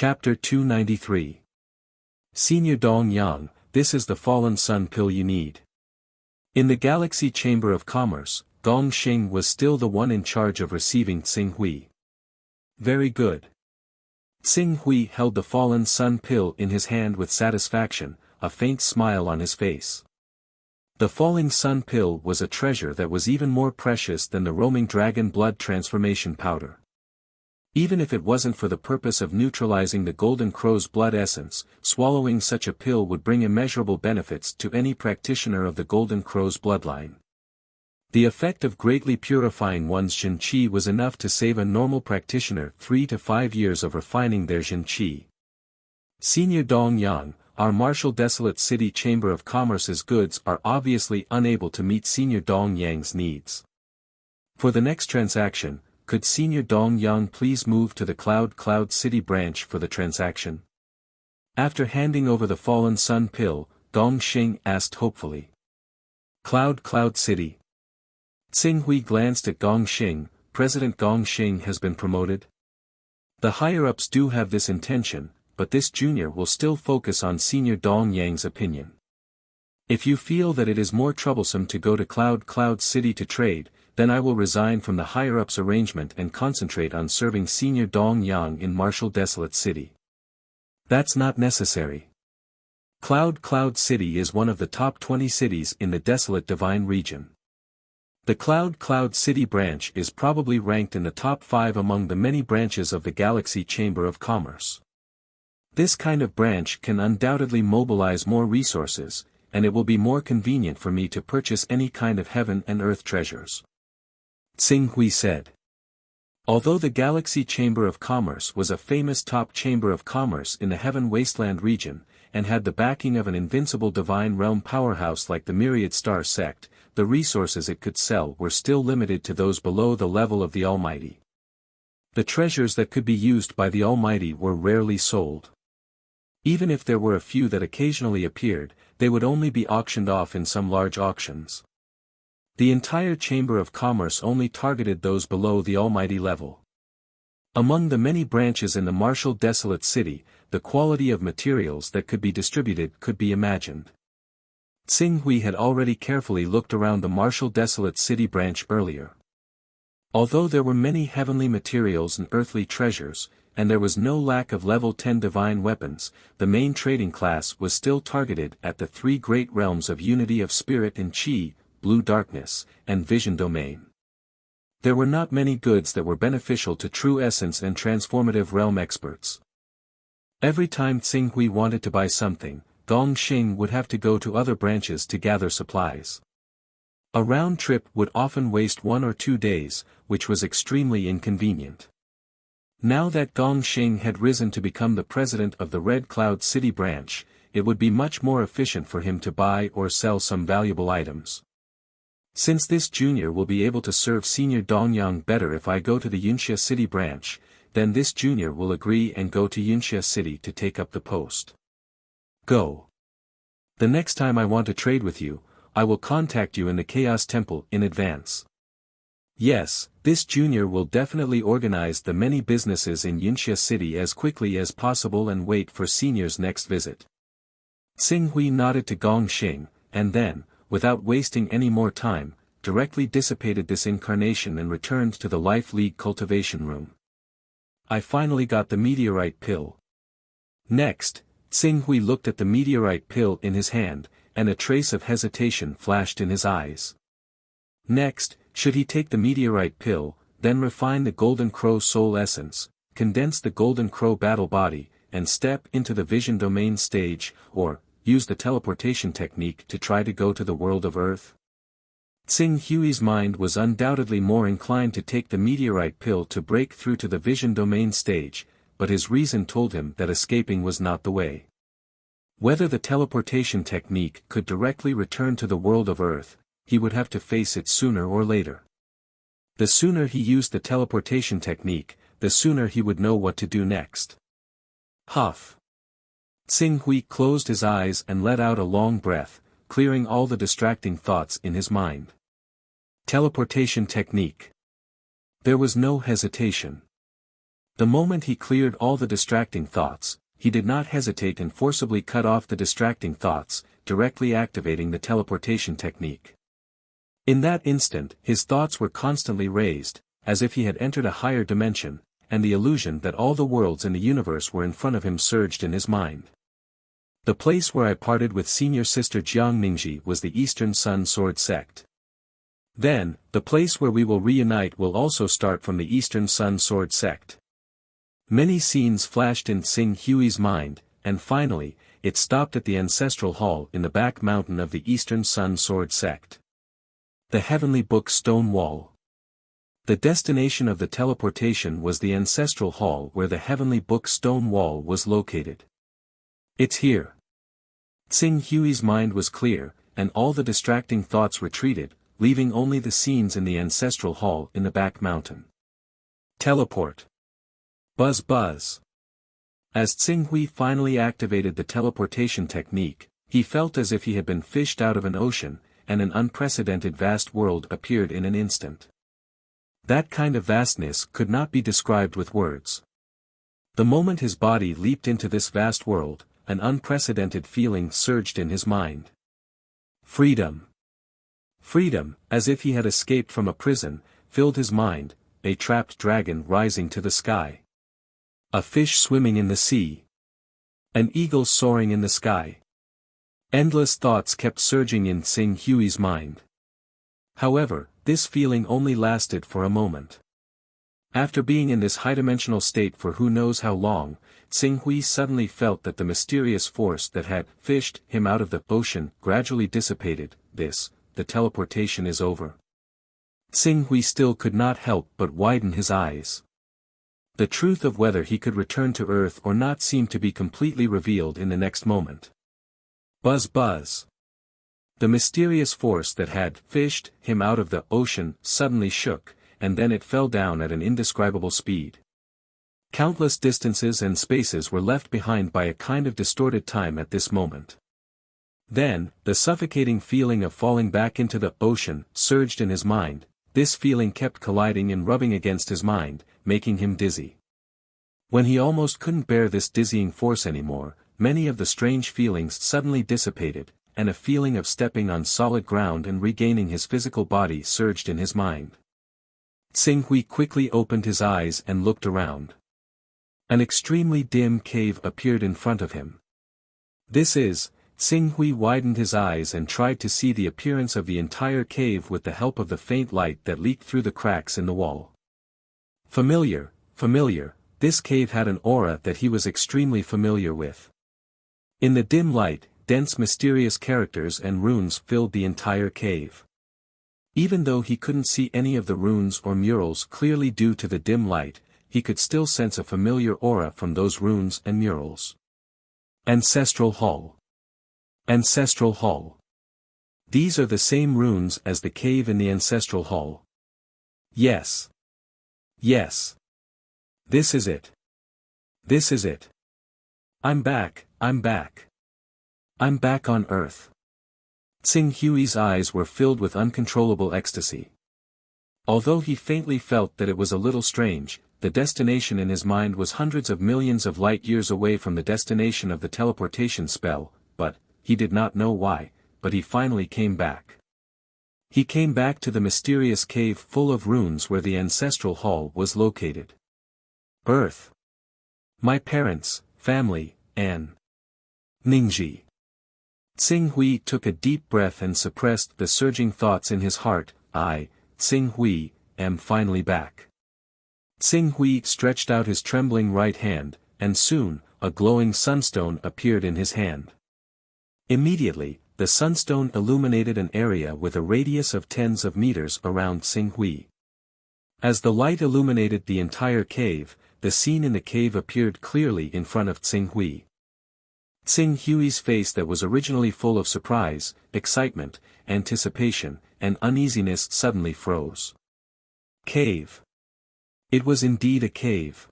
Chapter 293. Senior Dong Yang, this is the fallen sun pill you need. In the Galaxy Chamber of Commerce, Gong Xing was still the one in charge of receiving Tsing Hui. Very good. Tsing Hui held the fallen sun pill in his hand with satisfaction, a faint smile on his face. The falling sun pill was a treasure that was even more precious than the roaming dragon blood transformation powder. Even if it wasn't for the purpose of neutralizing the golden crow's blood essence, swallowing such a pill would bring immeasurable benefits to any practitioner of the golden crow's bloodline. The effect of greatly purifying one's Jin Qi was enough to save a normal practitioner 3 to 5 years of refining their Jin Qi. Senior Dong Yang, our Martial Desolate City Chamber of Commerce's goods are obviously unable to meet Senior Dong Yang's needs. For the next transaction, could Senior Dong Yang please move to the Cloud City branch for the transaction? After handing over the fallen sun pill, Gong Xing asked hopefully. Cloud City. Tsing Hui glanced at Gong Xing. President Gong Xing has been promoted? The higher-ups do have this intention, but this junior will still focus on Senior Dong Yang's opinion. If you feel that it is more troublesome to go to Cloud City to trade, then I will resign from the higher-ups arrangement and concentrate on serving Senior Dong Yang in Martial Desolate City. That's not necessary. Cloud City is one of the top 20 cities in the Desolate Divine region. The Cloud City branch is probably ranked in the top 5 among the many branches of the Galaxy Chamber of Commerce. This kind of branch can undoubtedly mobilize more resources, and it will be more convenient for me to purchase any kind of heaven and earth treasures. Tsing Hui said. Although the Galaxy Chamber of Commerce was a famous top chamber of commerce in the Heaven Wasteland region, and had the backing of an invincible divine realm powerhouse like the Myriad Star Sect, the resources it could sell were still limited to those below the level of the Almighty. The treasures that could be used by the Almighty were rarely sold. Even if there were a few that occasionally appeared, they would only be auctioned off in some large auctions. The entire Chamber of Commerce only targeted those below the Almighty level. Among the many branches in the Martial Desolate City, the quality of materials that could be distributed could be imagined. Tsing Hui had already carefully looked around the Martial Desolate City branch earlier. Although there were many heavenly materials and earthly treasures, and there was no lack of level 10 divine weapons, the main trading class was still targeted at the 3 great realms of unity of spirit and Qi, blue darkness, and vision domain. There were not many goods that were beneficial to true essence and transformative realm experts. Every time Tsing Hui wanted to buy something, Gong Xing would have to go to other branches to gather supplies. A round trip would often waste 1 or 2 days, which was extremely inconvenient. Now that Gong Xing had risen to become the president of the Red Cloud City branch, it would be much more efficient for him to buy or sell some valuable items. Since this junior will be able to serve Senior Dong Yang better if I go to the Wuxia City branch, then this junior will agree and go to Wuxia City to take up the post. Go. The next time I want to trade with you, I will contact you in the Chaos Temple in advance. Yes, this junior will definitely organize the many businesses in Wuxia City as quickly as possible and wait for Senior's next visit. Tsing Hui nodded to Gong Xing, and then, without wasting any more time, directly dissipated this incarnation and returned to the Life League cultivation room. I finally got the meteorite pill. Next, Tsing Hui looked at the meteorite pill in his hand, and a trace of hesitation flashed in his eyes. Next, should he take the meteorite pill, then refine the Golden Crow soul essence, condense the Golden Crow battle body, and step into the vision domain stage, or use the teleportation technique to try to go to the world of Earth? Tsing Hui's mind was undoubtedly more inclined to take the meteorite pill to break through to the vision domain stage, but his reason told him that escaping was not the way. Whether the teleportation technique could directly return to the world of Earth, he would have to face it sooner or later. The sooner he used the teleportation technique, the sooner he would know what to do next. Huff. Tsing Hui closed his eyes and let out a long breath, clearing all the distracting thoughts in his mind. Teleportation technique. There was no hesitation. The moment he cleared all the distracting thoughts, he did not hesitate and forcibly cut off the distracting thoughts, directly activating the teleportation technique. In that instant, his thoughts were constantly raised, as if he had entered a higher dimension, and the illusion that all the worlds in the universe were in front of him surged in his mind. The place where I parted with senior sister Jiang Ningji was the Eastern Sun Sword sect. Then, the place where we will reunite will also start from the Eastern Sun Sword sect. Many scenes flashed in Xing Hui's mind, and finally, it stopped at the ancestral hall in the back mountain of the Eastern Sun Sword sect. The Heavenly Book Stone Wall. The destination of the teleportation was the ancestral hall where the Heavenly Book Stone Wall was located. It's here. Xing Hui's mind was clear, and all the distracting thoughts retreated, leaving only the scenes in the ancestral hall in the back mountain. Teleport. Buzz buzz. As Xing Hui finally activated the teleportation technique, he felt as if he had been fished out of an ocean, and an unprecedented vast world appeared in an instant. That kind of vastness could not be described with words. The moment his body leaped into this vast world, an unprecedented feeling surged in his mind. Freedom. Freedom, as if he had escaped from a prison, filled his mind, a trapped dragon rising to the sky. A fish swimming in the sea. An eagle soaring in the sky. Endless thoughts kept surging in Xing Hui's mind. However, this feeling only lasted for a moment. After being in this high-dimensional state for who knows how long, Xing Hui suddenly felt that the mysterious force that had fished him out of the ocean gradually dissipated. The teleportation is over. Xing Hui still could not help but widen his eyes. The truth of whether he could return to Earth or not seemed to be completely revealed in the next moment. Buzz buzz. The mysterious force that had fished him out of the ocean suddenly shook, and then it fell down at an indescribable speed. Countless distances and spaces were left behind by a kind of distorted time at this moment. Then, the suffocating feeling of falling back into the ocean surged in his mind. This feeling kept colliding and rubbing against his mind, making him dizzy. When he almost couldn't bear this dizzying force anymore, many of the strange feelings suddenly dissipated, and a feeling of stepping on solid ground and regaining his physical body surged in his mind. Xing Hui quickly opened his eyes and looked around. An extremely dim cave appeared in front of him. Xing Hui widened his eyes and tried to see the appearance of the entire cave with the help of the faint light that leaked through the cracks in the wall. Familiar, this cave had an aura that he was extremely familiar with. In the dim light, dense mysterious characters and runes filled the entire cave. Even though he couldn't see any of the runes or murals clearly due to the dim light, he could still sense a familiar aura from those runes and murals. Ancestral Hall. Ancestral Hall. These are the same runes as the cave in the Ancestral Hall. Yes. Yes. This is it. This is it. I'm back. I'm back on Earth. Xing Hui's eyes were filled with uncontrollable ecstasy. Although he faintly felt that it was a little strange, the destination in his mind was hundreds of millions of light years away from the destination of the teleportation spell, but, he did not know why, but he finally came back. He came back to the mysterious cave full of runes where the ancestral hall was located. Earth. My parents, family, and Ningji. Xing Hui took a deep breath and suppressed the surging thoughts in his heart. I, Xing Hui, am finally back. Xing Hui stretched out his trembling right hand, and soon, a glowing sunstone appeared in his hand. Immediately, the sunstone illuminated an area with a radius of tens of meters around Xing Hui. As the light illuminated the entire cave, the scene in the cave appeared clearly in front of Xing Hui. Xing Hui's face that was originally full of surprise, excitement, anticipation, and uneasiness suddenly froze. Cave. It was indeed a cave.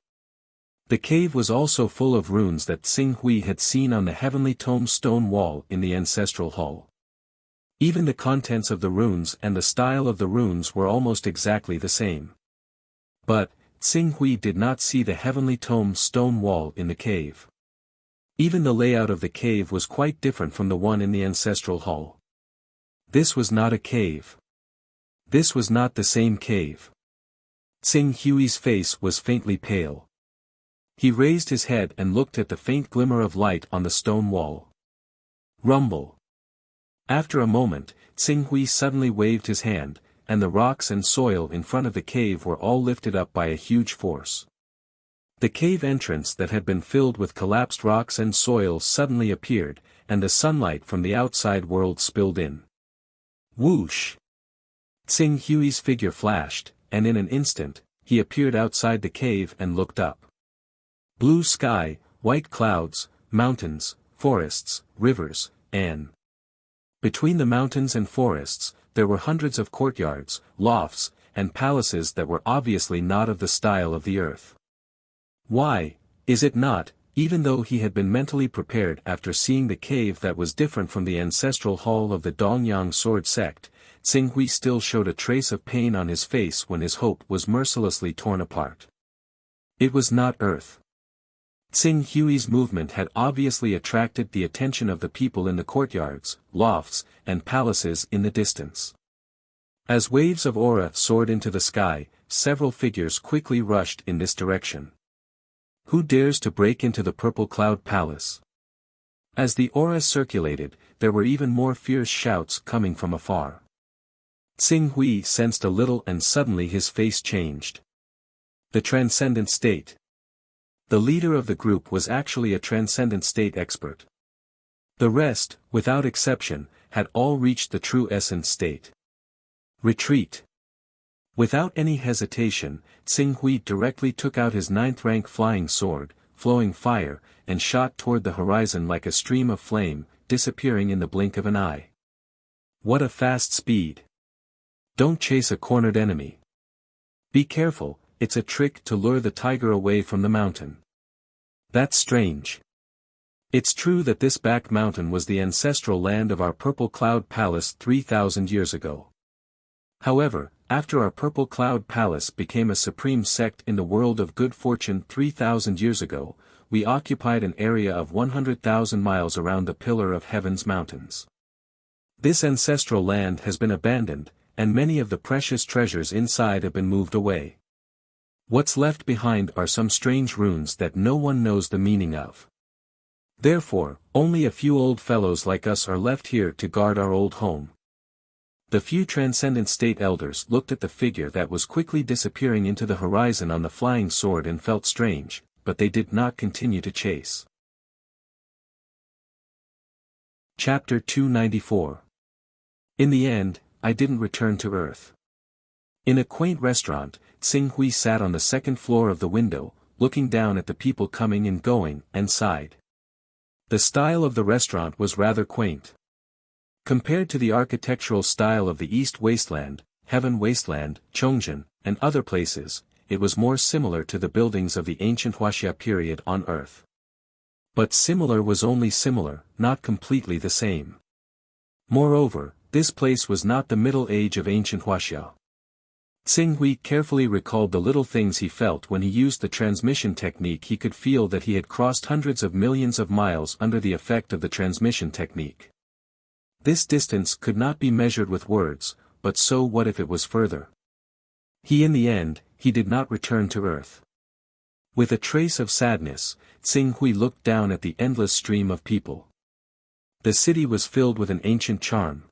The cave was also full of runes that Xing Hui had seen on the heavenly tome stone wall in the ancestral hall. Even the contents of the runes and the style of the runes were almost exactly the same. But, Xing Hui did not see the heavenly tome stone wall in the cave. Even the layout of the cave was quite different from the one in the ancestral hall. This was not a cave. This was not the same cave. Xing Hui's face was faintly pale. He raised his head and looked at the faint glimmer of light on the stone wall. Rumble. After a moment, Xing Hui suddenly waved his hand, and the rocks and soil in front of the cave were all lifted up by a huge force. The cave entrance that had been filled with collapsed rocks and soil suddenly appeared, and the sunlight from the outside world spilled in. Whoosh! Xing Hui's figure flashed, and in an instant, he appeared outside the cave and looked up. Blue sky, white clouds, mountains, forests, rivers, and between the mountains and forests, there were hundreds of courtyards, lofts, and palaces that were obviously not of the style of the earth. Why, is it not, even though he had been mentally prepared after seeing the cave that was different from the ancestral hall of the Dongyang sword sect, Xing Hui still showed a trace of pain on his face when his hope was mercilessly torn apart. It was not earth. Xing Hui's movement had obviously attracted the attention of the people in the courtyards, lofts, and palaces in the distance. As waves of aura soared into the sky, several figures quickly rushed in this direction. Who dares to break into the Purple Cloud Palace? As the aura circulated, there were even more fierce shouts coming from afar. Xing Hui sensed a little and suddenly his face changed. The Transcendent State. The leader of the group was actually a Transcendent State expert. The rest, without exception, had all reached the true Essence State. Retreat. Without any hesitation, Xing Hui directly took out his 9th-rank flying sword, flowing fire, and shot toward the horizon like a stream of flame, disappearing in the blink of an eye. What a fast speed! Don't chase a cornered enemy. Be careful, it's a trick to lure the tiger away from the mountain. That's strange. It's true that this back mountain was the ancestral land of our Purple Cloud Palace 3,000 years ago. However, after our Purple Cloud Palace became a supreme sect in the world of good fortune 3,000 years ago, we occupied an area of 100,000 miles around the Pillar of Heaven's mountains. This ancestral land has been abandoned, and many of the precious treasures inside have been moved away. What's left behind are some strange runes that no one knows the meaning of. Therefore, only a few old fellows like us are left here to guard our old home. The few Transcendent State elders looked at the figure that was quickly disappearing into the horizon on the flying sword and felt strange, but they did not continue to chase. Chapter 294. In the end, I didn't return to Earth. In a quaint restaurant, Xing Hui sat on the second floor of the window, looking down at the people coming and going, and sighed. The style of the restaurant was rather quaint. Compared to the architectural style of the East Wasteland, Heaven Wasteland, Chongjian, and other places, it was more similar to the buildings of the ancient Wuxia period on Earth. But similar was only similar, not completely the same. Moreover, this place was not the Middle Age of ancient Wuxia. Xing Hui carefully recalled the little things he felt when he used the transmission technique. He could feel that he had crossed hundreds of millions of miles under the effect of the transmission technique. This distance could not be measured with words, but so what if it was further? In the end, he did not return to Earth. With a trace of sadness, Xing Hui looked down at the endless stream of people. The city was filled with an ancient charm.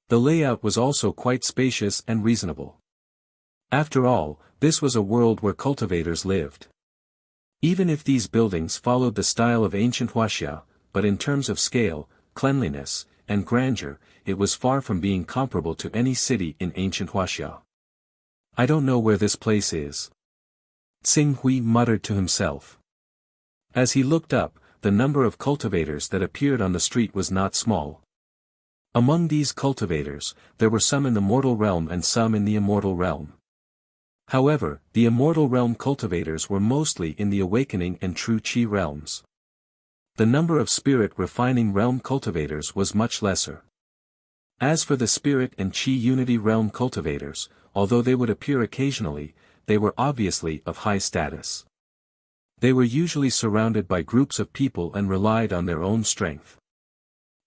The layout was also quite spacious and reasonable. After all, this was a world where cultivators lived. Even if these buildings followed the style of ancient Wuxia, but in terms of scale, cleanliness, and grandeur, it was far from being comparable to any city in ancient Wuxia. I don't know where this place is. Xing Hui muttered to himself. As he looked up, the number of cultivators that appeared on the street was not small. Among these cultivators, there were some in the mortal realm and some in the immortal realm. However, the immortal realm cultivators were mostly in the awakening and true Qi realms. The number of spirit refining realm cultivators was much lesser. As for the spirit and Qi unity realm cultivators, although they would appear occasionally, they were obviously of high status. They were usually surrounded by groups of people and relied on their own strength.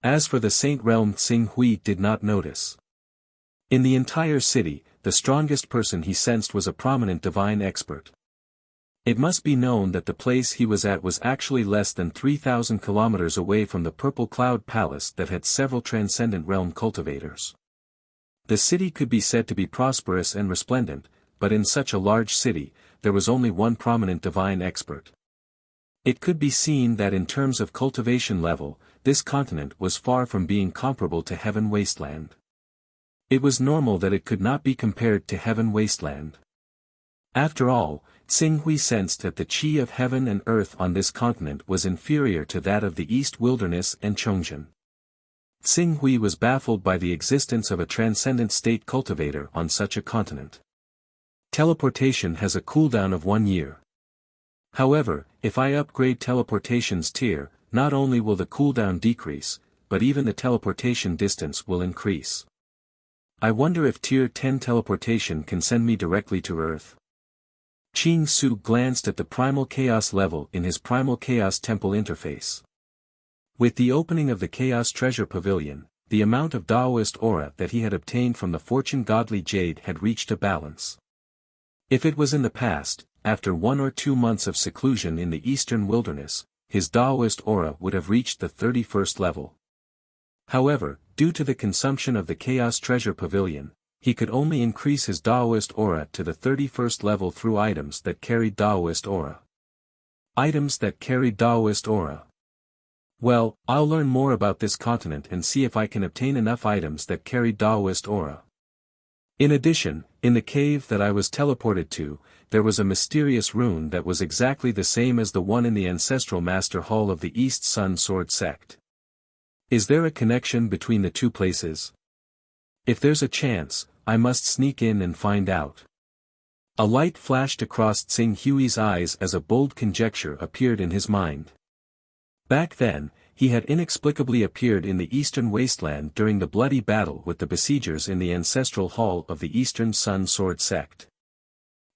As for the Saint Realm, Xing Hui did not notice. In the entire city, the strongest person he sensed was a prominent divine expert. It must be known that the place he was at was actually less than 3,000 kilometers away from the Purple Cloud Palace that had several transcendent realm cultivators. The city could be said to be prosperous and resplendent, but in such a large city, there was only one prominent divine expert. It could be seen that in terms of cultivation level, this continent was far from being comparable to Heaven Wasteland. It was normal that it could not be compared to Heaven Wasteland. After all, Xing Hui sensed that the qi of heaven and earth on this continent was inferior to that of the East Wilderness and Chongjian. Xing Hui was baffled by the existence of a transcendent state cultivator on such a continent. Teleportation has a cooldown of 1 year. However, if I upgrade teleportation's tier, not only will the cooldown decrease, but even the teleportation distance will increase. I wonder if tier 10 teleportation can send me directly to Earth. Qing Su glanced at the Primal Chaos level in his Primal Chaos Temple interface. With the opening of the Chaos Treasure Pavilion, the amount of Daoist aura that he had obtained from the Fortune Godly Jade had reached a balance. If it was in the past, after 1 or 2 months of seclusion in the Eastern Wilderness, his Daoist aura would have reached the 31st level. However, due to the consumption of the Chaos Treasure Pavilion, he could only increase his Daoist aura to the 31st level through items that carried Daoist aura. Items that carried Daoist aura. Well, I'll learn more about this continent and see if I can obtain enough items that carry Daoist aura. In addition, in the cave that I was teleported to, there was a mysterious rune that was exactly the same as the one in the Ancestral Master Hall of the East Sun Sword Sect. Is there a connection between the two places? If there's a chance, I must sneak in and find out. A light flashed across Xing Hui's eyes as a bold conjecture appeared in his mind. Back then, he had inexplicably appeared in the Eastern Wasteland during the bloody battle with the besiegers in the Ancestral Hall of the Eastern Sun Sword Sect.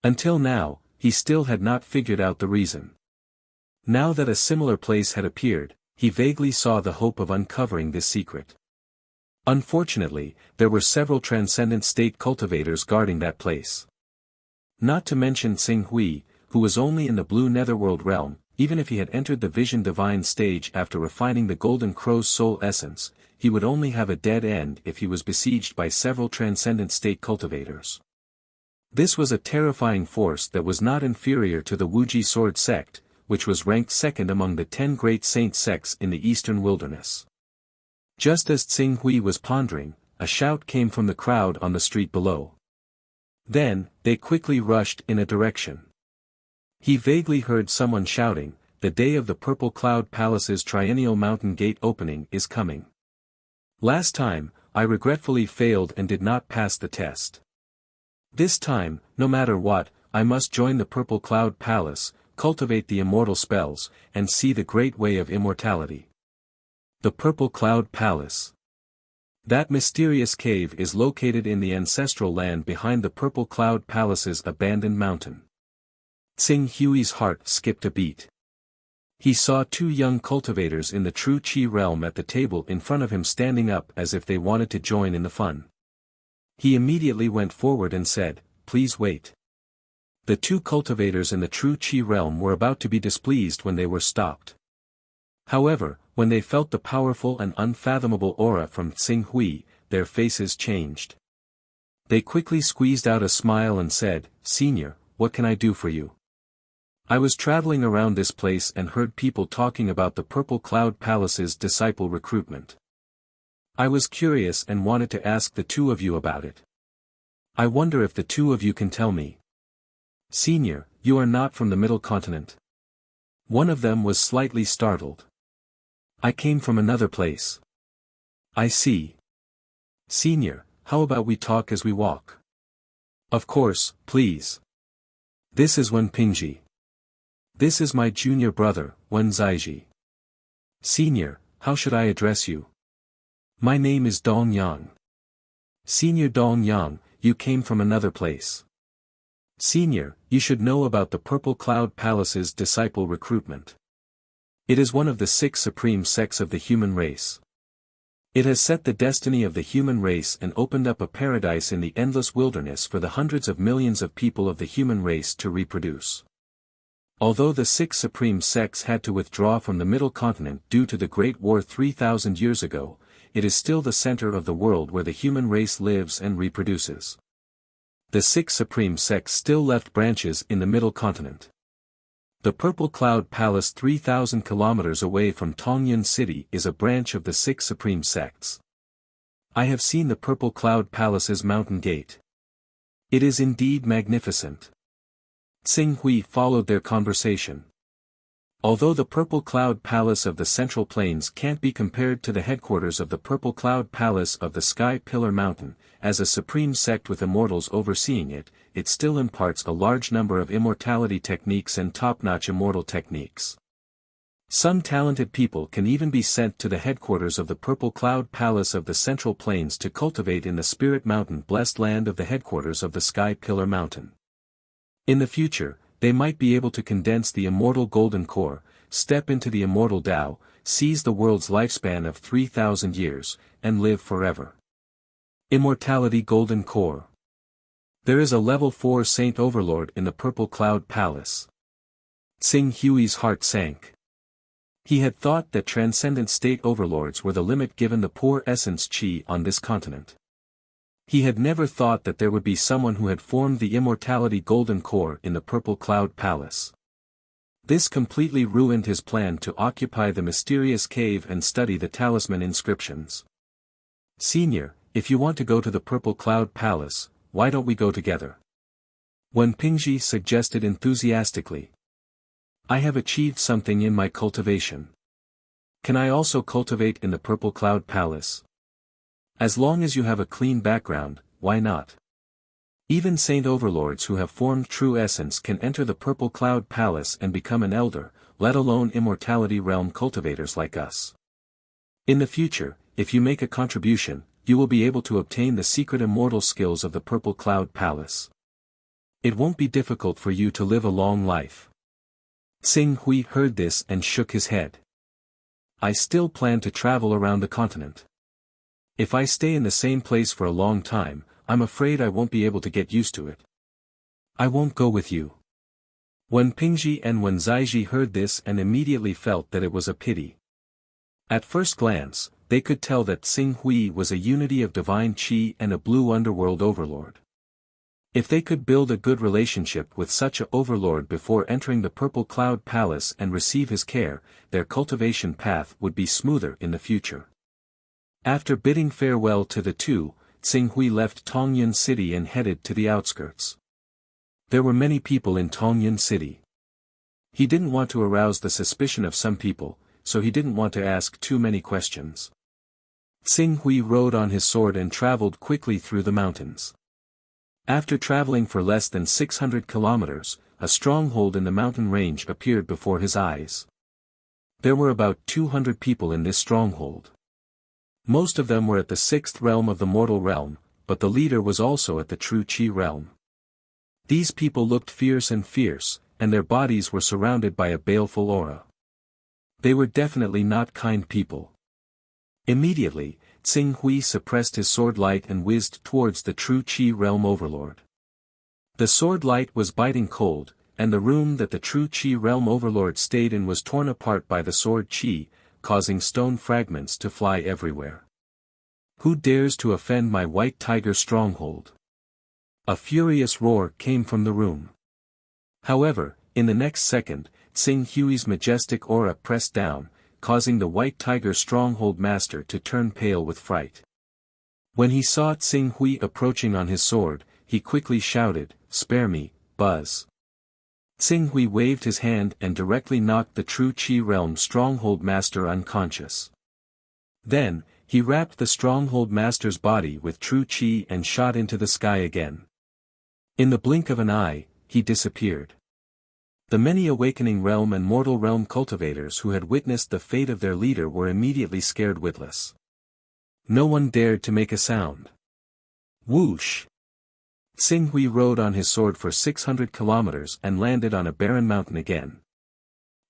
Until now, he still had not figured out the reason. Now that a similar place had appeared, he vaguely saw the hope of uncovering this secret. Unfortunately, there were several transcendent state cultivators guarding that place. Not to mention Xing Hui, who was only in the Blue Netherworld realm. Even if he had entered the Vision Divine stage after refining the Golden Crow's soul essence, he would only have a dead end if he was besieged by several transcendent state cultivators. This was a terrifying force that was not inferior to the Wuji Sword Sect, which was ranked second among the 10 great saint sects in the Eastern Wilderness. Just as Xing Hui was pondering, a shout came from the crowd on the street below. Then, they quickly rushed in a direction. He vaguely heard someone shouting, "The day of the Purple Cloud Palace's Triennial Mountain Gate opening is coming. Last time, I regretfully failed and did not pass the test. This time, no matter what, I must join the Purple Cloud Palace, cultivate the immortal spells, and see the great way of immortality." The Purple Cloud Palace. That mysterious cave is located in the ancestral land behind the Purple Cloud Palace's abandoned mountain. Xing Hui's heart skipped a beat. He saw 2 young cultivators in the true Qi realm at the table in front of him standing up as if they wanted to join in the fun. He immediately went forward and said, "Please wait." The 2 cultivators in the true Qi realm were about to be displeased when they were stopped. However, when they felt the powerful and unfathomable aura from Xing Hui, their faces changed. They quickly squeezed out a smile and said, "Senior, what can I do for you?" "I was traveling around this place and heard people talking about the Purple Cloud Palace's disciple recruitment. I was curious and wanted to ask the 2 of you about it. I wonder if the 2 of you can tell me." "Senior, you are not from the Middle Continent." One of them was slightly startled. "I came from another place." "I see. Senior, how about we talk as we walk?" "Of course, please. This is Wen Pingji. This is my junior brother, Wen Zaiji. Senior, how should I address you?" "My name is Dong Yang." "Senior Dong Yang, you came from another place." Senior, you should know about the Purple Cloud Palace's disciple recruitment. It is one of the 6 supreme sects of the human race. It has set the destiny of the human race and opened up a paradise in the endless wilderness for the hundreds of millions of people of the human race to reproduce. Although the 6 supreme sects had to withdraw from the Middle Continent due to the Great War 3,000 years ago, it is still the center of the world where the human race lives and reproduces. The 6 supreme sects still left branches in the Middle Continent. The Purple Cloud Palace 3,000 kilometers away from Hunyuan City is a branch of the 6 supreme sects. I have seen the Purple Cloud Palace's mountain gate. It is indeed magnificent. Xing Hui followed their conversation. Although the Purple Cloud Palace of the Central Plains can't be compared to the headquarters of the Purple Cloud Palace of the Sky Pillar Mountain, as a supreme sect with immortals overseeing it, it still imparts a large number of immortality techniques and top-notch immortal techniques. Some talented people can even be sent to the headquarters of the Purple Cloud Palace of the Central Plains to cultivate in the Spirit Mountain blessed land of the headquarters of the Sky Pillar Mountain. In the future, they might be able to condense the immortal golden core, step into the immortal Tao, seize the world's lifespan of 3,000 years, and live forever. Immortality Golden Core. There is a level 4 Saint Overlord in the Purple Cloud Palace. Xing Hui's heart sank. He had thought that transcendent state overlords were the limit given the poor essence Qi on this continent. He had never thought that there would be someone who had formed the immortality golden core in the Purple Cloud Palace. This completely ruined his plan to occupy the mysterious cave and study the talisman inscriptions. Senior, if you want to go to the Purple Cloud Palace, why don't we go together? Wen Pingji suggested enthusiastically. I have achieved something in my cultivation. Can I also cultivate in the Purple Cloud Palace? As long as you have a clean background, why not? Even saint overlords who have formed true essence can enter the Purple Cloud Palace and become an elder, let alone immortality realm cultivators like us. In the future, if you make a contribution, you will be able to obtain the secret immortal skills of the Purple Cloud Palace. It won't be difficult for you to live a long life. Xing Hui heard this and shook his head. I still plan to travel around the continent. If I stay in the same place for a long time, I'm afraid I won't be able to get used to it. I won't go with you. Wen Pingji and Wen Zaiji heard this and immediately felt that it was a pity. At first glance, they could tell that Xing Hui was a unity of divine qi and a blue underworld overlord. If they could build a good relationship with such a overlord before entering the Purple Cloud Palace and receive his care, their cultivation path would be smoother in the future. After bidding farewell to the two, Xing Hui left Hunyuan City and headed to the outskirts. There were many people in Hunyuan City. He didn't want to arouse the suspicion of some people, so he didn't want to ask too many questions. Xing Hui rode on his sword and traveled quickly through the mountains. After traveling for less than 600 kilometers, a stronghold in the mountain range appeared before his eyes. There were about 200 people in this stronghold. Most of them were at the 6th realm of the mortal realm, but the leader was also at the true Qi realm. These people looked fierce, and their bodies were surrounded by a baleful aura. They were definitely not kind people. Immediately, Xing Hui suppressed his sword light and whizzed towards the true Qi realm overlord. The sword light was biting cold, and the room that the true Qi realm overlord stayed in was torn apart by the sword Qi, causing stone fragments to fly everywhere. Who dares to offend my white tiger stronghold? A furious roar came from the room. However, in the next second, Xing Hui's majestic aura pressed down, causing the white tiger stronghold master to turn pale with fright. When he saw Xing Hui approaching on his sword, he quickly shouted, "Spare me, Buzz." Xing Hui waved his hand and directly knocked the true Qi realm stronghold master unconscious. Then, he wrapped the stronghold master's body with true Qi and shot into the sky again. In the blink of an eye, he disappeared. The many awakening realm and mortal realm cultivators who had witnessed the fate of their leader were immediately scared witless. No one dared to make a sound. Whoosh! Tsing Hui rode on his sword for 600 kilometers and landed on a barren mountain again.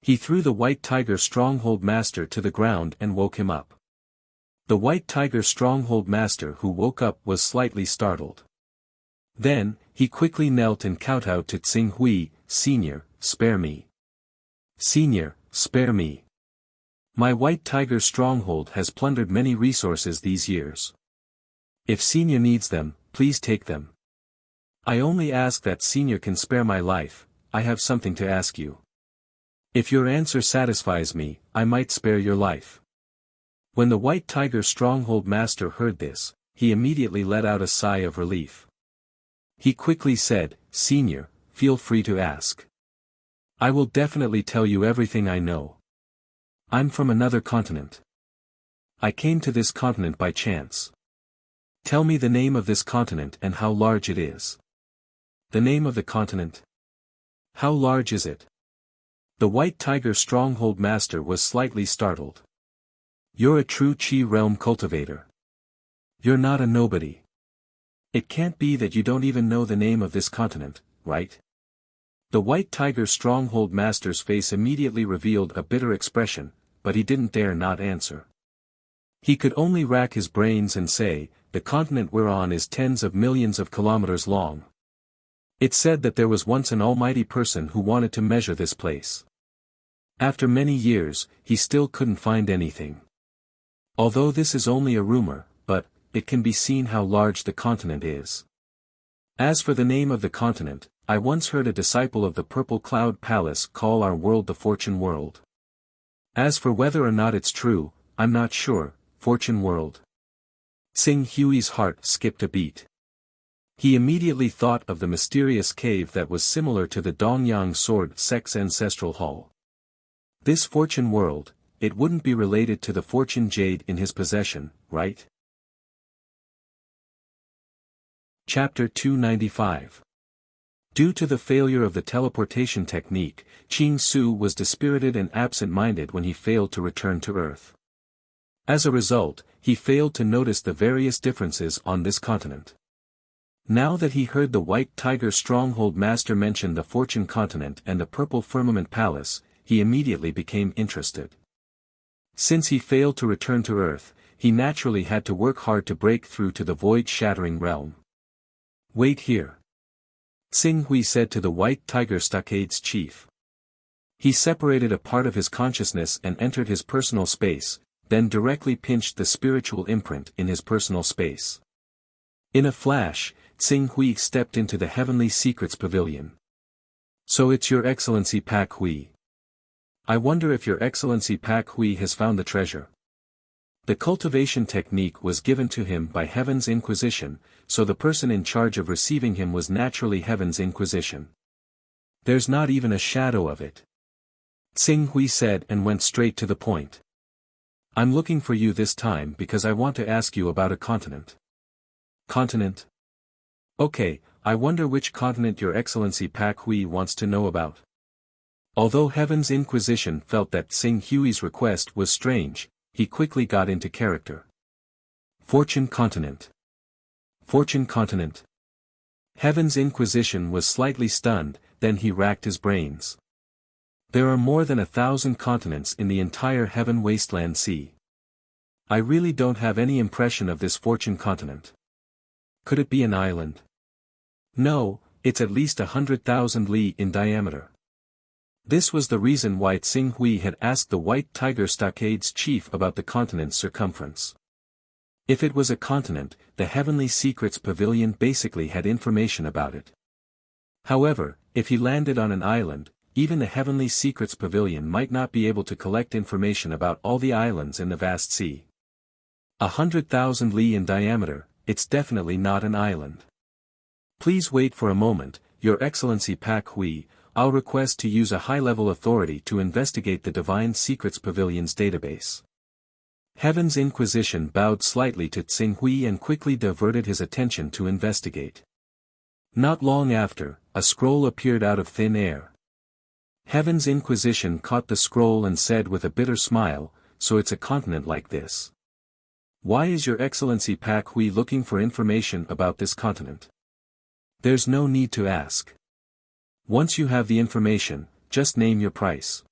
He threw the White Tiger Stronghold Master to the ground and woke him up. The White Tiger Stronghold Master who woke up was slightly startled. Then, he quickly knelt and kowtowed to Tsing Hui, "Senior, spare me. Senior, spare me. My White Tiger Stronghold has plundered many resources these years. If Senior needs them, please take them. I only ask that Senior can spare my life. I have something to ask you. If your answer satisfies me, I might spare your life." When the White Tiger Stronghold Master heard this, he immediately let out a sigh of relief. He quickly said, "Senior, feel free to ask. I will definitely tell you everything I know. I'm from another continent. I came to this continent by chance. Tell me the name of this continent and how large it is." "The name of the continent? How large is it?" The White Tiger Stronghold Master was slightly startled. "You're a true Qi realm cultivator. You're not a nobody. It can't be that you don't even know the name of this continent, right?" The White Tiger Stronghold Master's face immediately revealed a bitter expression, but he didn't dare not answer. He could only rack his brains and say, "The continent we're on is tens of millions of kilometers long. It's said that there was once an almighty person who wanted to measure this place. After many years, he still couldn't find anything. Although this is only a rumor, but it can be seen how large the continent is. As for the name of the continent, I once heard a disciple of the Purple Cloud Palace call our world the Fortune World. As for whether or not it's true, I'm not sure." Fortune World. Tsing Hui's heart skipped a beat. He immediately thought of the mysterious cave that was similar to the Dongyang Sword Sect's ancestral hall. This Fortune World, it wouldn't be related to the Fortune Jade in his possession, right? Chapter 295. Due to the failure of the teleportation technique, Qing Su was dispirited and absent-minded when he failed to return to Earth. As a result, he failed to notice the various differences on this continent. Now that he heard the White Tiger Stronghold Master mention the Fortune Continent and the Purple Firmament Palace, he immediately became interested. Since he failed to return to Earth, he naturally had to work hard to break through to the void-shattering realm. "Wait here," Tsing Hui said to the White Tiger Stockade's chief. He separated a part of his consciousness and entered his personal space, then directly pinched the spiritual imprint in his personal space. In a flash, Tsing Hui stepped into the Heavenly Secrets Pavilion. "So it's Your Excellency Pak Hui. I wonder if Your Excellency Pak Hui has found the treasure." The cultivation technique was given to him by Heaven's Inquisition, so the person in charge of receiving him was naturally Heaven's Inquisition. "There's not even a shadow of it," Tsing Hui said and went straight to the point. "I'm looking for you this time because I want to ask you about a continent." "Continent? Okay, I wonder which continent Your Excellency Pak Hui wants to know about." Although Heaven's Inquisition felt that Tsing Hui's request was strange, he quickly got into character. "Fortune Continent. Fortune Continent." Heaven's Inquisition was slightly stunned, then he racked his brains. "There are more than 1,000 continents in the entire Heaven Wasteland Sea. I really don't have any impression of this Fortune Continent. Could it be an island?" "No, it's at least 100,000 li in diameter." This was the reason why Tsing Hui had asked the White Tiger Stockade's chief about the continent's circumference. If it was a continent, the Heavenly Secrets Pavilion basically had information about it. However, if he landed on an island, even the Heavenly Secrets Pavilion might not be able to collect information about all the islands in the vast sea. 100,000 li in diameter, it's definitely not an island. "Please wait for a moment, Your Excellency Pak Hui, I'll request to use a high-level authority to investigate the Divine Secrets Pavilion's database." Heaven's Inquisition bowed slightly to Tsing Hui and quickly diverted his attention to investigate. Not long after, a scroll appeared out of thin air. Heaven's Inquisition caught the scroll and said with a bitter smile, "So it's a continent like this. Why is Your Excellency Pak Hui looking for information about this continent?" There's no need to ask. Once you have the information, just name your price.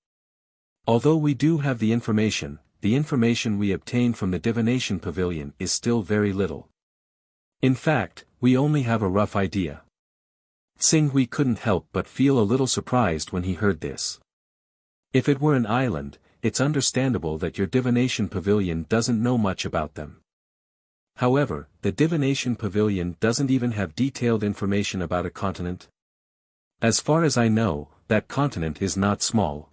Although we do have the information we obtained from the divination pavilion is still very little. In fact, we only have a rough idea. Tsing couldn't help but feel a little surprised when he heard this. If it were an island, it's understandable that your divination pavilion doesn't know much about them. However, the divination pavilion doesn't even have detailed information about a continent. As far as I know, that continent is not small.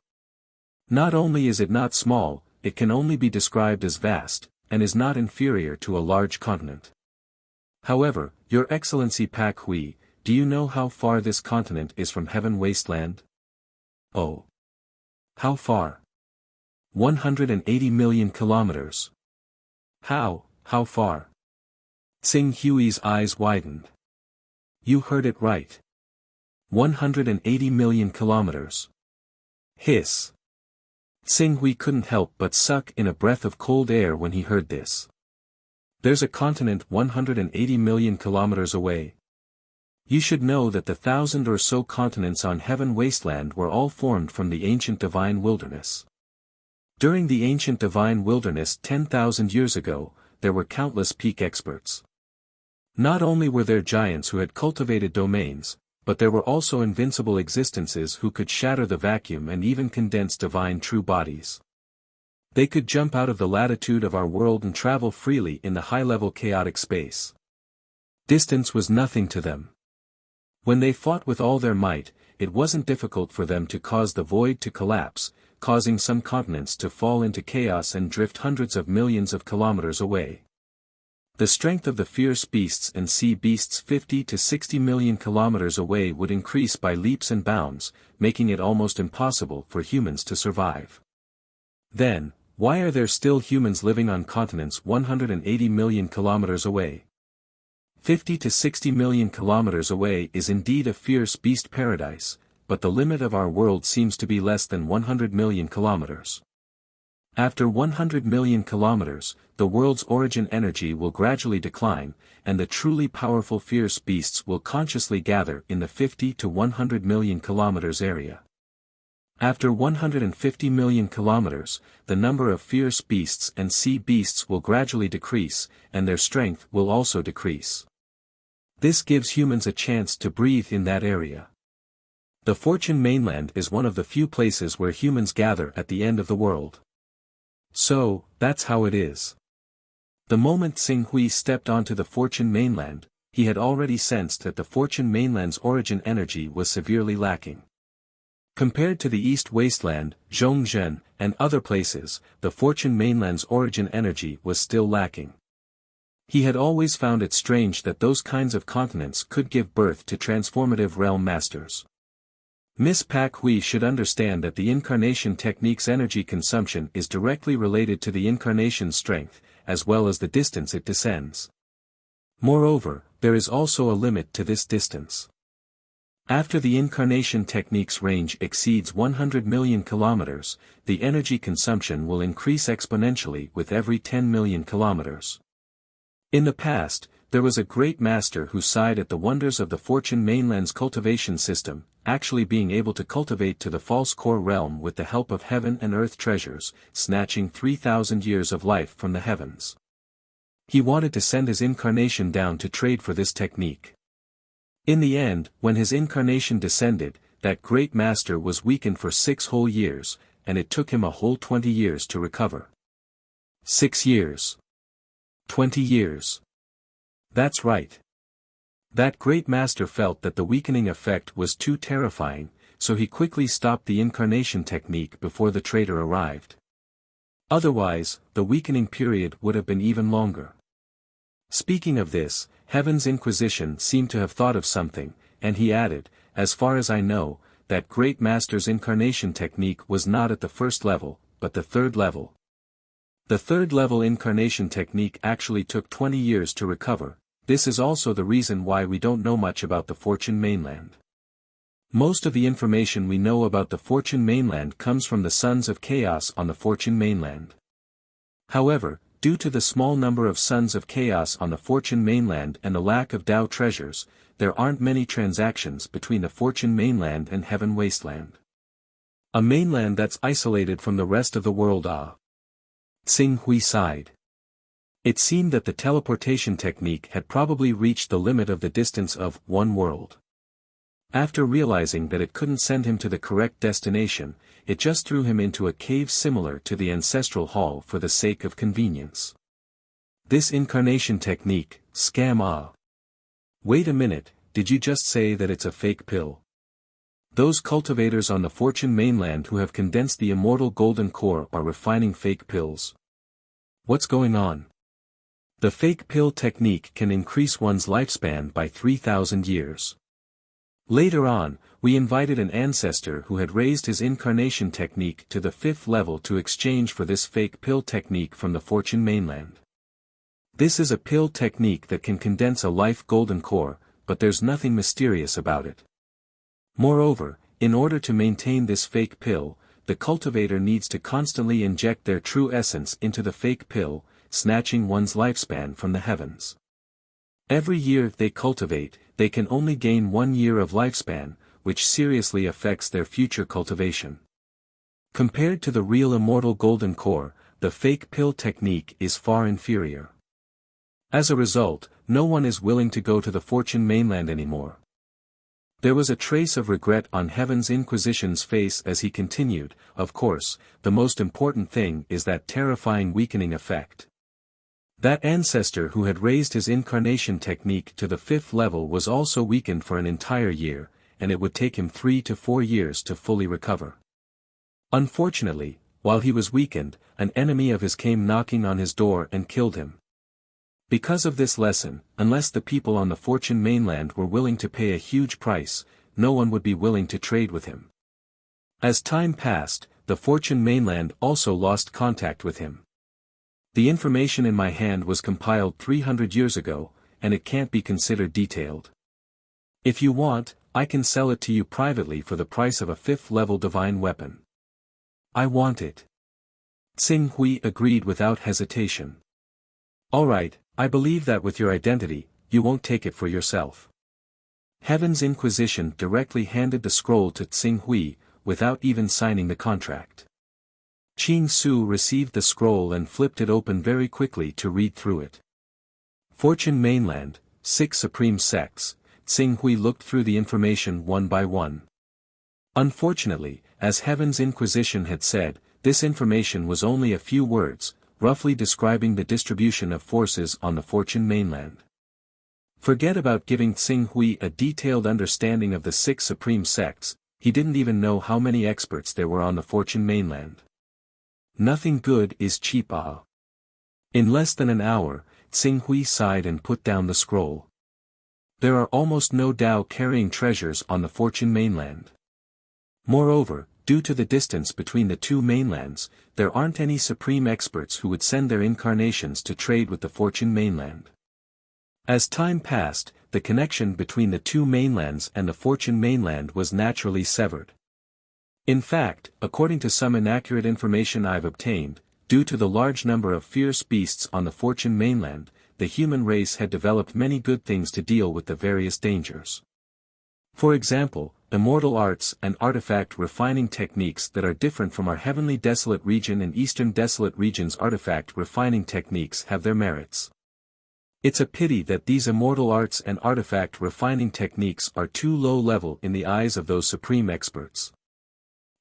Not only is it not small, it can only be described as vast, and is not inferior to a large continent. However, Your Excellency Pak Hui, do you know how far this continent is from Heaven Wasteland? Oh. How far? 180 million kilometers. How far? Tsing Hui's eyes widened. You heard it right. 180 million kilometers. Hiss. Tsing Hui couldn't help but suck in a breath of cold air when he heard this. There's a continent 180 million kilometers away. You should know that the 1,000 or so continents on Heaven Wasteland were all formed from the ancient divine wilderness. During the ancient divine wilderness 10,000 years ago, there were countless peak experts. Not only were there giants who had cultivated domains, but there were also invincible existences who could shatter the vacuum and even condense divine true bodies. They could jump out of the latitude of our world and travel freely in the high-level chaotic space. Distance was nothing to them. When they fought with all their might, it wasn't difficult for them to cause the void to collapse, causing some continents to fall into chaos and drift hundreds of millions of kilometers away. The strength of the fierce beasts and sea beasts 50 to 60 million kilometers away would increase by leaps and bounds, making it almost impossible for humans to survive. Then, why are there still humans living on continents 180 million kilometers away? 50 to 60 million kilometers away is indeed a fierce beast paradise, but the limit of our world seems to be less than 100 million kilometers. After 100 million kilometers, the world's origin energy will gradually decline, and the truly powerful fierce beasts will consciously gather in the 50 to 100 million kilometers area. After 150 million kilometers, the number of fierce beasts and sea beasts will gradually decrease, and their strength will also decrease. This gives humans a chance to breathe in that area. The Fortune mainland is one of the few places where humans gather at the end of the world. So, that's how it is. The moment Tsing Hui stepped onto the Fortune mainland, he had already sensed that the Fortune mainland's origin energy was severely lacking. Compared to the East Wasteland, Zhongzhen, and other places, the Fortune mainland's origin energy was still lacking. He had always found it strange that those kinds of continents could give birth to transformative realm masters. Miss Pak Hui should understand that the incarnation technique's energy consumption is directly related to the incarnation's strength, as well as the distance it descends. Moreover, there is also a limit to this distance. After the incarnation technique's range exceeds 100 million kilometers, the energy consumption will increase exponentially with every 10 million kilometers. In the past, there was a great master who sighed at the wonders of the Fortune mainland's cultivation system, actually being able to cultivate to the false core realm with the help of heaven and earth treasures, snatching 3,000 years of life from the heavens. He wanted to send his incarnation down to trade for this technique. In the end, when his incarnation descended, that great master was weakened for 6 whole years, and it took him a whole 20 years to recover. 6 years. 20 years. That's right. That great master felt that the weakening effect was too terrifying, so he quickly stopped the incarnation technique before the trader arrived. Otherwise, the weakening period would have been even longer. Speaking of this, Heaven's Inquisition seemed to have thought of something, and he added, as far as I know, that great master's incarnation technique was not at the first level, but the 3rd level. The 3rd level incarnation technique actually took 20 years to recover. This is also the reason why we don't know much about the Fortune mainland. Most of the information we know about the Fortune mainland comes from the Sons of Chaos on the Fortune mainland. However, due to the small number of Sons of Chaos on the Fortune mainland and the lack of Tao treasures, there aren't many transactions between the Fortune mainland and Heaven wasteland. A mainland that's isolated from the rest of the world. Xing Hui sighed. It seemed that the teleportation technique had probably reached the limit of the distance of one world. After realizing that it couldn't send him to the correct destination, it just threw him into a cave similar to the ancestral hall for the sake of convenience. This incarnation technique, scam. Wait a minute, did you just say that it's a fake pill? Those cultivators on the Fortune mainland who have condensed the immortal golden core are refining fake pills. What's going on? The fake pill technique can increase one's lifespan by 3,000 years. Later on, we invited an ancestor who had raised his incarnation technique to the 5th level to exchange for this fake pill technique from the Fortune mainland. This is a pill technique that can condense a life golden core, but there's nothing mysterious about it. Moreover, in order to maintain this fake pill, the cultivator needs to constantly inject their true essence into the fake pill, snatching one's lifespan from the heavens. Every year they cultivate, they can only gain 1 year of lifespan, which seriously affects their future cultivation. Compared to the real immortal golden core, the fake pill technique is far inferior. As a result, no one is willing to go to the Fortune mainland anymore. There was a trace of regret on Heaven's Inquisition's face as he continued, of course, the most important thing is that terrifying weakening effect. That ancestor who had raised his incarnation technique to the 5th level was also weakened for an entire year, and it would take him 3 to 4 years to fully recover. Unfortunately, while he was weakened, an enemy of his came knocking on his door and killed him. Because of this lesson, unless the people on the Fortune mainland were willing to pay a huge price, no one would be willing to trade with him. As time passed, the Fortune mainland also lost contact with him. The information in my hand was compiled 300 years ago, and it can't be considered detailed. If you want, I can sell it to you privately for the price of a 5th level divine weapon. I want it. Xing Hui agreed without hesitation. Alright, I believe that with your identity, you won't take it for yourself. Heaven's Inquisition directly handed the scroll to Xing Hui, without even signing the contract. Qing Su received the scroll and flipped it open very quickly to read through it. Fortune mainland, 6 supreme sects. Xing Hui looked through the information one by one. Unfortunately, as Heaven's Inquisition had said, this information was only a few words, roughly describing the distribution of forces on the Fortune mainland. Forget about giving Xing Hui a detailed understanding of the 6 supreme sects, he didn't even know how many experts there were on the Fortune mainland. Nothing good is cheap. In less than an hour, Xing Hui sighed and put down the scroll. There are almost no Dao carrying treasures on the Fortune mainland. Moreover, due to the distance between the two mainlands, there aren't any supreme experts who would send their incarnations to trade with the Fortune mainland. As time passed, the connection between the two mainlands and the Fortune mainland was naturally severed. In fact, according to some inaccurate information I've obtained, due to the large number of fierce beasts on the Fortune mainland, the human race had developed many good things to deal with the various dangers. For example, immortal arts and artifact refining techniques that are different from our heavenly desolate region and eastern desolate region's artifact refining techniques have their merits. It's a pity that these immortal arts and artifact refining techniques are too low level in the eyes of those supreme experts.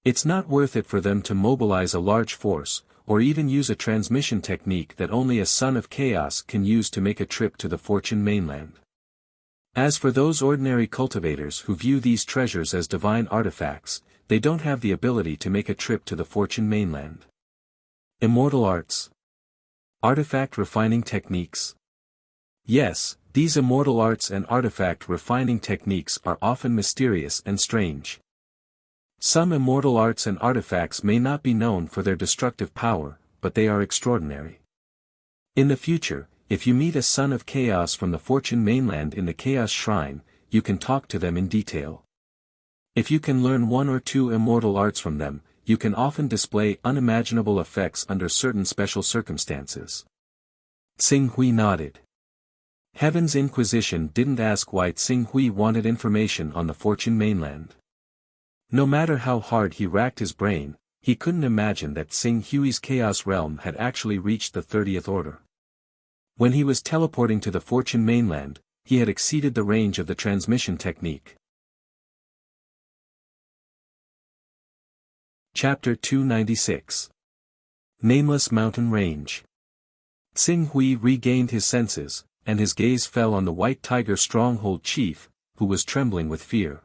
It's not worth it for them to mobilize a large force, or even use a transmission technique that only a son of chaos can use to make a trip to the Fortune mainland. As for those ordinary cultivators who view these treasures as divine artifacts, they don't have the ability to make a trip to the Fortune mainland. Immortal arts. Artifact refining techniques. Yes, these immortal arts and artifact refining techniques are often mysterious and strange. Some immortal arts and artifacts may not be known for their destructive power, but they are extraordinary. In the future, if you meet a son of chaos from the Fortune mainland in the Chaos Shrine, you can talk to them in detail. If you can learn 1 or 2 immortal arts from them, you can often display unimaginable effects under certain special circumstances. Xing Hui nodded. Heaven's Inquisition didn't ask why Tsing Hui wanted information on the Fortune mainland. No matter how hard he racked his brain, he couldn't imagine that Tsing Hui's Chaos Realm had actually reached the 30th order. When he was teleporting to the Fortune mainland, he had exceeded the range of the transmission technique. Chapter 296. Nameless Mountain Range. Tsing Hui regained his senses, and his gaze fell on the White Tiger stronghold chief, who was trembling with fear.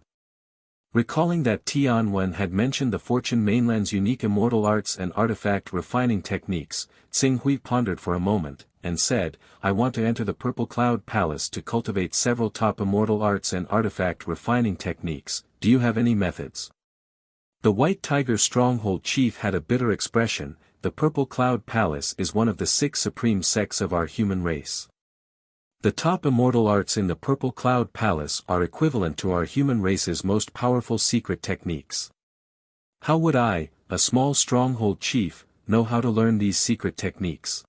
Recalling that Tianwen had mentioned the Fortune mainland's unique immortal arts and artifact refining techniques, Tsing Hui pondered for a moment, and said, "I want to enter the Purple Cloud Palace to cultivate several top immortal arts and artifact refining techniques. Do you have any methods?" The White Tiger stronghold chief had a bitter expression. The Purple Cloud Palace is one of the 6 supreme sects of our human race. The top immortal arts in the Purple Cloud Palace are equivalent to our human race's most powerful secret techniques. How would I, a small stronghold chief, know how to learn these secret techniques?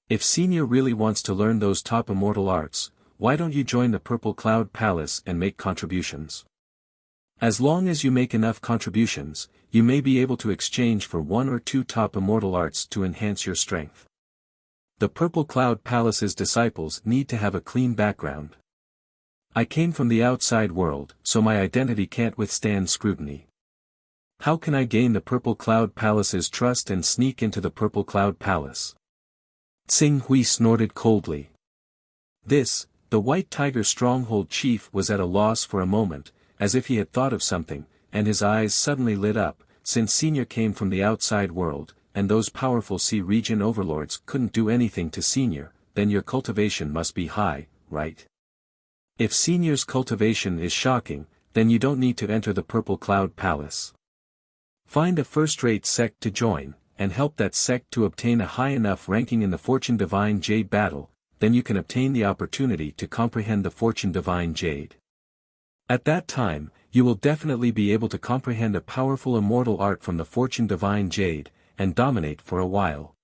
If Senior really wants to learn those top immortal arts, why don't you join the Purple Cloud Palace and make contributions? As long as you make enough contributions, you may be able to exchange for 1 or 2 top immortal arts to enhance your strength. The Purple Cloud Palace's disciples need to have a clean background. I came from the outside world, so my identity can't withstand scrutiny. How can I gain the Purple Cloud Palace's trust and sneak into the Purple Cloud Palace? Tsing Hui snorted coldly. The White Tiger stronghold chief was at a loss for a moment, as if he had thought of something, and his eyes suddenly lit up. Since Senior came from the outside world, and those powerful sea region overlords couldn't do anything to Senior, then your cultivation must be high, right? If Senior's cultivation is shocking, then you don't need to enter the Purple Cloud Palace. Find a first-rate sect to join, and help that sect to obtain a high enough ranking in the Fortune Divine Jade battle, then you can obtain the opportunity to comprehend the Fortune Divine Jade. At that time, you will definitely be able to comprehend a powerful immortal art from the Fortune Divine Jade, and dominate for a while.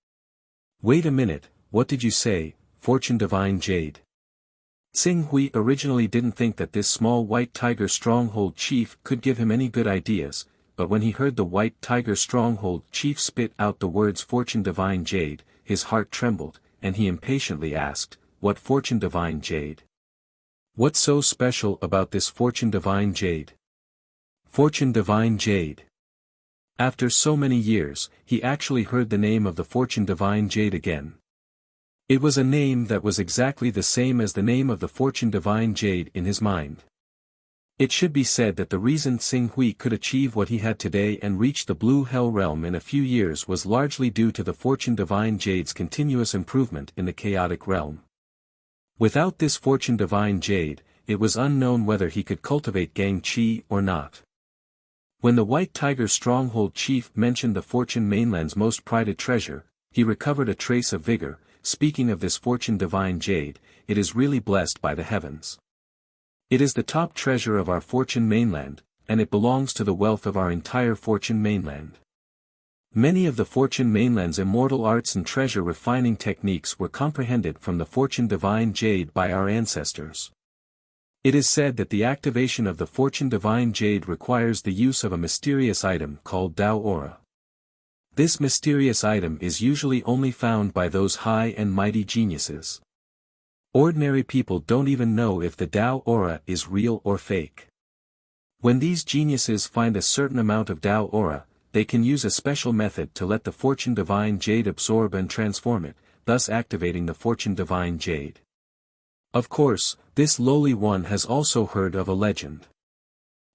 Wait a minute, what did you say, Fortune Divine Jade? Tsing Hui originally didn't think that this small White Tiger stronghold chief could give him any good ideas, but when he heard the White Tiger stronghold chief spit out the words Fortune Divine Jade, his heart trembled, and he impatiently asked, "What Fortune Divine Jade? What's so special about this Fortune Divine Jade?" Fortune Divine Jade. After so many years, he actually heard the name of the Fortune Divine Jade again. It was a name that was exactly the same as the name of the Fortune Divine Jade in his mind. It should be said that the reason Tsing Hui could achieve what he had today and reach the Blue Hell Realm in a few years was largely due to the Fortune Divine Jade's continuous improvement in the chaotic realm. Without this Fortune Divine Jade, it was unknown whether he could cultivate Gang Qi or not. When the White Tiger stronghold chief mentioned the Fortune mainland's most prized treasure, he recovered a trace of vigor. Speaking of this Fortune Divine Jade, it is really blessed by the heavens. It is the top treasure of our Fortune mainland, and it belongs to the wealth of our entire Fortune mainland. Many of the Fortune mainland's immortal arts and treasure refining techniques were comprehended from the Fortune Divine Jade by our ancestors. It is said that the activation of the Fortune Divine Jade requires the use of a mysterious item called Dao Aura. This mysterious item is usually only found by those high and mighty geniuses. Ordinary people don't even know if the Dao Aura is real or fake. When these geniuses find a certain amount of Dao Aura, they can use a special method to let the Fortune Divine Jade absorb and transform it, thus activating the Fortune Divine Jade. Of course, this lowly one has also heard of a legend.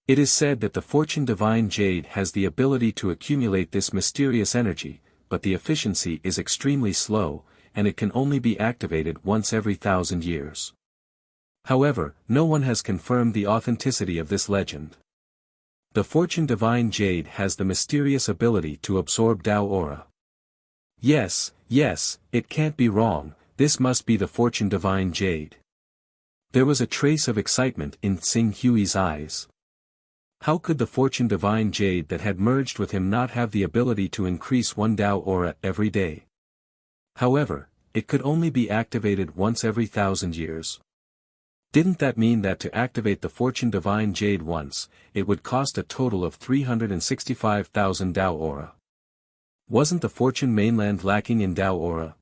It is said that the Fortune Divine Jade has the ability to accumulate this mysterious energy, but the efficiency is extremely slow, and it can only be activated once every 1,000 years. However, no one has confirmed the authenticity of this legend. The Fortune Divine Jade has the mysterious ability to absorb Dao Aura. Yes, it can't be wrong, this must be the Fortune Divine Jade. There was a trace of excitement in Tsing Hui's eyes. How could the Fortune Divine Jade that had merged with him not have the ability to increase 1 Dao Aura every day? However, it could only be activated once every 1,000 years. Didn't that mean that to activate the Fortune Divine Jade once, it would cost a total of 365,000 Dao Aura? Wasn't the Fortune mainland lacking in Dao Aura?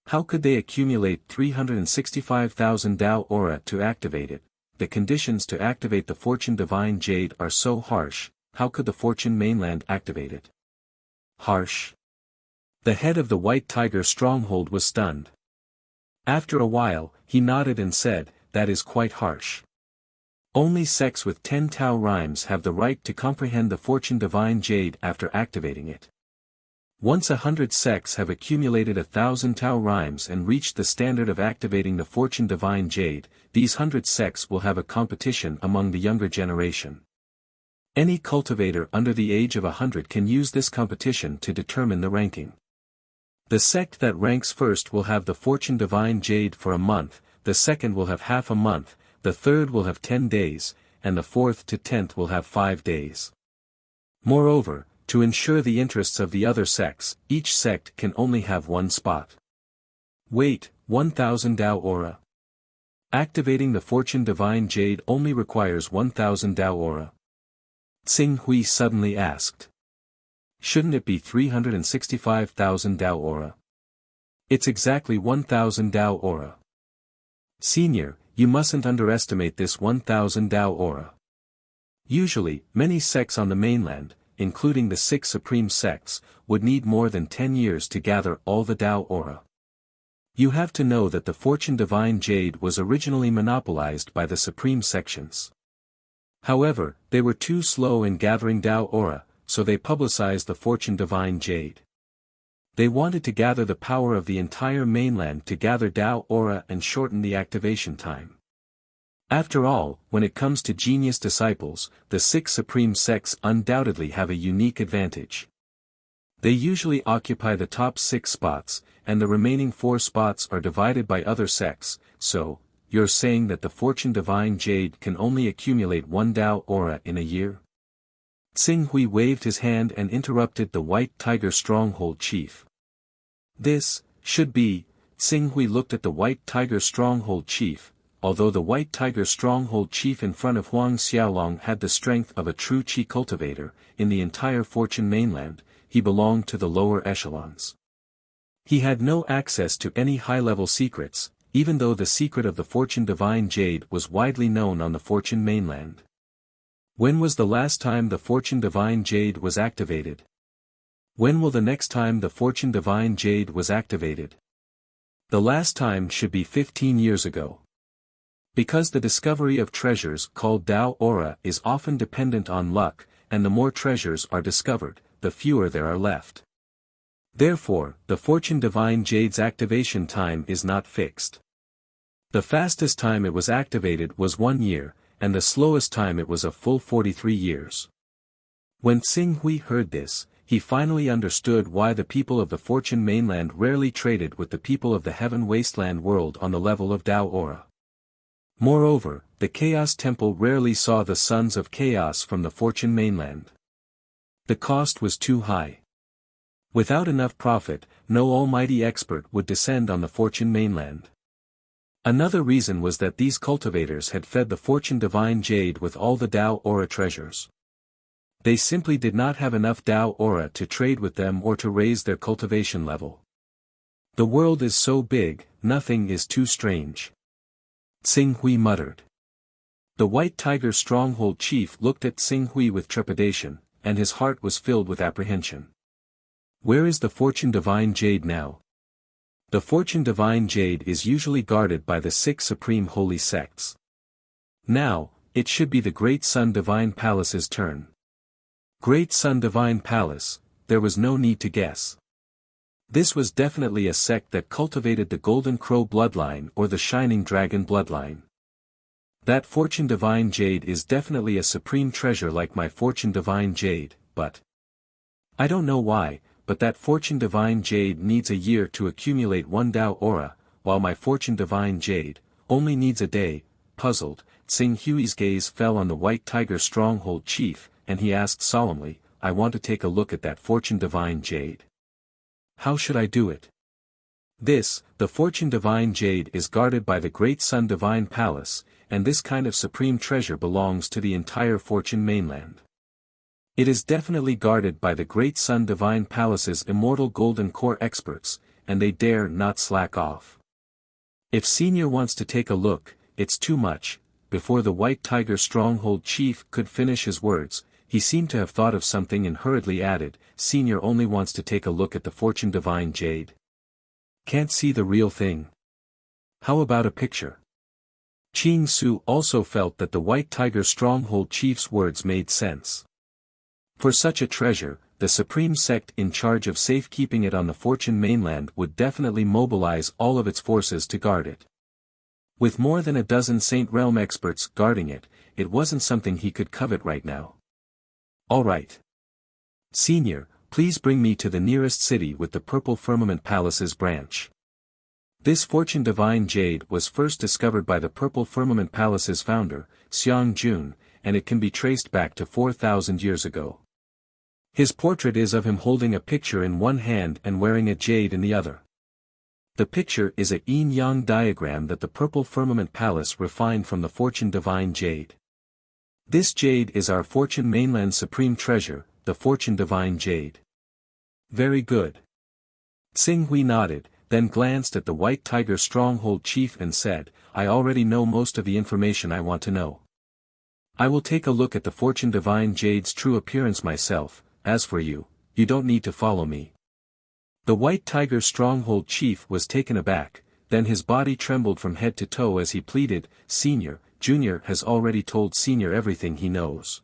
How could they accumulate 365,000 Dao Aura to activate it? The conditions to activate the Fortune Divine Jade are so harsh, how could the Fortune mainland activate it? Harsh? The head of the White Tiger stronghold was stunned. After a while, he nodded and said, "That is quite harsh. Only sects with 10 Tao rhymes have the right to comprehend the Fortune Divine Jade after activating it. Once 100 sects have accumulated 1,000 Tao rhymes and reached the standard of activating the Fortune Divine Jade, these 100 sects will have a competition among the younger generation. Any cultivator under the age of 100 can use this competition to determine the ranking. The sect that ranks first will have the Fortune Divine Jade for a month, the second will have half a month, the third will have 10 days, and the fourth to 10th will have 5 days. Moreover, to ensure the interests of the other sects, each sect can only have one spot. Wait, 1,000 Dao Aura. Activating the Fortune Divine Jade only requires 1,000 Dao Aura. Tsing Hui suddenly asked. Shouldn't it be 365,000 Dao Aura? It's exactly 1,000 Dao Aura. Senior, you mustn't underestimate this 1,000 Dao Aura. Usually, many sects on the mainland, including the 6 supreme sects, would need more than 10 years to gather all the Dao Aura. You have to know that the Fortune Divine Jade was originally monopolized by the supreme sections. However, they were too slow in gathering Dao Aura, so they publicized the Fortune Divine Jade. They wanted to gather the power of the entire mainland to gather Dao Aura and shorten the activation time. After all, when it comes to genius disciples, the 6 supreme sects undoubtedly have a unique advantage. They usually occupy the top 6 spots, and the remaining 4 spots are divided by other sects, so, you're saying that the Fortune Divine Jade can only accumulate 1 Dao Aura in a year? Tsing Hui waved his hand and interrupted the White Tiger stronghold chief. This, should be, Tsing Hui looked at the White Tiger stronghold chief. Although the White Tiger stronghold chief in front of Huang Xiaolong had the strength of a true Qi cultivator, in the entire Fortune mainland, he belonged to the lower echelons. He had no access to any high-level secrets, even though the secret of the Fortune Divine Jade was widely known on the Fortune mainland. When was the last time the Fortune Divine Jade was activated? When will the next time the Fortune Divine Jade was activated? The last time should be 15 years ago. Because the discovery of treasures called Dao Aura is often dependent on luck, and the more treasures are discovered, the fewer there are left. Therefore, the Fortune Divine Jade's activation time is not fixed. The fastest time it was activated was 1 year, and the slowest time it was a full 43 years. When Tsing Hui heard this, he finally understood why the people of the Fortune mainland rarely traded with the people of the Heaven Wasteland world on the level of Dao Aura. Moreover, the Chaos Temple rarely saw the sons of chaos from the Fortune mainland. The cost was too high. Without enough profit, no almighty expert would descend on the Fortune mainland. Another reason was that these cultivators had fed the Fortune Divine Jade with all the Dao Aura treasures. They simply did not have enough Dao Aura to trade with them or to raise their cultivation level. The world is so big, nothing is too strange. Tsing Hui muttered. The White Tiger stronghold chief looked at Tsing Hui with trepidation, and his heart was filled with apprehension. Where is the Fortune Divine Jade now? The Fortune Divine Jade is usually guarded by the 6 supreme holy sects. Now, it should be the Great Sun Divine Palace's turn. Great Sun Divine Palace, there was no need to guess. This was definitely a sect that cultivated the Golden Crow bloodline or the Shining Dragon bloodline. That Fortune Divine Jade is definitely a supreme treasure like my Fortune Divine Jade, but I don't know why, but that Fortune Divine Jade needs a year to accumulate 1 Dao Aura, while my Fortune Divine Jade only needs a day. Puzzled, Tsing Hui's gaze fell on the White Tiger stronghold chief, and he asked solemnly, I want to take a look at that Fortune Divine Jade. How should I do it? This, the Fortune Divine Jade, is guarded by the Great Sun Divine Palace, and this kind of supreme treasure belongs to the entire Fortune mainland. It is definitely guarded by the Great Sun Divine Palace's immortal golden core experts, and they dare not slack off. If Senior wants to take a look, it's too much. Before the White Tiger Stronghold chief could finish his words, he seemed to have thought of something and hurriedly added, Senior only wants to take a look at the Fortune Divine Jade. Can't see the real thing. How about a picture? Ching Su also felt that the White Tiger Stronghold chief's words made sense. For such a treasure, the supreme sect in charge of safekeeping it on the Fortune mainland would definitely mobilize all of its forces to guard it. With more than a dozen Saint Realm experts guarding it, it wasn't something he could covet right now. All right. Senior, please bring me to the nearest city with the Purple Firmament Palace's branch. This Fortune Divine Jade was first discovered by the Purple Firmament Palace's founder, Xiang Jun, and it can be traced back to 4,000 years ago. His portrait is of him holding a picture in one hand and wearing a jade in the other. The picture is a yin-yang diagram that the Purple Firmament Palace refined from the Fortune Divine Jade. This jade is our Fortune mainland supreme treasure, the Fortune Divine Jade. Very good. Xing Hui nodded, then glanced at the White Tiger Stronghold chief and said, I already know most of the information I want to know. I will take a look at the Fortune Divine Jade's true appearance myself. As for you, you don't need to follow me. The White Tiger Stronghold chief was taken aback, then his body trembled from head to toe as he pleaded, Senior, Junior has already told Senior everything he knows.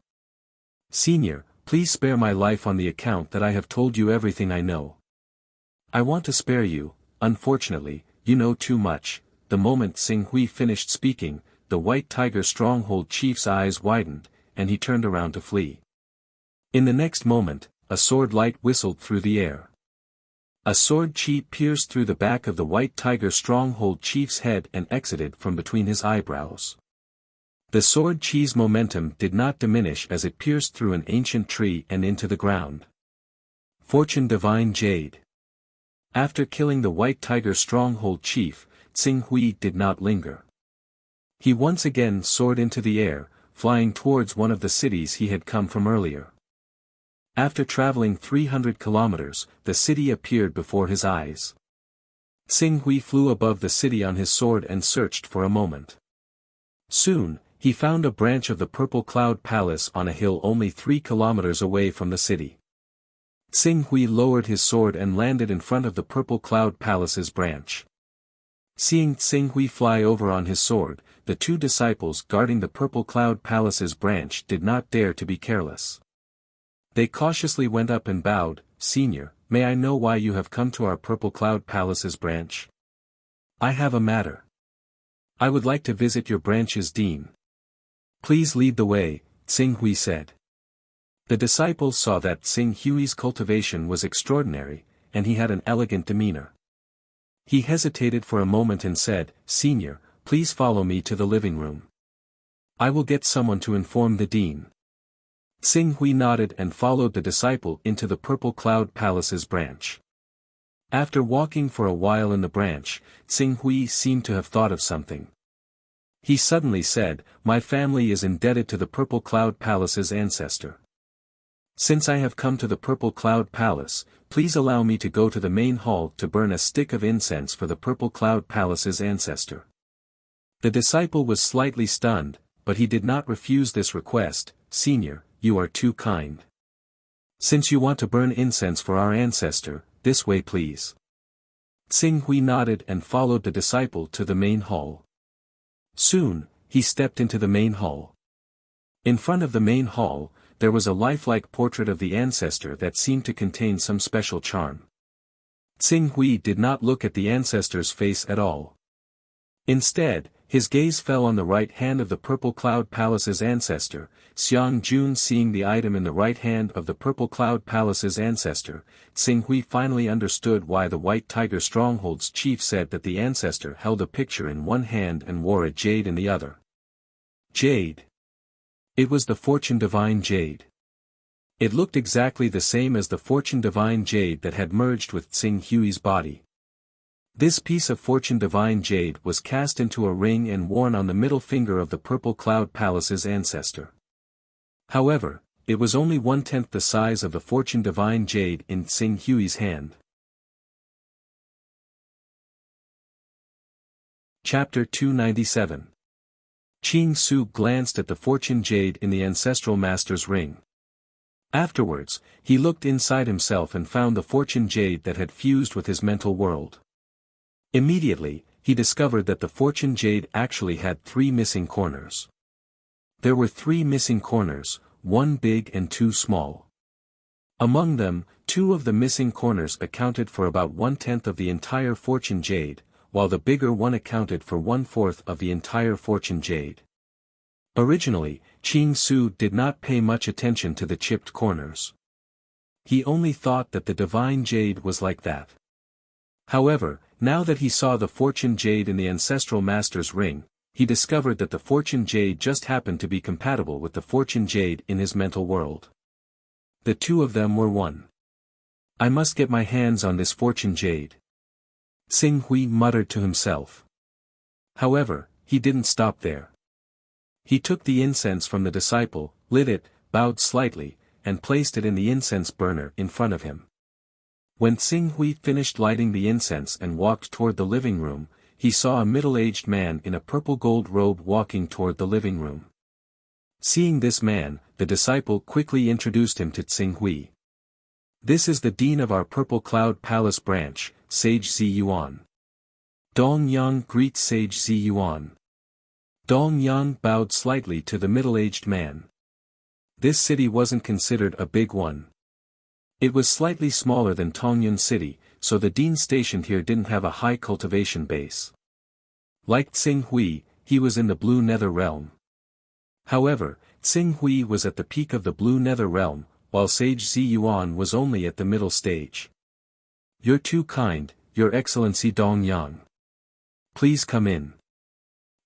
Senior, please spare my life on the account that I have told you everything I know. I want to spare you, unfortunately, you know too much. The moment Xing Hui finished speaking, the White Tiger Stronghold chief's eyes widened, and he turned around to flee. In the next moment, a sword light whistled through the air. A sword chi pierced through the back of the White Tiger Stronghold chief's head and exited from between his eyebrows. The sword chi's momentum did not diminish as it pierced through an ancient tree and into the ground. Fortune Divine Jade. After killing the White Tiger Stronghold chief, Xing Hui did not linger. He once again soared into the air, flying towards one of the cities he had come from earlier. After traveling 300 kilometers, the city appeared before his eyes. Xing Hui flew above the city on his sword and searched for a moment. Soon, he found a branch of the Purple Cloud Palace on a hill only 3 kilometers away from the city. Xing Hui lowered his sword and landed in front of the Purple Cloud Palace's branch. Seeing Xing Hui fly over on his sword, the two disciples guarding the Purple Cloud Palace's branch did not dare to be careless. They cautiously went up and bowed, Senior, may I know why you have come to our Purple Cloud Palace's branch? I have a matter. I would like to visit your branch's dean. Please lead the way, Xing Hui said. The disciples saw that Xing Hui's cultivation was extraordinary, and he had an elegant demeanor. He hesitated for a moment and said, Senior, please follow me to the living room. I will get someone to inform the dean. Xing Hui nodded and followed the disciple into the Purple Cloud Palace's branch. After walking for a while in the branch, Xing Hui seemed to have thought of something. He suddenly said, My family is indebted to the Purple Cloud Palace's ancestor. Since I have come to the Purple Cloud Palace, please allow me to go to the main hall to burn a stick of incense for the Purple Cloud Palace's ancestor. The disciple was slightly stunned, but he did not refuse this request. Senior, you are too kind. Since you want to burn incense for our ancestor, this way please. Xing Hui nodded and followed the disciple to the main hall. Soon, he stepped into the main hall. In front of the main hall, there was a lifelike portrait of the ancestor that seemed to contain some special charm. Xing Hui did not look at the ancestor's face at all. Instead, his gaze fell on the right hand of the Purple Cloud Palace's ancestor. Xiang Jun seeing the item in the right hand of the Purple Cloud Palace's ancestor, Xing Hui finally understood why the White Tiger Stronghold's chief said that the ancestor held a picture in one hand and wore a jade in the other. Jade. It was the Fortune Divine Jade. It looked exactly the same as the Fortune Divine Jade that had merged with Xing Hui's body. This piece of fortune divine jade was cast into a ring and worn on the middle finger of the Purple Cloud Palace's ancestor. However, it was only 1/10 the size of the fortune divine jade in Tsing Hui's hand. Chapter 297. Qing Su glanced at the fortune jade in the ancestral master's ring. Afterwards, he looked inside himself and found the fortune jade that had fused with his mental world. Immediately, he discovered that the fortune jade actually had 3 missing corners. There were 3 missing corners, 1 big and 2 small. Among them, 2 of the missing corners accounted for about 1/10 of the entire fortune jade, while the bigger one accounted for 1/4 of the entire fortune jade. Originally, Qing Su did not pay much attention to the chipped corners. He only thought that the divine jade was like that. However, now that he saw the fortune jade in the ancestral master's ring, he discovered that the fortune jade just happened to be compatible with the fortune jade in his mental world. The 2 of them were one. I must get my hands on this fortune jade, Tsing Hui muttered to himself. However, he didn't stop there. He took the incense from the disciple, lit it, bowed slightly, and placed it in the incense burner in front of him. When Tsing Hui finished lighting the incense and walked toward the living room, he saw a middle-aged man in a purple gold robe walking toward the living room. Seeing this man, the disciple quickly introduced him to Tsing Hui. This is the dean of our Purple Cloud Palace branch, Sage Ziyuan. Dong Yang greets Sage Ziyuan. Dong Yang bowed slightly to the middle-aged man. This city wasn't considered a big one. It was slightly smaller than Tongyun City, so the dean stationed here didn't have a high cultivation base. Like Tsing Hui, he was in the Blue Nether Realm. However, Tsing Hui was at the peak of the Blue Nether Realm, while Sage Ziyuan was only at the middle stage. You're too kind, Your Excellency Dong Yang. Please come in.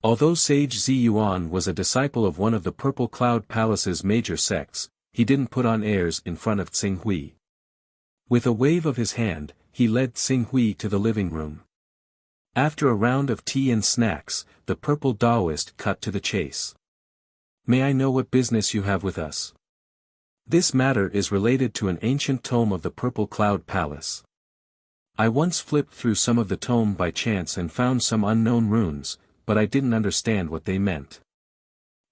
Although Sage Ziyuan was a disciple of one of the Purple Cloud Palace's major sects, he didn't put on airs in front of Tsing Hui. With a wave of his hand, he led Tsing Hui to the living room. After a round of tea and snacks, the purple Taoist cut to the chase. May I know what business you have with us? This matter is related to an ancient tome of the Purple Cloud Palace. I once flipped through some of the tome by chance and found some unknown runes, but I didn't understand what they meant.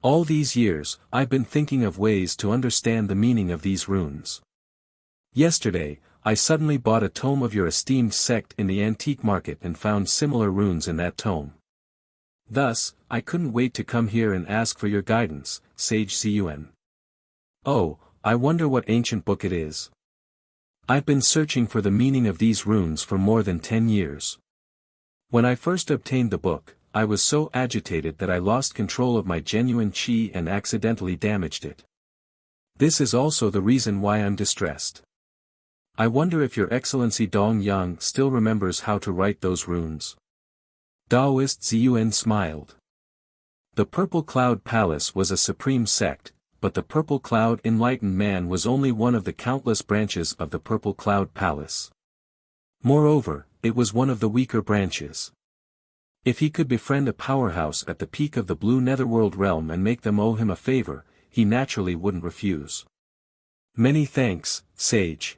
All these years, I've been thinking of ways to understand the meaning of these runes. Yesterday, I suddenly bought a tome of your esteemed sect in the antique market and found similar runes in that tome. Thus, I couldn't wait to come here and ask for your guidance, Sage Ziyuan. Oh, I wonder what ancient book it is. I've been searching for the meaning of these runes for more than 10 years. When I first obtained the book, I was so agitated that I lost control of my genuine qi and accidentally damaged it. This is also the reason why I'm distressed. I wonder if Your Excellency Dong Yang still remembers how to write those runes. Taoist Ziyuan smiled. The Purple Cloud Palace was a supreme sect, but the Purple Cloud Enlightened Man was only one of the countless branches of the Purple Cloud Palace. Moreover, it was one of the weaker branches. If he could befriend a powerhouse at the peak of the Blue Netherworld realm and make them owe him a favor, he naturally wouldn't refuse. Many thanks, Sage.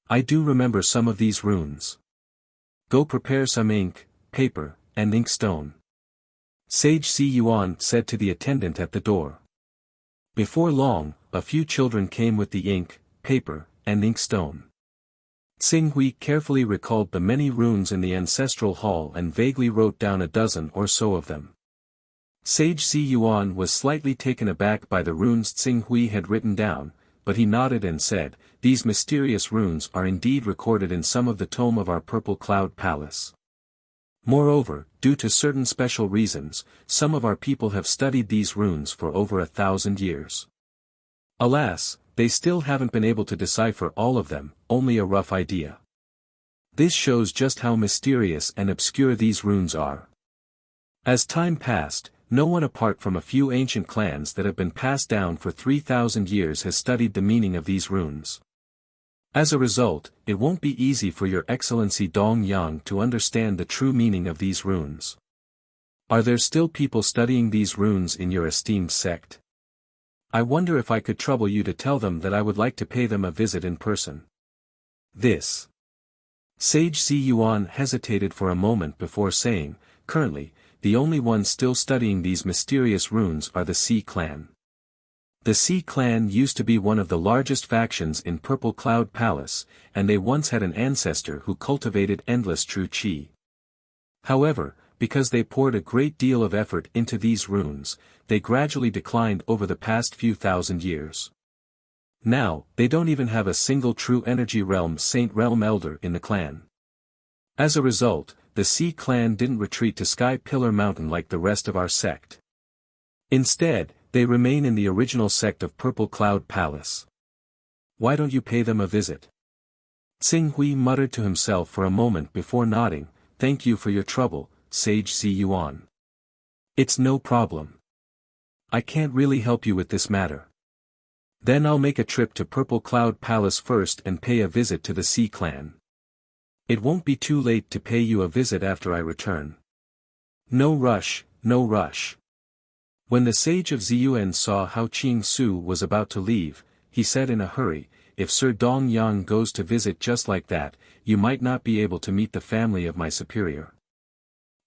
I do remember some of these runes. Go prepare some ink, paper, and inkstone. Sage Ziyuan said to the attendant at the door. Before long, a few children came with the ink, paper, and inkstone. Tsing Hui carefully recalled the many runes in the ancestral hall and vaguely wrote down a dozen or so of them. Sage Ziyuan was slightly taken aback by the runes Tsing Hui had written down, but he nodded and said, "These mysterious runes are indeed recorded in some of the tome of our Purple Cloud Palace. Moreover, due to certain special reasons, some of our people have studied these runes for over 1,000 years. Alas, they still haven't been able to decipher all of them, only a rough idea. This shows just how mysterious and obscure these runes are." As time passed, no one apart from a few ancient clans that have been passed down for 3,000 years has studied the meaning of these runes. As a result, it won't be easy for your Excellency Dong Yang to understand the true meaning of these runes. Are there still people studying these runes in your esteemed sect? I wonder if I could trouble you to tell them that I would like to pay them a visit in person. This. Sage Hunyuan hesitated for a moment before saying, currently, the only ones still studying these mysterious runes are the Sea Clan. The Sea Clan used to be one of the largest factions in Purple Cloud Palace, and they once had an ancestor who cultivated endless true qi. However, because they poured a great deal of effort into these runes, they gradually declined over the past few thousand years. Now, they don't even have a single true energy realm Saint Realm Elder in the clan. As a result, the Sea Clan didn't retreat to Sky Pillar Mountain like the rest of our sect. Instead, they remain in the original sect of Purple Cloud Palace. Why don't you pay them a visit? Tsing Hui muttered to himself for a moment before nodding, "Thank you for your trouble, Sage Hunyuan. It's no problem. I can't really help you with this matter. Then I'll make a trip to Purple Cloud Palace first and pay a visit to the Sea Clan. It won't be too late to pay you a visit after I return." No rush, no rush. When the sage of Ziyuan saw how Qing Su was about to leave, he said in a hurry, "If Sir Dong Yang goes to visit just like that, you might not be able to meet the family of my superior.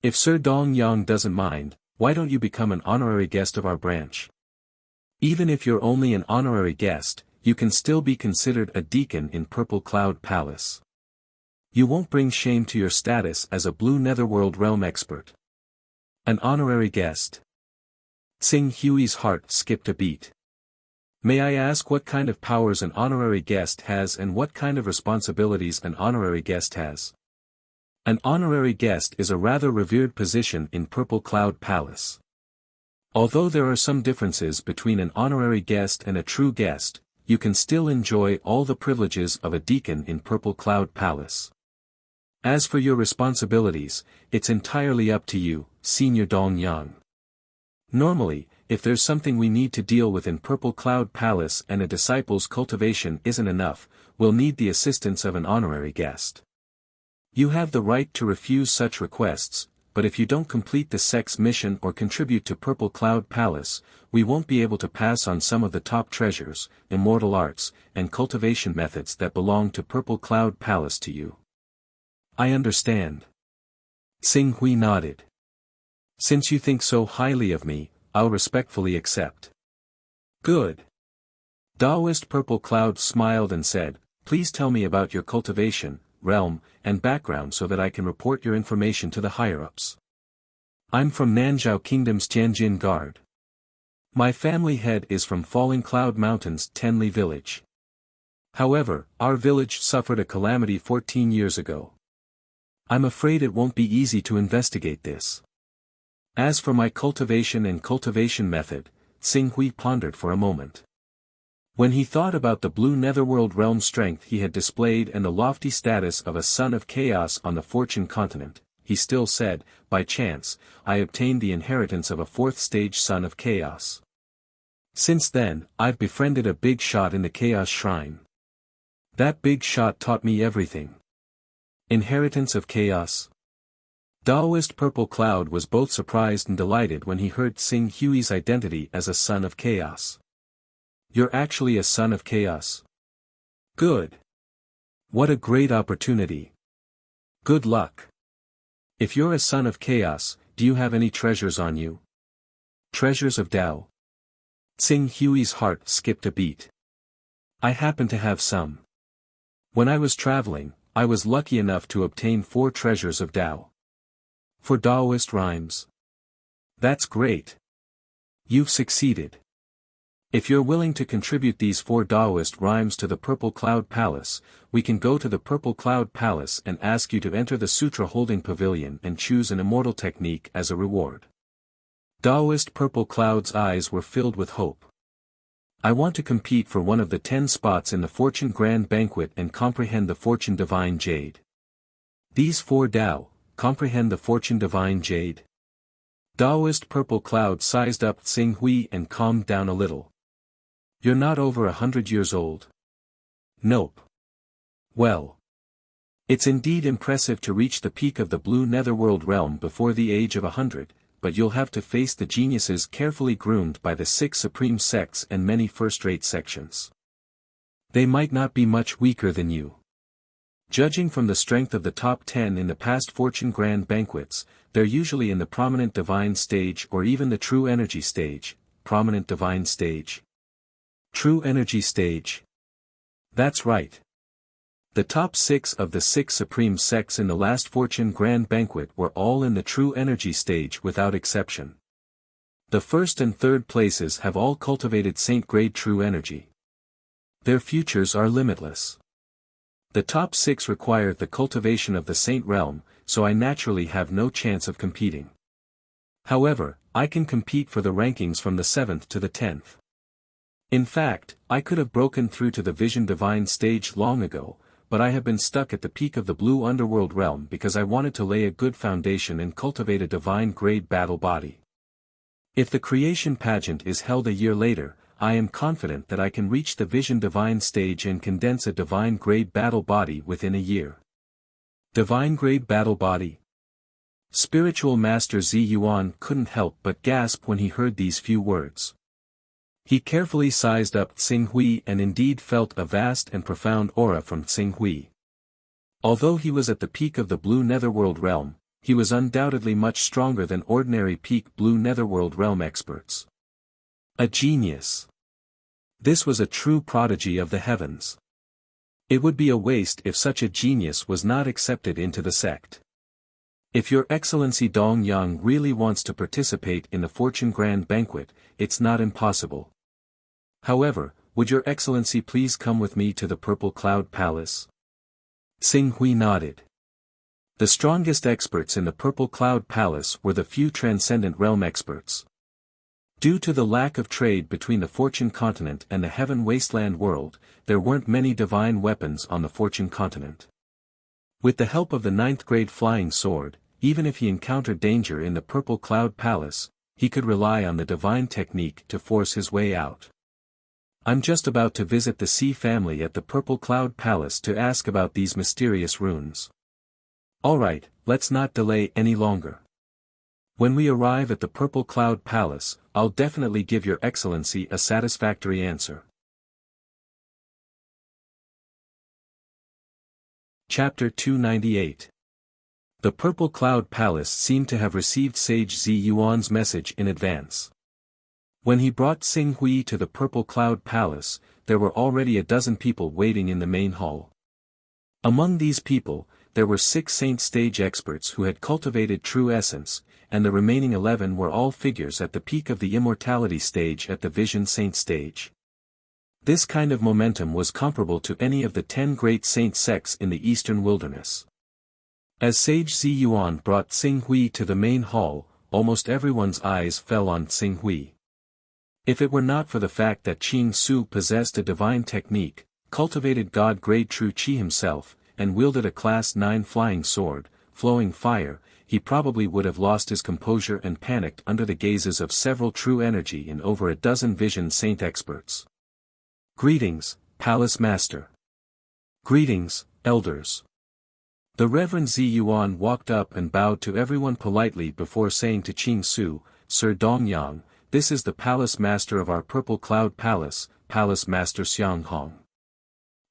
If Sir Dong Yang doesn't mind, why don't you become an honorary guest of our branch? Even if you're only an honorary guest, you can still be considered a deacon in Purple Cloud Palace. You won't bring shame to your status as a Blue Netherworld realm expert. An honorary guest." Tsing Hui's heart skipped a beat. "May I ask what kind of powers an honorary guest has and what kind of responsibilities an honorary guest has?" An honorary guest is a rather revered position in Purple Cloud Palace. Although there are some differences between an honorary guest and a true guest, you can still enjoy all the privileges of a deacon in Purple Cloud Palace. As for your responsibilities, it's entirely up to you, Senior Dong Yang. Normally, if there's something we need to deal with in Purple Cloud Palace and a disciple's cultivation isn't enough, we'll need the assistance of an honorary guest. You have the right to refuse such requests, but if you don't complete the sect's mission or contribute to Purple Cloud Palace, we won't be able to pass on some of the top treasures, immortal arts, and cultivation methods that belong to Purple Cloud Palace to you. I understand. Tsing Hui nodded. Since you think so highly of me, I'll respectfully accept. Good. Taoist Purple Cloud smiled and said, "Please tell me about your cultivation, realm, and background so that I can report your information to the higher-ups. I'm from Nanzhao Kingdom's Tianjin Guard. My family head is from Falling Cloud Mountain's Tenli village. However, our village suffered a calamity 14 years ago. I'm afraid it won't be easy to investigate this. As for my cultivation and cultivation method," Tsing Hui pondered for a moment. When he thought about the Blue Netherworld realm strength he had displayed and the lofty status of a Son of Chaos on the Fortune continent, he still said, "By chance, I obtained the inheritance of a 4th-stage Son of Chaos. Since then, I've befriended a big shot in the Chaos Shrine. That big shot taught me everything." Inheritance of Chaos? Taoist Purple Cloud was both surprised and delighted when he heard Tsing Hui's identity as a Son of Chaos. You're actually a Son of Chaos? Good. What a great opportunity. Good luck. If you're a Son of Chaos, do you have any treasures on you? Treasures of Tao? Tsing Hui's heart skipped a beat. I happen to have some. When I was traveling, I was lucky enough to obtain 4 treasures of Tao. For Taoist rhymes. That's great. You've succeeded. If you're willing to contribute these 4 Taoist rhymes to the Purple Cloud Palace, we can go to the Purple Cloud Palace and ask you to enter the Sutra Holding Pavilion and choose an immortal technique as a reward. Taoist Purple Cloud's eyes were filled with hope. I want to compete for one of the 10 spots in the Fortune Grand Banquet and comprehend the Fortune Divine Jade. These 4 Tao, comprehend the Fortune Divine Jade? Taoist Purple Cloud sized up Tsing Hui and calmed down a little. You're not over 100 years old? Nope. Well. It's indeed impressive to reach the peak of the blue netherworld realm before the age of 100, but you'll have to face the geniuses carefully groomed by the 6 supreme sects and many first-rate sections. They might not be much weaker than you. Judging from the strength of the top 10 in the past fortune grand banquets, they're usually in the prominent divine stage or even the true energy stage. Prominent divine stage. True energy stage. That's right. The top 6 of the 6 supreme sects in the last fortune grand banquet were all in the true energy stage without exception. The first and third places have all cultivated saint-grade true energy. Their futures are limitless. The top 6 require the cultivation of the saint realm, so I naturally have no chance of competing. However, I can compete for the rankings from the 7th to the 10th. In fact, I could have broken through to the vision divine stage long ago, but I have been stuck at the peak of the blue underworld realm because I wanted to lay a good foundation and cultivate a divine grade battle body. If the creation pageant is held a year later, I am confident that I can reach the vision divine stage and condense a divine grade battle body within a year. Divine grade battle body. Spiritual Master Ziyuan couldn't help but gasp when he heard these few words. He carefully sized up Tsinghui and indeed felt a vast and profound aura from Tsinghui. Although he was at the peak of the blue netherworld realm, he was undoubtedly much stronger than ordinary peak blue netherworld realm experts. A genius. This was a true prodigy of the heavens. It would be a waste if such a genius was not accepted into the sect. If Your Excellency Dong Yang really wants to participate in the Fortune Grand Banquet, it's not impossible. However, would Your Excellency please come with me to the Purple Cloud Palace? Tsinghui nodded. The strongest experts in the Purple Cloud Palace were the few Transcendent Realm experts. Due to the lack of trade between the Fortune Continent and the Heaven Wasteland world, there weren't many divine weapons on the Fortune Continent. With the help of the 9th grade flying sword, even if he encountered danger in the Purple Cloud Palace, he could rely on the divine technique to force his way out. I'm just about to visit the Sea family at the Purple Cloud Palace to ask about these mysterious runes. Alright, let's not delay any longer. When we arrive at the Purple Cloud Palace, I'll definitely give Your Excellency a satisfactory answer. Chapter 298. The Purple Cloud Palace seemed to have received Sage Ziyuan's message in advance. When he brought Tsinghui to the Purple Cloud Palace, there were already a dozen people waiting in the main hall. Among these people, there were 6 saint stage experts who had cultivated true essence, and the remaining 11 were all figures at the peak of the immortality stage at the vision saint stage. This kind of momentum was comparable to any of the 10 great saint sects in the eastern wilderness. As Sage Ziyuan brought Tsinghui to the main hall, almost everyone's eyes fell on Tsinghui. If it were not for the fact that Qing Su possessed a divine technique, cultivated God-grade true Qi himself, and wielded a Class 9 flying sword, flowing fire, he probably would have lost his composure and panicked under the gazes of several true energy and over a dozen vision saint experts. Greetings, Palace Master. Greetings, Elders. The Reverend Ziyuan walked up and bowed to everyone politely before saying to Qing Su, Sir Dongyang, this is the Palace Master of our Purple Cloud Palace, Palace Master Xiang Hong.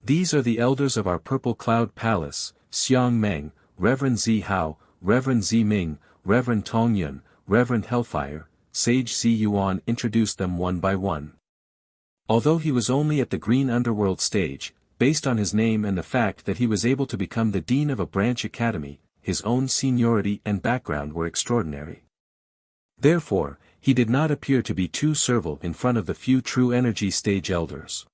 These are the elders of our Purple Cloud Palace, Xiang Meng, Reverend Zi Hao, Reverend Zi Ming, Reverend Tong Yun, Reverend Hellfire. Sage Ziyuan introduced them one by one. Although he was only at the Green Underworld stage, based on his name and the fact that he was able to become the dean of a branch academy, his own seniority and background were extraordinary. Therefore, he did not appear to be too servile in front of the few true energy stage elders.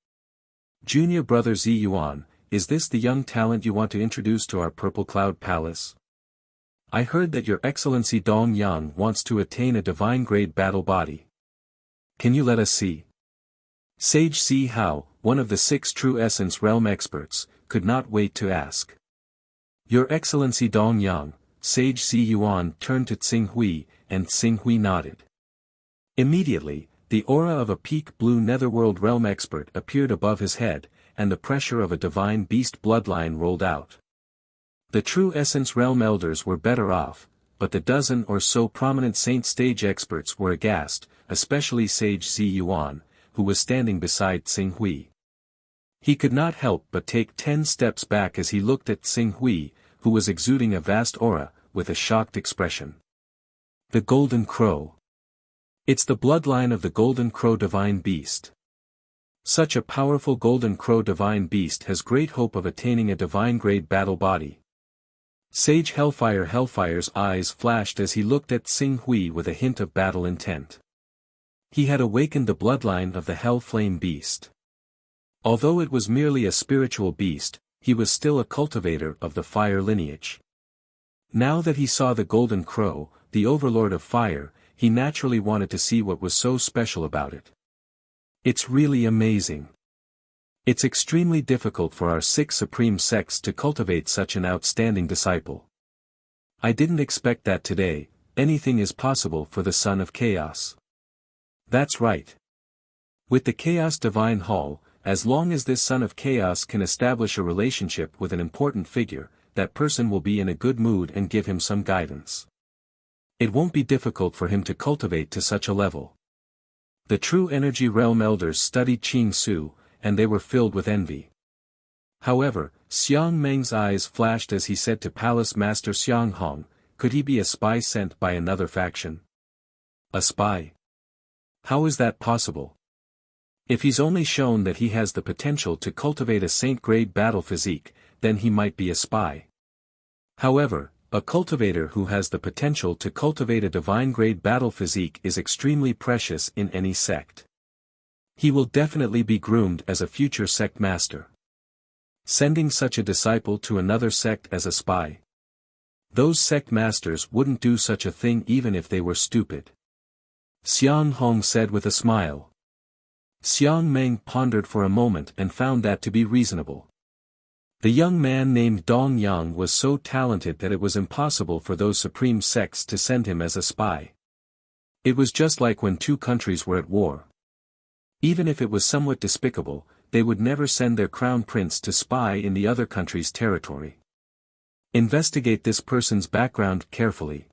Junior Brother Ziyuan, is this the young talent you want to introduce to our Purple Cloud Palace? I heard that Your Excellency Dong Yang wants to attain a divine grade battle body. Can you let us see? Sage Si Hao, one of the 6 true essence realm experts, could not wait to ask. Your Excellency Dong Yang, Sage Ziyuan turned to Tsinghui, and Tsinghui nodded. Immediately, the aura of a peak blue netherworld realm expert appeared above his head, and the pressure of a divine beast bloodline rolled out. The true Essence Realm elders were better off, but the dozen or so prominent saint stage experts were aghast, especially Sage Ziyuan, who was standing beside Xing Hui. He could not help but take 10 steps back as he looked at Xing Hui, who was exuding a vast aura, with a shocked expression. The Golden Crow. It's the bloodline of the Golden Crow Divine Beast. Such a powerful Golden Crow Divine Beast has great hope of attaining a divine-grade battle body. Sage Hellfire's eyes flashed as he looked at Xing Hui with a hint of battle intent. He had awakened the bloodline of the Hell Flame Beast. Although it was merely a spiritual beast, he was still a cultivator of the fire lineage. Now that he saw the Golden Crow, the overlord of fire, he naturally wanted to see what was so special about it. It's really amazing. It's extremely difficult for our 6 supreme sects to cultivate such an outstanding disciple. I didn't expect that today. Anything is possible for the Son of Chaos. That's right. With the Chaos Divine Hall, as long as this Son of Chaos can establish a relationship with an important figure, that person will be in a good mood and give him some guidance. It won't be difficult for him to cultivate to such a level. The true Energy Realm elders studied Qing Su, and they were filled with envy. However, Xiang Meng's eyes flashed as he said to Palace Master Xiang Hong, could he be a spy sent by another faction? A spy? How is that possible? If he's only shown that he has the potential to cultivate a saint-grade battle physique, then he might be a spy. However, a cultivator who has the potential to cultivate a divine-grade battle physique is extremely precious in any sect. He will definitely be groomed as a future sect master. Sending such a disciple to another sect as a spy? Those sect masters wouldn't do such a thing even if they were stupid. Xiang Hong said with a smile. Xiang Meng pondered for a moment and found that to be reasonable. The young man named Dong Yang was so talented that it was impossible for those supreme sects to send him as a spy. It was just like when 2 countries were at war. Even if it was somewhat despicable, they would never send their crown prince to spy in the other country's territory. Investigate this person's background carefully.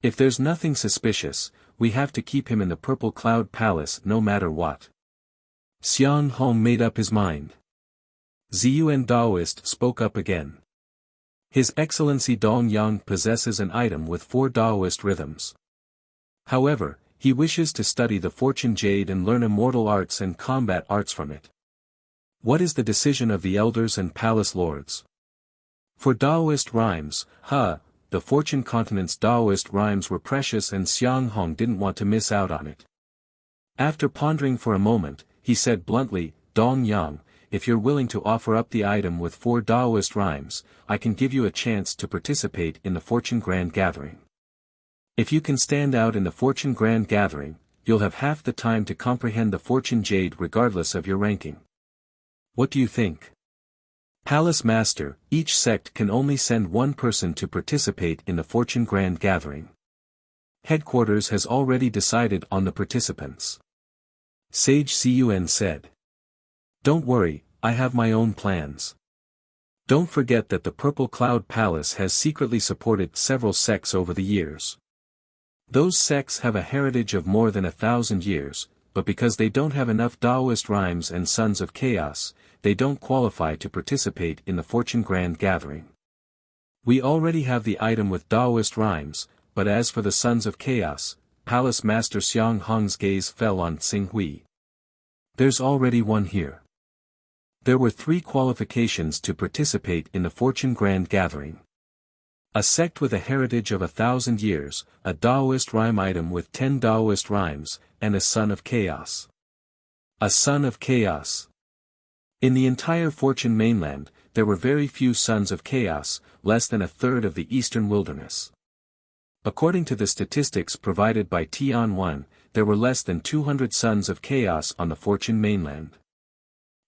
If there's nothing suspicious, we have to keep him in the Purple Cloud Palace no matter what. Xiang Hong made up his mind. Ziyuan Daoist spoke up again. His Excellency Dong Yang possesses an item with 4 Daoist rhythms. However, he wishes to study the Fortune Jade and learn immortal arts and combat arts from it. What is the decision of the elders and palace lords? For Daoist rhymes, the Fortune Continent's Daoist rhymes were precious and Xiang Hong didn't want to miss out on it. After pondering for a moment, he said bluntly, Dong Yang, if you're willing to offer up the item with 4 Daoist rhymes, I can give you a chance to participate in the Fortune Grand Gathering. If you can stand out in the Fortune Grand Gathering, you'll have half the time to comprehend the Fortune Jade regardless of your ranking. What do you think? Palace Master, each sect can only send 1 person to participate in the Fortune Grand Gathering. Headquarters has already decided on the participants. Sage Cun said. Don't worry, I have my own plans. Don't forget that the Purple Cloud Palace has secretly supported several sects over the years. Those sects have a heritage of more than 1,000 years, but because they don't have enough Daoist rhymes and Sons of Chaos, they don't qualify to participate in the Fortune Grand Gathering. We already have the item with Daoist rhymes, but as for the Sons of Chaos, Palace Master Xiang Hong's gaze fell on Xing Hui. There's already one here. There were 3 qualifications to participate in the Fortune Grand Gathering. A sect with a heritage of 1,000 years, a Daoist rhyme item with 10 Daoist rhymes, and a Son of Chaos. A Son of Chaos. In the entire Fortune mainland, there were very few Sons of Chaos, less than 1/3 of the eastern wilderness. According to the statistics provided by Tian, there were less than 200 Sons of Chaos on the Fortune mainland.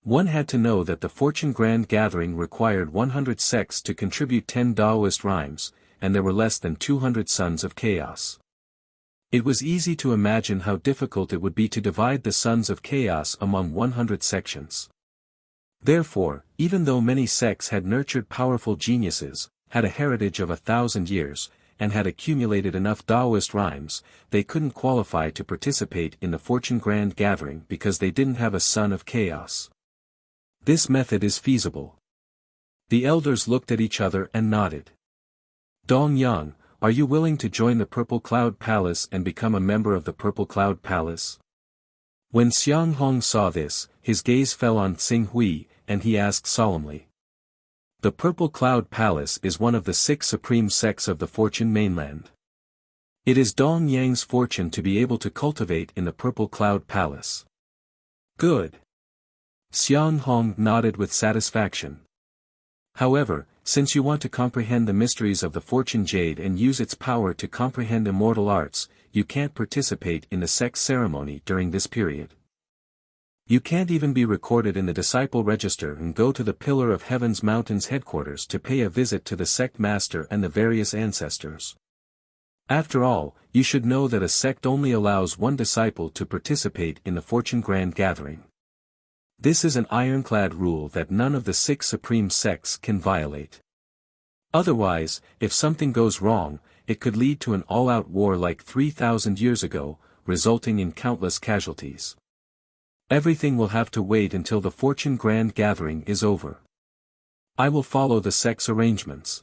One had to know that the Fortune Grand Gathering required 100 sects to contribute 10 Daoist rhymes, and there were less than 200 Sons of Chaos. It was easy to imagine how difficult it would be to divide the Sons of Chaos among 100 sections. Therefore, even though many sects had nurtured powerful geniuses, had a heritage of 1,000 years, and had accumulated enough Taoist rhymes, they couldn't qualify to participate in the Fortune Grand Gathering because they didn't have a son of chaos. This method is feasible. The elders looked at each other and nodded. Dong Yang, are you willing to join the Purple Cloud Palace and become a member of the Purple Cloud Palace? When Xiang Hong saw this, his gaze fell on Xing Hui, and he asked solemnly. The Purple Cloud Palace is one of the 6 supreme sects of the Fortune mainland. It is Dong Yang's fortune to be able to cultivate in the Purple Cloud Palace. Good. Xiang Hong nodded with satisfaction. However, since you want to comprehend the mysteries of the Fortune Jade and use its power to comprehend immortal arts, you can't participate in the sect ceremony during this period. You can't even be recorded in the disciple register and go to the Pillar of Heaven's Mountain's headquarters to pay a visit to the sect master and the various ancestors. After all, you should know that a sect only allows one disciple to participate in the Fortune Grand Gathering. This is an ironclad rule that none of the 6 supreme sects can violate. Otherwise, if something goes wrong, it could lead to an all-out war like 3,000 years ago, resulting in countless casualties. Everything will have to wait until the Fortune Grand Gathering is over. I will follow the sect's arrangements.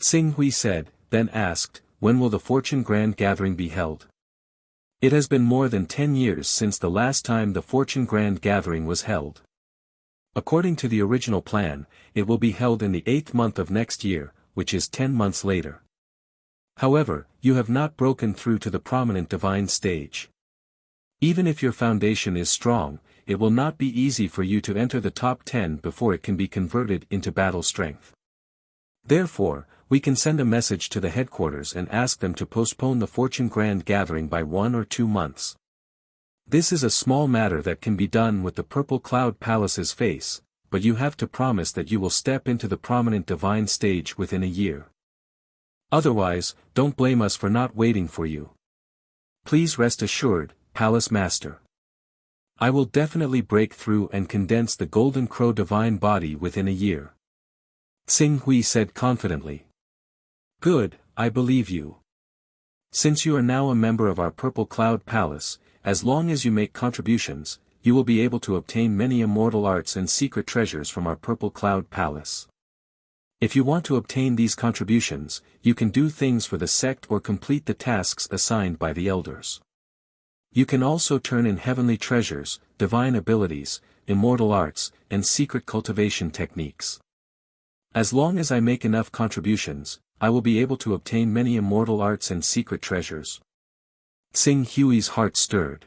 Xing Hui said, then asked, when will the Fortune Grand Gathering be held? It has been more than 10 years since the last time the Fortune Grand Gathering was held. According to the original plan, it will be held in the 8th month of next year, which is 10 months later. However, you have not broken through to the prominent divine stage. Even if your foundation is strong, it will not be easy for you to enter the top 10 before it can be converted into battle strength. Therefore, we can send a message to the headquarters and ask them to postpone the Fortune Grand Gathering by 1 or 2 months. This is a small matter that can be done with the Purple Cloud Palace's face, but you have to promise that you will step into the prominent divine stage within a year. Otherwise, don't blame us for not waiting for you. Please rest assured, Palace Master. I will definitely break through and condense the Golden Crow divine body within a year. Xing Hui said confidently. Good, I believe you. Since you are now a member of our Purple Cloud Palace, as long as you make contributions, you will be able to obtain many immortal arts and secret treasures from our Purple Cloud Palace. If you want to obtain these contributions, you can do things for the sect or complete the tasks assigned by the elders. You can also turn in heavenly treasures, divine abilities, immortal arts, and secret cultivation techniques. As long as I make enough contributions, I will be able to obtain many immortal arts and secret treasures. Xing Hui's heart stirred.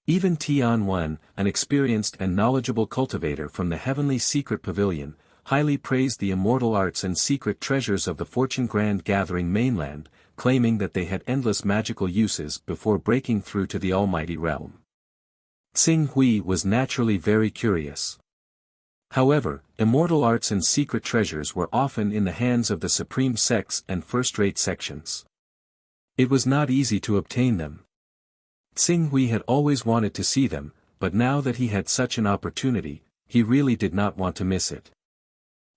Even Tian Wen, an experienced and knowledgeable cultivator from the Heavenly Secret Pavilion, highly praised the immortal arts and secret treasures of the Fortune Grand Gathering mainland, claiming that they had endless magical uses before breaking through to the Almighty Realm. Xing Hui was naturally very curious. However, immortal arts and secret treasures were often in the hands of the supreme sects and first-rate sections. It was not easy to obtain them. Xing Hui had always wanted to see them, but now that he had such an opportunity, he really did not want to miss it.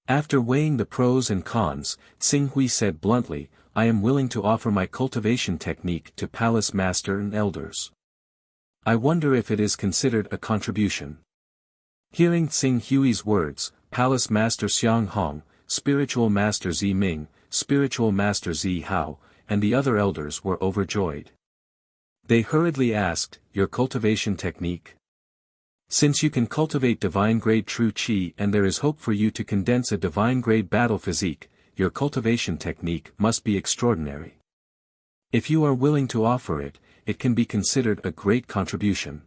After weighing the pros and cons, Xing Hui said bluntly, I am willing to offer my cultivation technique to Palace Master and Elders. I wonder if it is considered a contribution. Hearing Xing Hui's words, Palace Master Xiang Hong, Spiritual Master Zi Ming, Spiritual Master Zi Hao, and the other elders were overjoyed. They hurriedly asked, your cultivation technique? Since you can cultivate divine-grade true qi and there is hope for you to condense a divine-grade battle physique, your cultivation technique must be extraordinary. If you are willing to offer it, it can be considered a great contribution.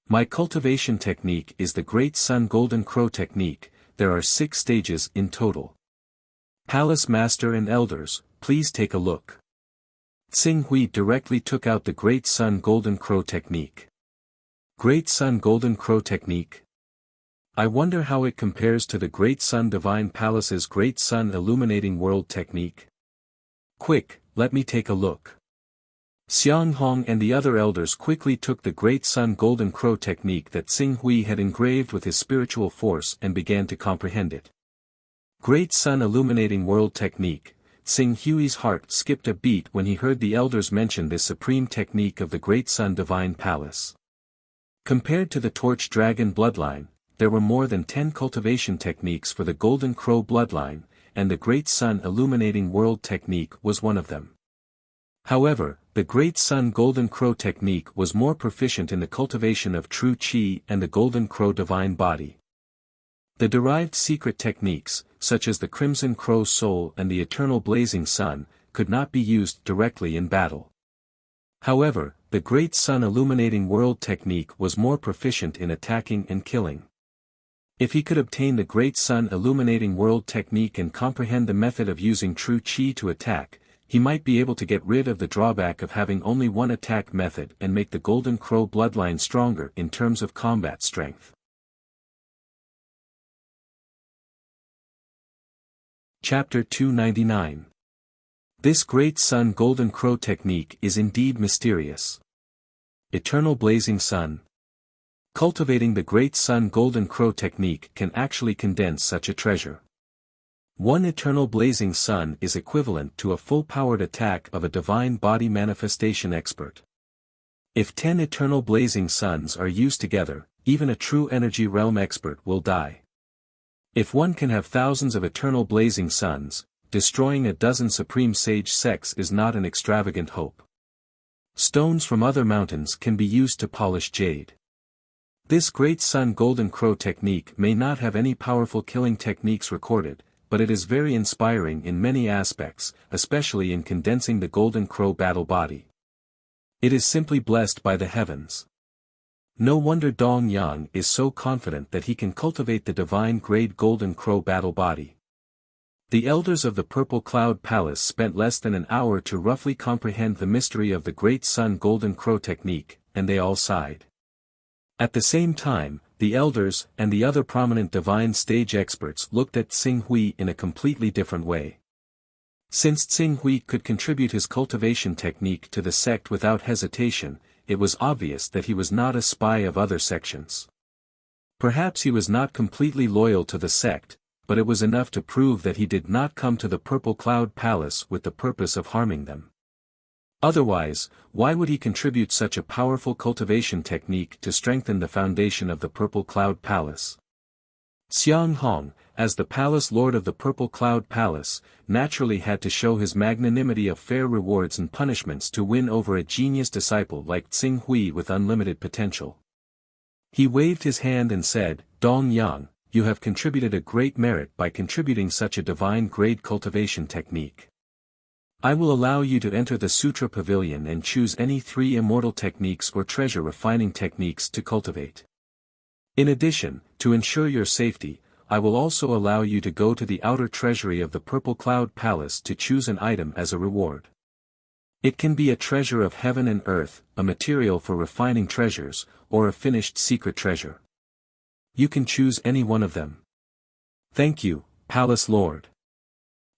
My cultivation technique is the Great Sun Golden Crow technique. There are 6 stages in total. Palace Master and Elders, please take a look. Xing Hui directly took out the Great Sun Golden Crow technique. Great Sun Golden Crow technique? I wonder how it compares to the Great Sun Divine Palace's Great Sun Illuminating World technique. Quick, let me take a look. Xiang Hong and the other elders quickly took the Great Sun Golden Crow technique that Xing Hui had engraved with his spiritual force and began to comprehend it. Great Sun Illuminating World Technique. Xing Hui's heart skipped a beat when he heard the elders mention this supreme technique of the Great Sun Divine Palace. Compared to the Torch Dragon bloodline, there were more than 10 cultivation techniques for the Golden Crow bloodline, and the Great Sun Illuminating World Technique was one of them. However, the Great Sun Golden Crow technique was more proficient in the cultivation of true Qi and the Golden Crow Divine Body. The derived secret techniques, such as the Crimson Crow Soul and the Eternal Blazing Sun, could not be used directly in battle. However, the Great Sun Illuminating World technique was more proficient in attacking and killing. If he could obtain the Great Sun Illuminating World technique and comprehend the method of using true Qi to attack, he might be able to get rid of the drawback of having only one attack method and make the Golden Crow bloodline stronger in terms of combat strength. Chapter 299. This Great Sun Golden Crow technique is indeed mysterious. Eternal Blazing Sun. Cultivating the Great Sun Golden Crow technique can actually condense such a treasure. One Eternal Blazing Sun is equivalent to a full-powered attack of a Divine Body Manifestation expert. If 10 Eternal Blazing Suns are used together, even a true Energy Realm expert will die. If one can have thousands of Eternal Blazing Suns, destroying a dozen Supreme Sage sects is not an extravagant hope. Stones from other mountains can be used to polish jade. This Great Sun Golden Crow technique may not have any powerful killing techniques recorded, but it is very inspiring in many aspects, especially in condensing the Golden Crow battle body. It is simply blessed by the heavens. No wonder Dong Yang is so confident that he can cultivate the divine grade Golden Crow battle body. The elders of the Purple Cloud Palace spent less than an hour to roughly comprehend the mystery of the Great Sun Golden Crow technique, and they all sighed. At the same time, the elders and the other prominent divine stage experts looked at Xing Hui in a completely different way. Since Xing Hui could contribute his cultivation technique to the sect without hesitation, it was obvious that he was not a spy of other sections. Perhaps he was not completely loyal to the sect, but it was enough to prove that he did not come to the Purple Cloud Palace with the purpose of harming them. Otherwise, why would he contribute such a powerful cultivation technique to strengthen the foundation of the Purple Cloud Palace? Xiang Hong, as the Palace Lord of the Purple Cloud Palace, naturally had to show his magnanimity of fair rewards and punishments to win over a genius disciple like Xing Hui with unlimited potential. He waved his hand and said, "Dong Yang, you have contributed a great merit by contributing such a divine grade cultivation technique. I will allow you to enter the Sutra Pavilion and choose any 3 immortal techniques or treasure refining techniques to cultivate. In addition, to ensure your safety, I will also allow you to go to the outer treasury of the Purple Cloud Palace to choose an item as a reward. It can be a treasure of heaven and earth, a material for refining treasures, or a finished secret treasure. You can choose any one of them." "Thank you, Palace Lord.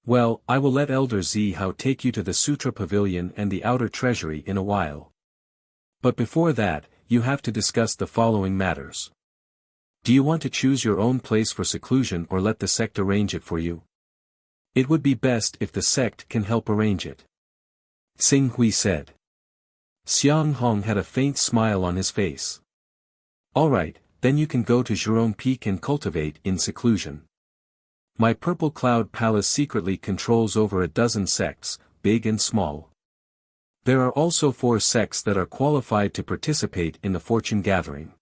Well, I will let Elder Zhao take you to the Sutra Pavilion and the outer treasury in a while. But before that, you have to discuss the following matters. Do you want to choose your own place for seclusion or let the sect arrange it for you? It would be best if the sect can help arrange it," Xing Hui said. Xiang Hong had a faint smile on his face. "Alright, then you can go to Zhurong Peak and cultivate in seclusion. My Purple Cloud Palace secretly controls over a dozen sects, big and small. There are also 4 sects that are qualified to participate in the fortune gathering.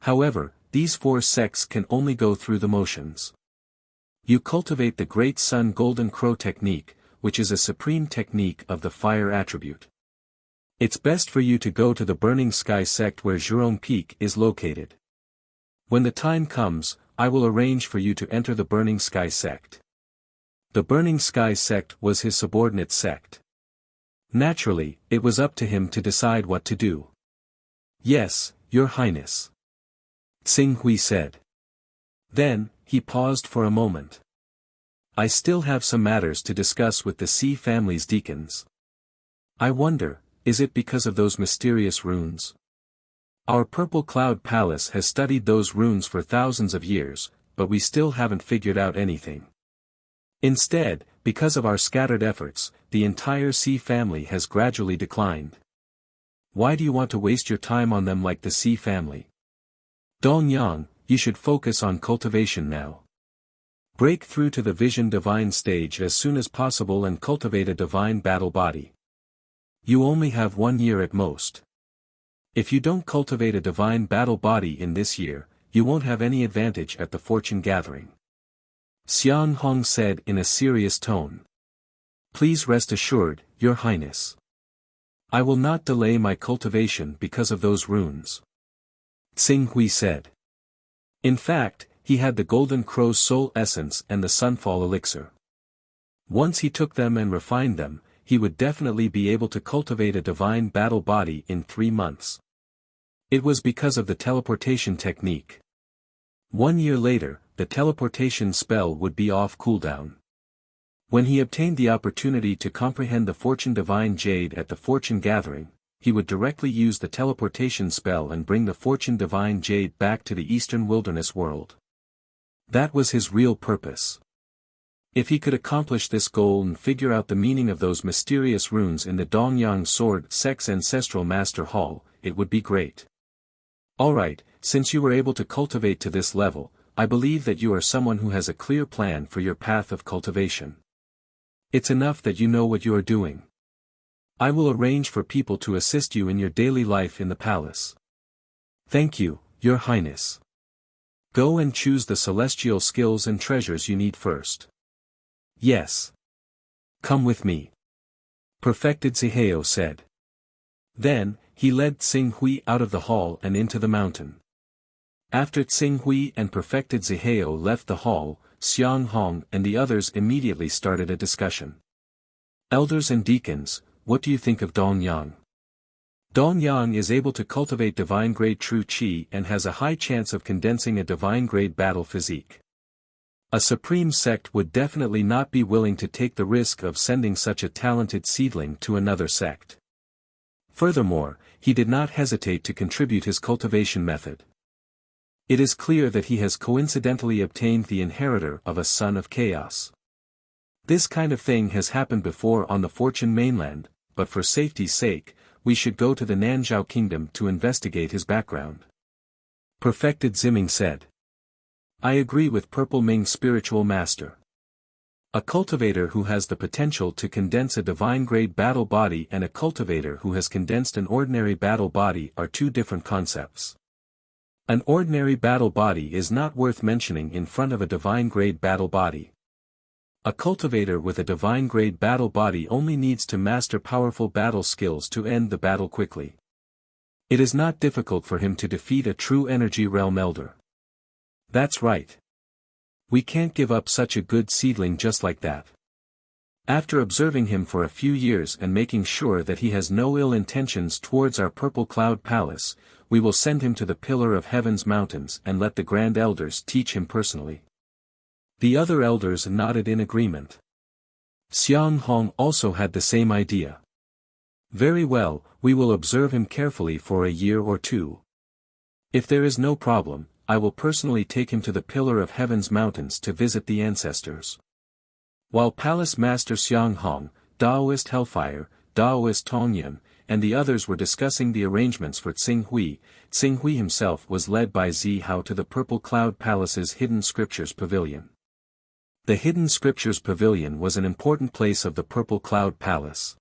However, these 4 sects can only go through the motions. You cultivate the Great Sun Golden Crow technique, which is a supreme technique of the fire attribute. It's best for you to go to the Burning Sky sect where Zhurong Peak is located. When the time comes, I will arrange for you to enter the Burning Sky sect." The Burning Sky sect was his subordinate sect. Naturally, it was up to him to decide what to do. "Yes, Your Highness," Xing Hui said. Then, he paused for a moment. "I still have some matters to discuss with the Xi family's deacons. I wonder, is it because of those mysterious runes? Our Purple Cloud Palace has studied those runes for thousands of years, but we still haven't figured out anything. Instead, because of our scattered efforts, the entire Sea family has gradually declined. Why do you want to waste your time on them like the Sea family? Dong Yang, you should focus on cultivation now. Break through to the Vision Divine stage as soon as possible and cultivate a divine battle body. You only have 1 year at most. If you don't cultivate a divine battle body in this year, you won't have any advantage at the fortune gathering. Xiang Hong said in a serious tone. Please rest assured, Your Highness. I will not delay my cultivation because of those runes. Tsing Hui said. In fact, he had the Golden Crow's soul essence and the Sunfall elixir. Once he took them and refined them, he would definitely be able to cultivate a divine battle body in 3 months. It was because of the teleportation technique. 1 year later, the teleportation spell would be off cooldown. When he obtained the opportunity to comprehend the Fortune Divine Jade at the fortune gathering, he would directly use the teleportation spell and bring the Fortune Divine Jade back to the Eastern Wilderness world. That was his real purpose. If he could accomplish this goal and figure out the meaning of those mysterious runes in the Dongyang Sword Sex Ancestral Master Hall, it would be great. Alright, since you were able to cultivate to this level, I believe that you are someone who has a clear plan for your path of cultivation. It's enough that you know what you are doing. I will arrange for people to assist you in your daily life in the palace. Thank you, Your Highness. Go and choose the celestial skills and treasures you need first. Yes. Come with me. Perfected Zihao said. Then, he led Tsing Hui out of the hall and into the mountain. After Tsing Hui and Perfected Zihao left the hall, Xiang Hong and the others immediately started a discussion. Elders and deacons, what do you think of Dong Yang? Dong Yang is able to cultivate divine-grade true qi and has a high chance of condensing a divine-grade battle physique. A supreme sect would definitely not be willing to take the risk of sending such a talented seedling to another sect. Furthermore, he did not hesitate to contribute his cultivation method. It is clear that he has coincidentally obtained the inheritor of a son of chaos. This kind of thing has happened before on the Fortune mainland, but for safety's sake, we should go to the Nanzhao kingdom to investigate his background. Perfected Ziming said. I agree with Purple Ming's spiritual master. A cultivator who has the potential to condense a divine-grade battle body and a cultivator who has condensed an ordinary battle body are two different concepts. An ordinary battle body is not worth mentioning in front of a divine-grade battle body. A cultivator with a divine-grade battle body only needs to master powerful battle skills to end the battle quickly. It is not difficult for him to defeat a true energy realm elder. That's right. We can't give up such a good seedling just like that. After observing him for a few years and making sure that he has no ill intentions towards our Purple Cloud Palace, we will send him to the Pillar of Heaven's mountains and let the Grand Elders teach him personally. The other elders nodded in agreement. Xiang Hong also had the same idea. Very well, we will observe him carefully for a year or 2. If there is no problem, I will personally take him to the Pillar of Heaven's mountains to visit the ancestors. While Palace Master Xiang Hong, Daoist Hellfire, Daoist Tongyun, and the others were discussing the arrangements for Tsing Hui himself was led by Zihao to the Purple Cloud Palace's Hidden Scriptures Pavilion. The Hidden Scriptures Pavilion was an important place of the Purple Cloud Palace.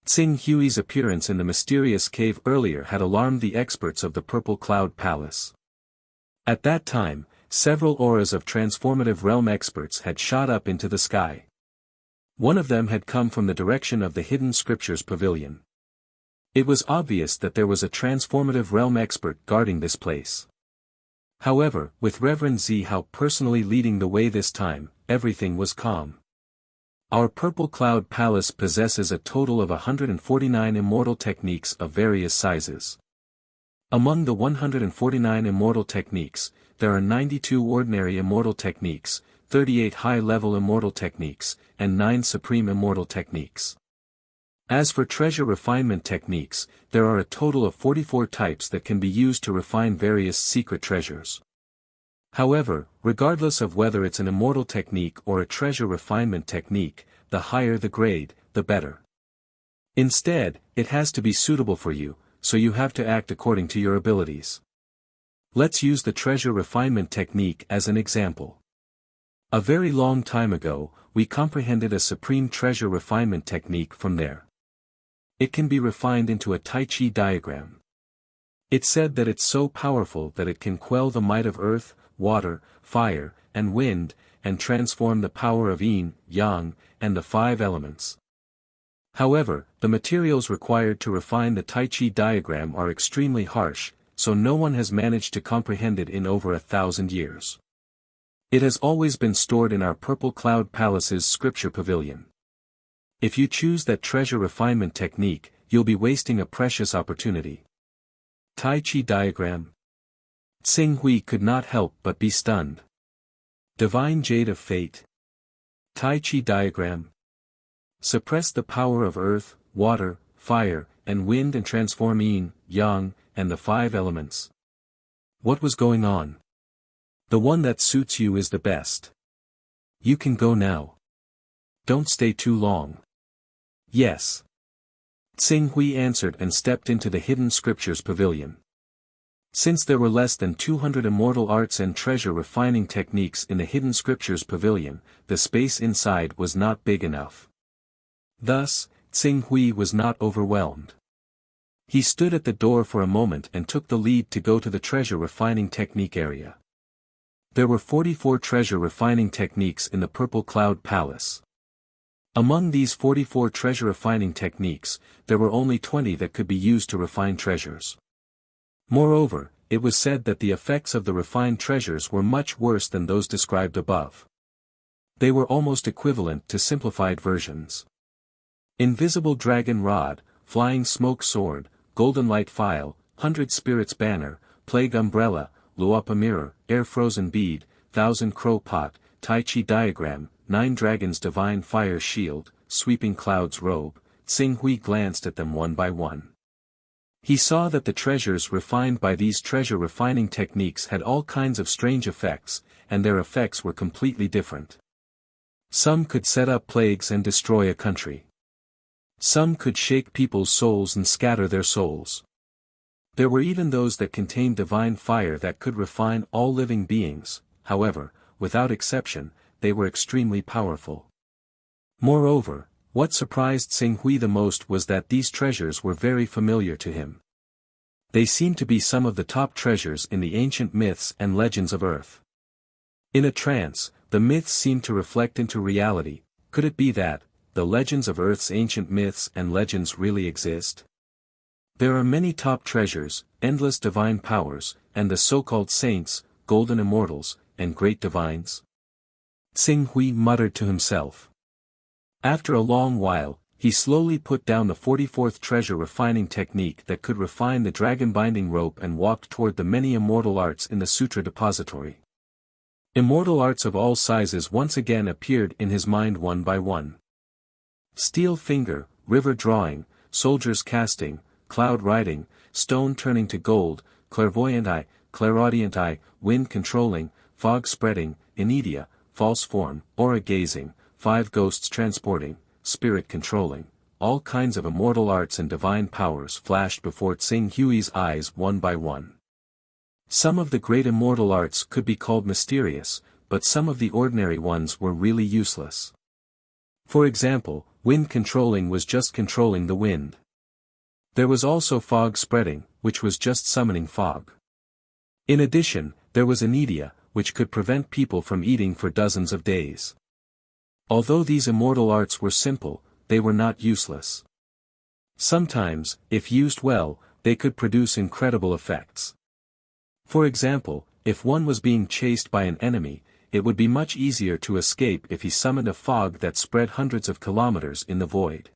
Tsing Hui's appearance in the mysterious cave earlier had alarmed the experts of the Purple Cloud Palace. At that time, several auras of transformative realm experts had shot up into the sky. One of them had come from the direction of the Hidden Scriptures Pavilion. It was obvious that there was a transformative realm expert guarding this place. However, with Reverend Zihao personally leading the way this time, everything was calm. Our Purple Cloud Palace possesses a total of 149 immortal techniques of various sizes. Among the 149 immortal techniques, there are 92 ordinary immortal techniques, 38 high-level immortal techniques, and 9 supreme immortal techniques. As for treasure refinement techniques, there are a total of 44 types that can be used to refine various secret treasures. However, regardless of whether it's an immortal technique or a treasure refinement technique, the higher the grade, the better. Instead, it has to be suitable for you, so you have to act according to your abilities. Let's use the treasure refinement technique as an example. A very long time ago, we comprehended a supreme treasure refinement technique from there. It can be refined into a Tai Chi diagram. It said that it's so powerful that it can quell the might of earth, water, fire, and wind, and transform the power of yin, yang, and the 5 elements. However, the materials required to refine the Tai Chi diagram are extremely harsh, so no one has managed to comprehend it in over 1,000 years. It has always been stored in our Purple Cloud Palace's scripture pavilion. If you choose that treasure refinement technique, you'll be wasting a precious opportunity. Tai Chi diagram. Tsing Hui could not help but be stunned. Divine Jade of Fate. Tai Chi diagram. Suppress the power of earth, water, fire, and wind and transform yin, yang, and the 5 elements. What was going on? The one that suits you is the best. You can go now. Don't stay too long. Yes. Tsing Hui answered and stepped into the Hidden Scriptures pavilion. Since there were less than 200 immortal arts and treasure refining techniques in the Hidden Scriptures pavilion, the space inside was not big enough. Thus, Tsing Hui was not overwhelmed. He stood at the door for a moment and took the lead to go to the treasure refining technique area. There were 44 treasure refining techniques in the Purple Cloud Palace. Among these 44 treasure refining techniques, there were only 20 that could be used to refine treasures. Moreover, it was said that the effects of the refined treasures were much worse than those described above. They were almost equivalent to simplified versions. Invisible Dragon Rod, Flying Smoke Sword, Golden Light File, 100 Spirits Banner, Plague Umbrella, Luapa Mirror, Air Frozen Bead, 1,000 Crow Pot, Tai Chi Diagram, 9 Dragons Divine Fire Shield, Sweeping Clouds Robe. Tsing Hui glanced at them one by one. He saw that the treasures refined by these treasure refining techniques had all kinds of strange effects, and their effects were completely different. Some could set up plagues and destroy a country. Some could shake people's souls and scatter their souls. There were even those that contained divine fire that could refine all living beings. However, without exception, they were extremely powerful. Moreover, what surprised Tsing Hui the most was that these treasures were very familiar to him. They seemed to be some of the top treasures in the ancient myths and legends of Earth. In a trance, the myths seemed to reflect into reality. Could it be that the legends of Earth's ancient myths and legends really exist? There are many top treasures, endless divine powers, and the so-called saints, golden immortals, and great divines. Tsing Hui muttered to himself. After a long while, he slowly put down the 44th treasure refining technique that could refine the dragon binding rope and walked toward the many immortal arts in the sutra depository. Immortal arts of all sizes once again appeared in his mind one by one. Steel finger, river drawing, soldier's casting, cloud riding, stone turning to gold, clairvoyant eye, clairaudient eye, wind controlling, fog spreading, inedia, false form, aura gazing, 5 ghosts transporting, spirit controlling. All kinds of immortal arts and divine powers flashed before Tsing Hui's eyes one by one. Some of the great immortal arts could be called mysterious, but some of the ordinary ones were really useless. For example, wind controlling was just controlling the wind. There was also fog spreading, which was just summoning fog. In addition, there was inedia, which could prevent people from eating for dozens of days. Although these immortal arts were simple, they were not useless. Sometimes, if used well, they could produce incredible effects. For example, if one was being chased by an enemy, it would be much easier to escape if he summoned a fog that spread hundreds of kilometers in the void.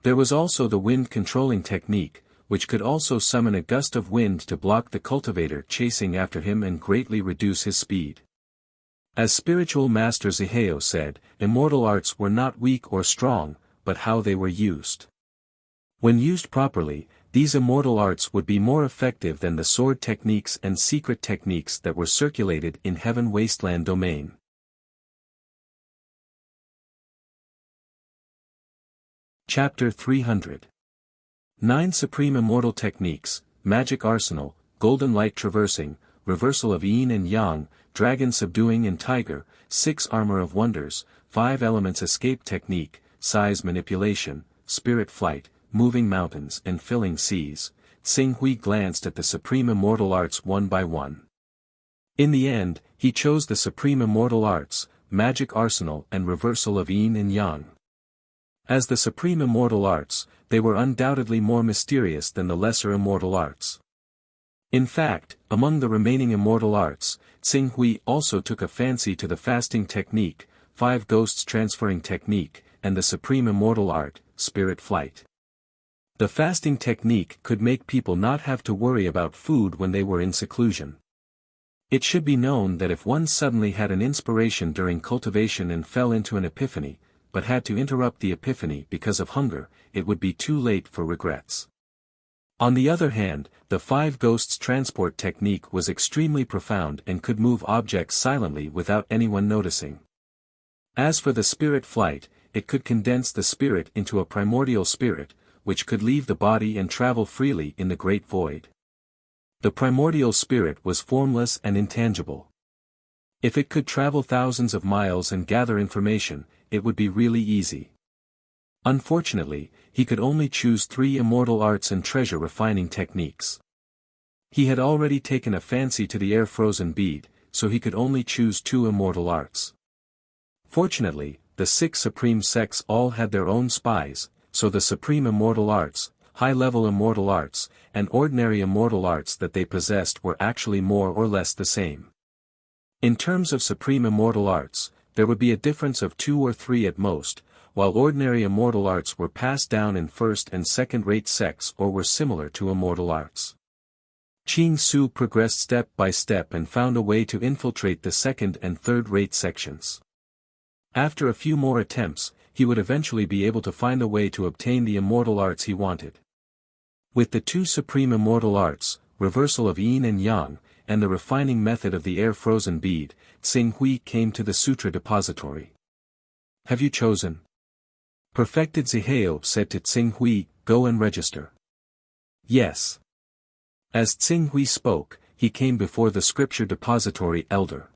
There was also the wind controlling technique, which could also summon a gust of wind to block the cultivator chasing after him and greatly reduce his speed. As spiritual master Zihao said, immortal arts were not weak or strong, but how they were used. When used properly, these immortal arts would be more effective than the sword techniques and secret techniques that were circulated in Heaven Wasteland domain. Chapter 300. 9 Supreme Immortal Techniques, Magic Arsenal, Golden Light Traversing, Reversal of Yin and Yang, Dragon Subduing and Tiger, 6 Armor of Wonders, 5 Elements Escape Technique, Size Manipulation, Spirit Flight, Moving Mountains and Filling Seas. Tsing Hui glanced at the Supreme Immortal Arts one by one. In the end, he chose the Supreme Immortal Arts, Magic Arsenal and Reversal of Yin and Yang. As the Supreme Immortal Arts, they were undoubtedly more mysterious than the lesser immortal arts. In fact, among the remaining immortal arts, Tsing Hui also took a fancy to the fasting technique, 5 ghosts transferring technique, and the Supreme Immortal Art, Spirit Flight. The fasting technique could make people not have to worry about food when they were in seclusion. It should be known that if one suddenly had an inspiration during cultivation and fell into an epiphany, but had to interrupt the epiphany because of hunger, it would be too late for regrets. On the other hand, the 5 ghosts transport technique was extremely profound and could move objects silently without anyone noticing. As for the spirit flight, it could condense the spirit into a primordial spirit, which could leave the body and travel freely in the great void. The primordial spirit was formless and intangible. If it could travel thousands of miles and gather information, it would be really easy. Unfortunately, he could only choose 3 immortal arts and treasure refining techniques. He had already taken a fancy to the air-frozen bead, so he could only choose 2 immortal arts. Fortunately, the 6 supreme sects all had their own spies, so the supreme immortal arts, high-level immortal arts, and ordinary immortal arts that they possessed were actually more or less the same. In terms of supreme immortal arts, there would be a difference of 2 or 3 at most, while ordinary immortal arts were passed down in first and second-rate sects or were similar to immortal arts. Qing Su progressed step by step and found a way to infiltrate the second and third-rate sections. After a few more attempts, he would eventually be able to find a way to obtain the immortal arts he wanted. With the 2 supreme immortal arts, Reversal of Yin and Yang, and the refining method of the air-frozen bead, Tsing Hui came to the Sutra Depository. Have you chosen? Perfected Zihao said to Tsing Hui, go and register. Yes. As Tsing Hui spoke, he came before the Scripture Depository elder.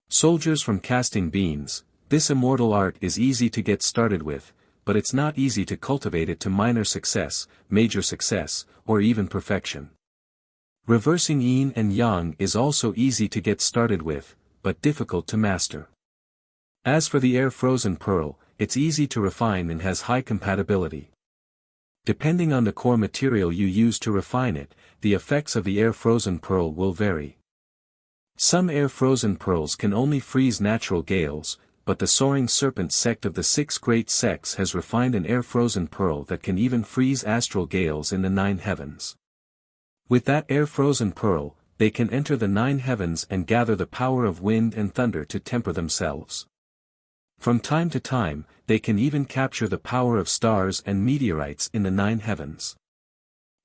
Soldiers from casting beans, this immortal art is easy to get started with, but it's not easy to cultivate it to minor success, major success, or even perfection. Reversing Yin and Yang is also easy to get started with, but difficult to master. As for the air-frozen pearl, it's easy to refine and has high compatibility. Depending on the core material you use to refine it, the effects of the air-frozen pearl will vary. Some air-frozen pearls can only freeze natural gales, but the Soaring Serpent sect of the 6 great sects has refined an air-frozen pearl that can even freeze astral gales in the 9 heavens. With that air-frozen pearl, they can enter the 9 heavens and gather the power of wind and thunder to temper themselves. From time to time, they can even capture the power of stars and meteorites in the 9 heavens.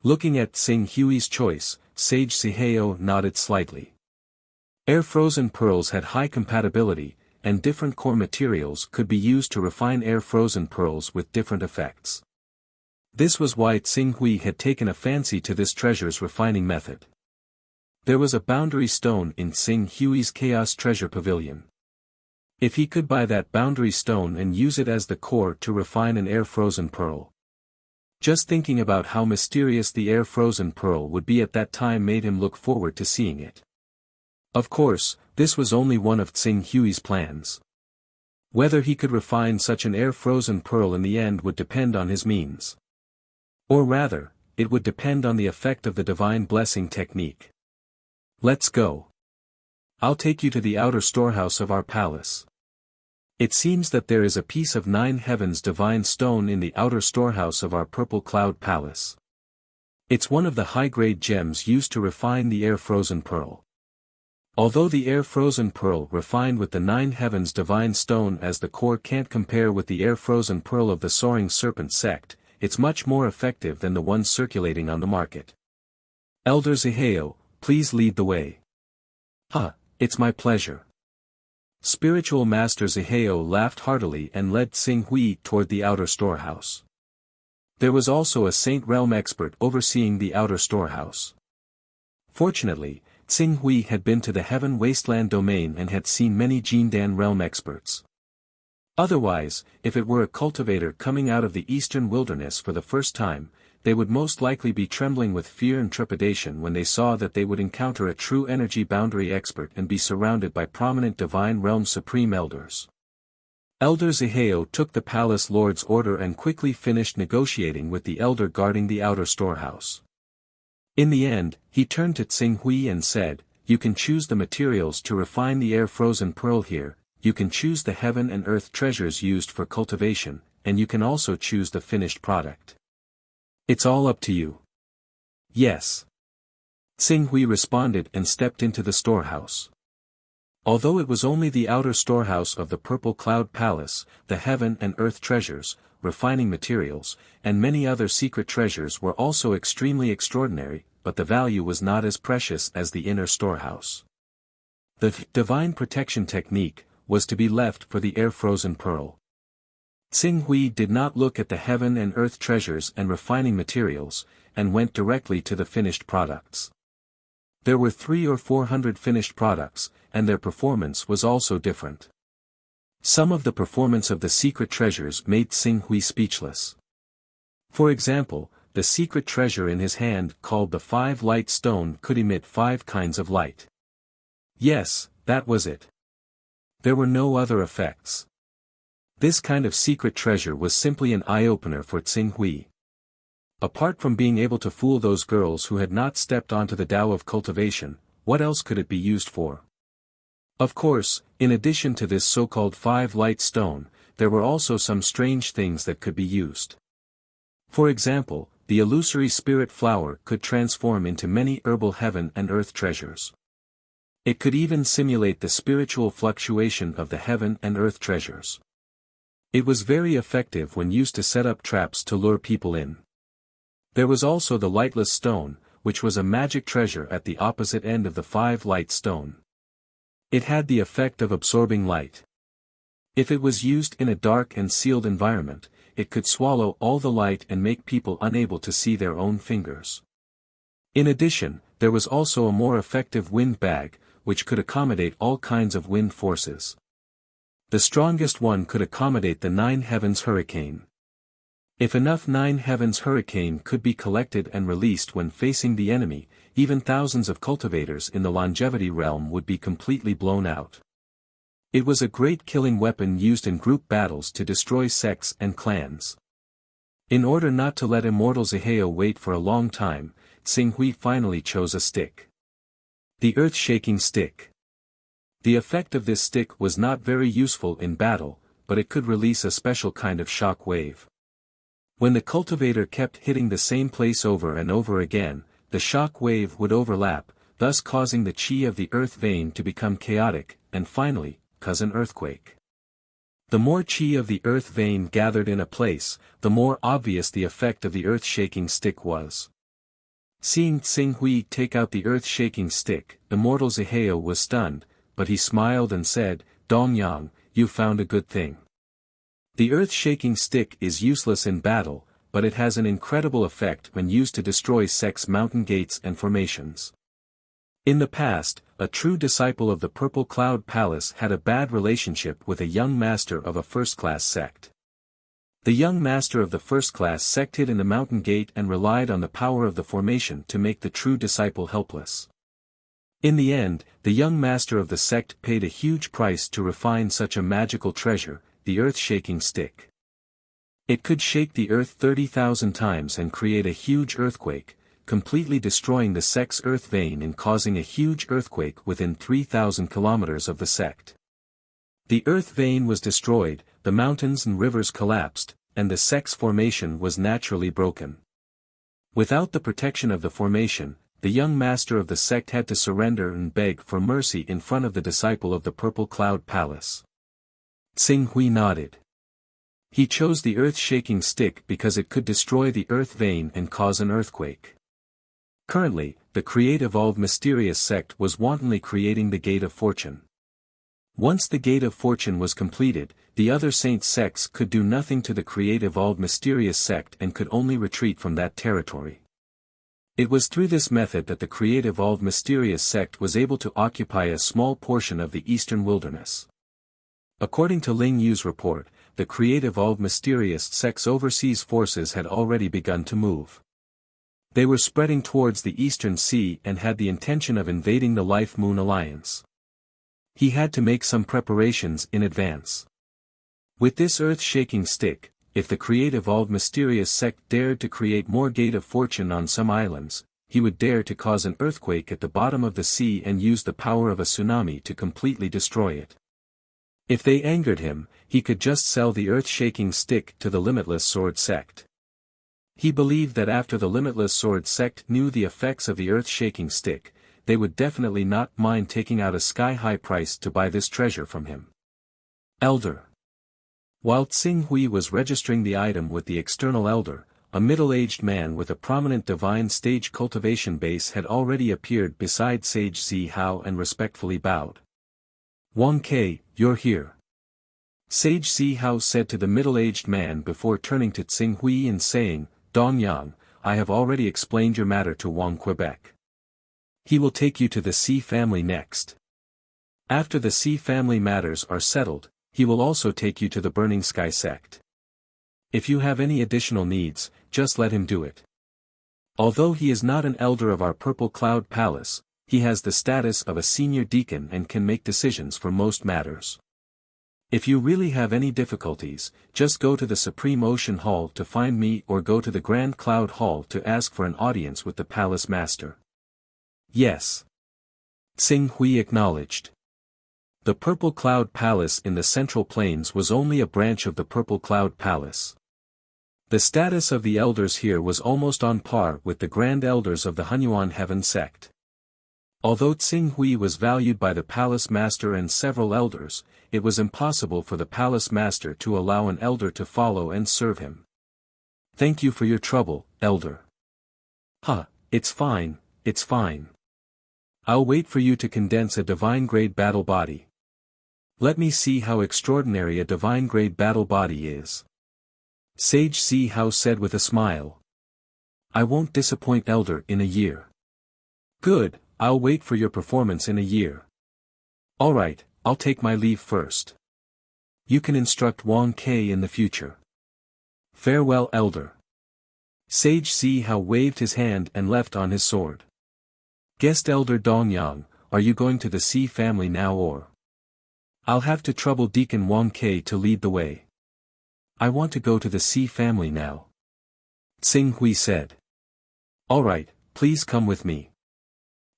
Looking at Tsing Hui's choice, Sage Zihao nodded slightly. Air-frozen pearls had high compatibility, and different core materials could be used to refine air-frozen pearls with different effects. This was why Tsing Hui had taken a fancy to this treasure's refining method. There was a boundary stone in Tsing Hui's Chaos Treasure Pavilion. If he could buy that boundary stone and use it as the core to refine an air-frozen pearl. Just thinking about how mysterious the air-frozen pearl would be at that time made him look forward to seeing it. Of course, this was only one of Tsing Hui's plans. Whether he could refine such an air-frozen pearl in the end would depend on his means. Or rather, it would depend on the effect of the divine blessing technique. Let's go. I'll take you to the outer storehouse of our palace. It seems that there is a piece of 9 heavens divine stone in the outer storehouse of our Purple Cloud Palace. It's one of the high-grade gems used to refine the air-frozen pearl. Although the air-frozen pearl refined with the 9 heavens divine stone as the core can't compare with the air-frozen pearl of the Soaring Serpent sect, it's much more effective than the ones circulating on the market. Elder Zihao, please lead the way. It's my pleasure. Spiritual Master Zihao laughed heartily and led Xing Hui toward the outer storehouse. There was also a Saint Realm expert overseeing the outer storehouse. Fortunately, Xing Hui had been to the Heaven Wasteland domain and had seen many Jindan Realm experts. Otherwise, if it were a cultivator coming out of the eastern wilderness for the first time, they would most likely be trembling with fear and trepidation when they saw that they would encounter a true energy boundary expert and be surrounded by prominent Divine Realm Supreme Elders. Elder Zihao took the Palace Lord's order and quickly finished negotiating with the elder guarding the outer storehouse. In the end, he turned to Xing Hui and said, "You can choose the materials to refine the air-frozen pearl here, you can choose the heaven and earth treasures used for cultivation, and you can also choose the finished product. It's all up to you." "Yes." Xing Hui responded and stepped into the storehouse. Although it was only the outer storehouse of the Purple Cloud Palace, the heaven and earth treasures, refining materials, and many other secret treasures were also extremely extraordinary, but the value was not as precious as the inner storehouse. The divine protection technique was to be left for the air-frozen pearl. Xing Hui did not look at the heaven and earth treasures and refining materials, and went directly to the finished products. There were 300 or 400 finished products, and their performance was also different. Some of the performance of the secret treasures made Xing Hui speechless. For example, the secret treasure in his hand called the 5-light stone could emit 5 kinds of light. Yes, that was it. There were no other effects. This kind of secret treasure was simply an eye-opener for Xing Hui. Apart from being able to fool those girls who had not stepped onto the Tao of cultivation, what else could it be used for? Of course, in addition to this so-called 5-light stone, there were also some strange things that could be used. For example, the illusory spirit flower could transform into many herbal heaven and earth treasures. It could even simulate the spiritual fluctuation of the heaven and earth treasures. It was very effective when used to set up traps to lure people in. There was also the lightless stone, which was a magic treasure at the opposite end of the 5-light stone. It had the effect of absorbing light. If it was used in a dark and sealed environment, it could swallow all the light and make people unable to see their own fingers. In addition, there was also a more effective wind bag, which could accommodate all kinds of wind forces. The strongest one could accommodate the 9 heavens hurricane. If enough 9 heavens hurricane could be collected and released when facing the enemy, even thousands of cultivators in the longevity realm would be completely blown out. It was a great killing weapon used in group battles to destroy sects and clans. In order not to let Immortal Zihao wait for a long time, Xing Hui finally chose a stick. The earth-shaking stick. The effect of this stick was not very useful in battle, but it could release a special kind of shock wave. When the cultivator kept hitting the same place over and over again, the shock wave would overlap, thus causing the chi of the earth vein to become chaotic, and finally, cause an earthquake. The more chi of the earth vein gathered in a place, the more obvious the effect of the earth-shaking stick was. Seeing Xing Hui take out the earth-shaking stick, Immortal Zihao was stunned, but he smiled and said, "Dongyang, you found a good thing. The earth-shaking stick is useless in battle, but it has an incredible effect when used to destroy sects' mountain gates and formations." In the past, a true disciple of the Purple Cloud Palace had a bad relationship with a young master of a first-class sect. The young master of the first-class sect hid in the mountain gate and relied on the power of the formation to make the true disciple helpless. In the end, the young master of the sect paid a huge price to refine such a magical treasure, the earth-shaking stick. It could shake the earth 30,000 times and create a huge earthquake, completely destroying the sect's earth vein and causing a huge earthquake within 3,000 kilometers of the sect. The earth vein was destroyed, the mountains and rivers collapsed, and the sect's formation was naturally broken. Without the protection of the formation, the young master of the sect had to surrender and beg for mercy in front of the disciple of the Purple Cloud Palace. Xing Hui nodded. He chose the earth-shaking stick because it could destroy the earth vein and cause an earthquake. Currently, the create-evolved mysterious sect was wantonly creating the Gate of Fortune. Once the Gate of Fortune was completed, the other saint sects could do nothing to the create-evolved mysterious sect and could only retreat from that territory. It was through this method that the create-evolved mysterious sect was able to occupy a small portion of the eastern wilderness. According to Ling Yu's report, the create-evolved mysterious sect's overseas forces had already begun to move. They were spreading towards the Eastern Sea and had the intention of invading the Life Moon Alliance. He had to make some preparations in advance. With this earth-shaking stick, if the create-evolved mysterious sect dared to create more Gate of Fortune on some islands, he would dare to cause an earthquake at the bottom of the sea and use the power of a tsunami to completely destroy it. If they angered him, he could just sell the earth-shaking stick to the Limitless Sword sect. He believed that after the Limitless Sword sect knew the effects of the earth-shaking stick, they would definitely not mind taking out a sky-high price to buy this treasure from him. Elder. While Tsing Hui was registering the item with the external elder, a middle-aged man with a prominent divine stage cultivation base had already appeared beside Sage Zi Hao and respectfully bowed. Wang Ke, you're here. Sage Zi Hao said to the middle-aged man before turning to Tsing Hui and saying, Dong Yang, I have already explained your matter to Wang Quebec. He will take you to the Xi family next. After the Xi family matters are settled, he will also take you to the Burning Sky sect. If you have any additional needs, just let him do it. Although he is not an elder of our Purple Cloud Palace, he has the status of a senior deacon and can make decisions for most matters. If you really have any difficulties, just go to the Supreme Ocean Hall to find me or go to the Grand Cloud Hall to ask for an audience with the Palace Master. Yes. Tsing Hui acknowledged. The Purple Cloud Palace in the Central Plains was only a branch of the Purple Cloud Palace. The status of the elders here was almost on par with the Grand Elders of the Hunyuan Heaven sect. Although Tsing Hui was valued by the Palace Master and several elders, it was impossible for the Palace Master to allow an elder to follow and serve him. Thank you for your trouble, elder. It's fine, it's fine. I'll wait for you to condense a divine-grade battle body. Let me see how extraordinary a divine-grade battle body is. Sage Zi Hao said with a smile. I won't disappoint elder in a year. Good, I'll wait for your performance in a year. Alright, I'll take my leave first. You can instruct Wang Ke in the future. Farewell elder. Sage Zi Hao waved his hand and left on his sword. Guest elder Dong Yang, are you going to the Xi family now or? I'll have to trouble Deacon Wang Ke to lead the way. I want to go to the Xi family now. Tsing Hui said. Alright, please come with me.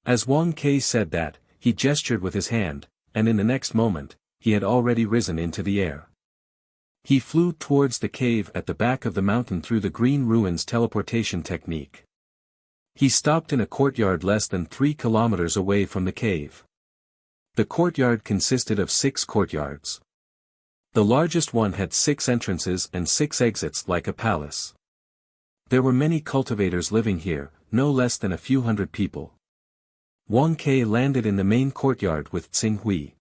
As Wang Ke said that, he gestured with his hand, and in the next moment, he had already risen into the air. He flew towards the cave at the back of the mountain through the green ruins teleportation technique. He stopped in a courtyard less than 3 kilometers away from the cave. The courtyard consisted of 6 courtyards. The largest one had 6 entrances and 6 exits like a palace. There were many cultivators living here, no less than a few hundred people. Wang Ke landed in the main courtyard with Tsing Hui.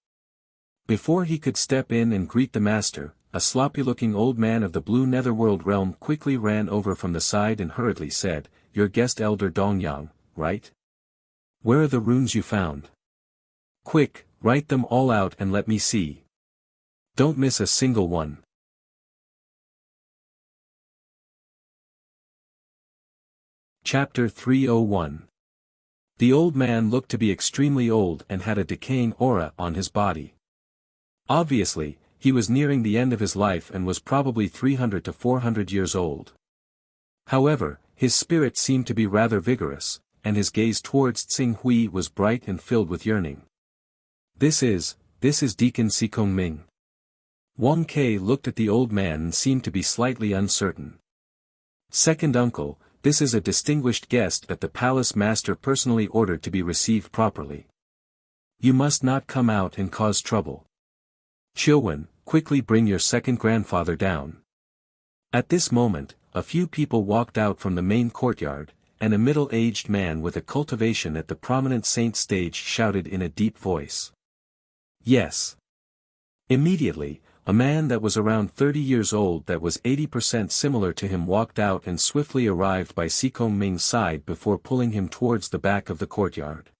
Before he could step in and greet the master, a sloppy-looking old man of the blue netherworld realm quickly ran over from the side and hurriedly said, Your guest elder Dong Yang, right? Where are the runes you found? Quick, write them all out and let me see. Don't miss a single one. Chapter 301. The old man looked to be extremely old and had a decaying aura on his body. Obviously, he was nearing the end of his life and was probably 300 to 400 years old. However, his spirit seemed to be rather vigorous, and his gaze towards Tsing Hui was bright and filled with yearning. This is Deacon Sikong Ming. Wang Ke looked at the old man and seemed to be slightly uncertain. Second uncle, this is a distinguished guest that the palace master personally ordered to be received properly. You must not come out and cause trouble. Chilwen, quickly bring your second grandfather down. At this moment, a few people walked out from the main courtyard, and a middle-aged man with a cultivation at the prominent saint stage shouted in a deep voice. Yes. Immediately, a man that was around 30 years old that was 80% similar to him walked out and swiftly arrived by Sikong Ming's side before pulling him towards the back of the courtyard.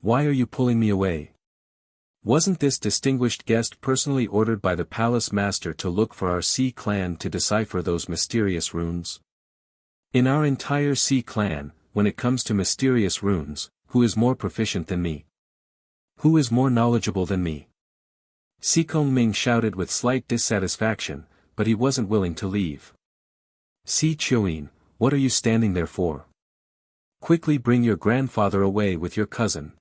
Why are you pulling me away? Wasn't this distinguished guest personally ordered by the palace master to look for our Sea clan to decipher those mysterious runes? In our entire Sea clan, when it comes to mysterious runes, who is more proficient than me? Who is more knowledgeable than me? Sikong Ming shouted with slight dissatisfaction, but he wasn't willing to leave. Si Chuin, what are you standing there for? Quickly bring your grandfather away with your cousin.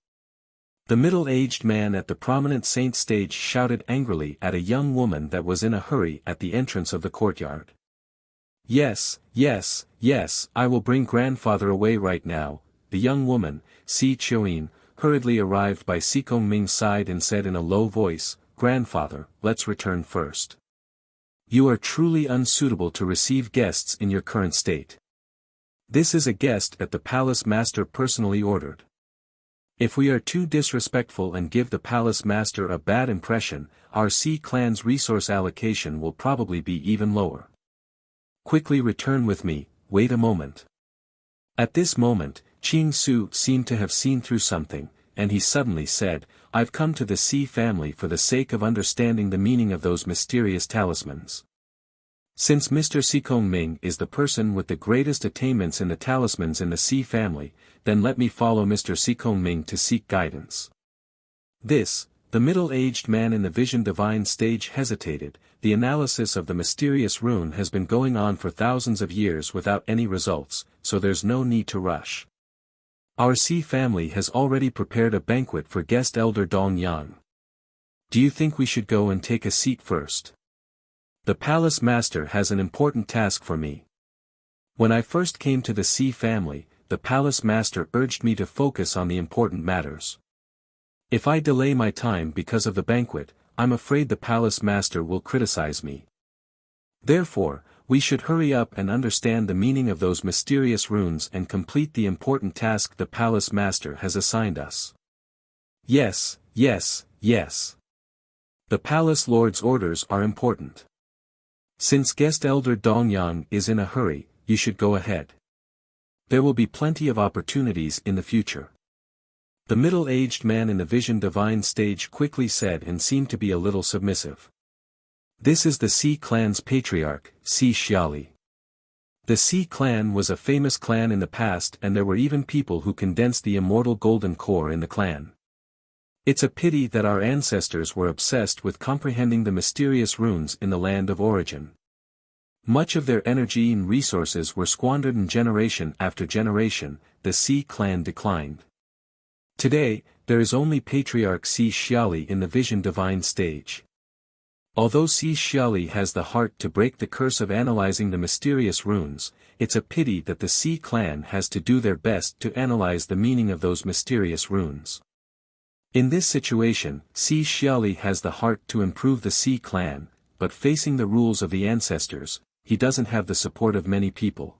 The middle-aged man at the prominent saint stage shouted angrily at a young woman that was in a hurry at the entrance of the courtyard. Yes, yes, yes, I will bring grandfather away right now. The young woman, Si Chuin, hurriedly arrived by Sikong Ming's side and said in a low voice, Grandfather, let's return first. You are truly unsuitable to receive guests in your current state. This is a guest that the palace master personally ordered. If we are too disrespectful and give the palace master a bad impression, our Sea clan's resource allocation will probably be even lower. Quickly return with me, wait a moment. At this moment, Qing Su seemed to have seen through something, and he suddenly said, I've come to the Sea family for the sake of understanding the meaning of those mysterious talismans. Since Mr. Sikong Ming is the person with the greatest attainments in the talismans in the Sea family, then let me follow Mr. Sikong Ming to seek guidance. This, the middle-aged man in the Vision Divine stage hesitated. The analysis of the mysterious rune has been going on for thousands of years without any results, so there's no need to rush. Our Sea family has already prepared a banquet for guest elder Dong Yang. Do you think we should go and take a seat first? The palace master has an important task for me. When I first came to the Sea family, the palace master urged me to focus on the important matters. If I delay my time because of the banquet, I'm afraid the palace master will criticize me. Therefore, we should hurry up and understand the meaning of those mysterious runes and complete the important task the palace master has assigned us. Yes, yes, yes. The palace lord's orders are important. Since guest elder Dongyang is in a hurry, you should go ahead. There will be plenty of opportunities in the future. The middle-aged man in the Vision Divine stage quickly said and seemed to be a little submissive. This is the Sea clan's patriarch, Si Xiali. The Sea clan was a famous clan in the past, and there were even people who condensed the immortal golden core in the clan. It's a pity that our ancestors were obsessed with comprehending the mysterious runes in the land of origin. Much of their energy and resources were squandered, and generation after generation, the Sea clan declined. Today, there is only Patriarch Si Xiali in the Vision Divine stage. Although Si Xiali has the heart to break the curse of analyzing the mysterious runes, it's a pity that the Sea clan has to do their best to analyze the meaning of those mysterious runes. In this situation, Si Xiali has the heart to improve the Sea clan, but facing the rules of the ancestors, he doesn't have the support of many people.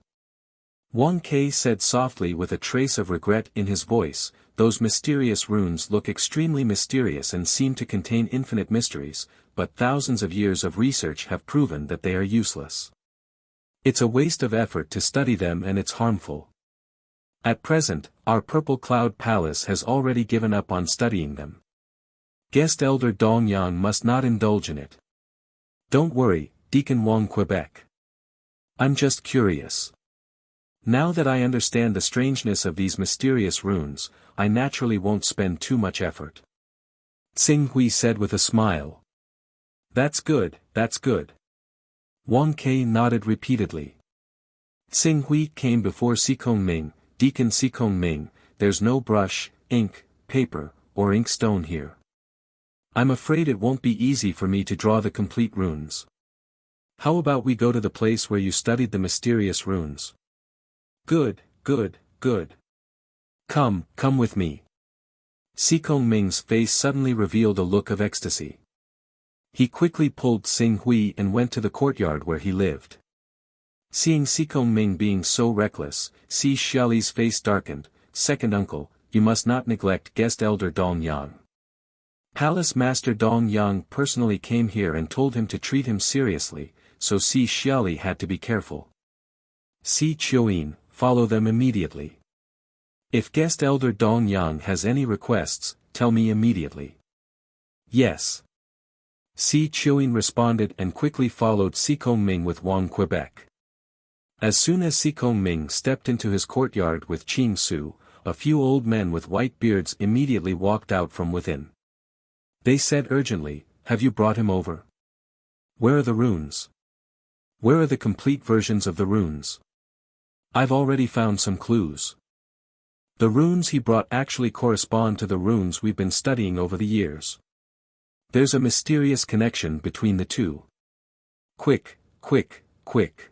Wang Ke said softly with a trace of regret in his voice, those mysterious runes look extremely mysterious and seem to contain infinite mysteries, but thousands of years of research have proven that they are useless. It's a waste of effort to study them, and it's harmful. At present, our Purple Cloud Palace has already given up on studying them. Guest Elder Dongyang must not indulge in it. Don't worry, Deacon Wang Quebec. I'm just curious. Now that I understand the strangeness of these mysterious runes, I naturally won't spend too much effort. Tsing Hui said with a smile. That's good, that's good. Wang Ke nodded repeatedly. Tsing Hui came before Sikong Ming. Deacon Sikong Ming, there's no brush, ink, paper, or inkstone here. I'm afraid it won't be easy for me to draw the complete runes. How about we go to the place where you studied the mysterious runes? Good, good, good. Come with me. Sikong Ming's face suddenly revealed a look of ecstasy. He quickly pulled Tsing Hui and went to the courtyard where he lived. Seeing Sikong Ming being so reckless, Si Xiaoli's face darkened. Second uncle, you must not neglect guest elder Dong Yang. Palace Master Dong Yang personally came here and told him to treat him seriously, so Si Xiaoli had to be careful. Si Chioin, follow them immediately. If guest elder Dong Yang has any requests, tell me immediately. Yes. Si Chioin responded and quickly followed Sikong Ming with Wang Quebec. As soon as Sikong Ming stepped into his courtyard with Ching Su, a few old men with white beards immediately walked out from within. They said urgently, have you brought him over? Where are the runes? Where are the complete versions of the runes? I've already found some clues. The runes he brought actually correspond to the runes we've been studying over the years. There's a mysterious connection between the two. Quick, quick, quick.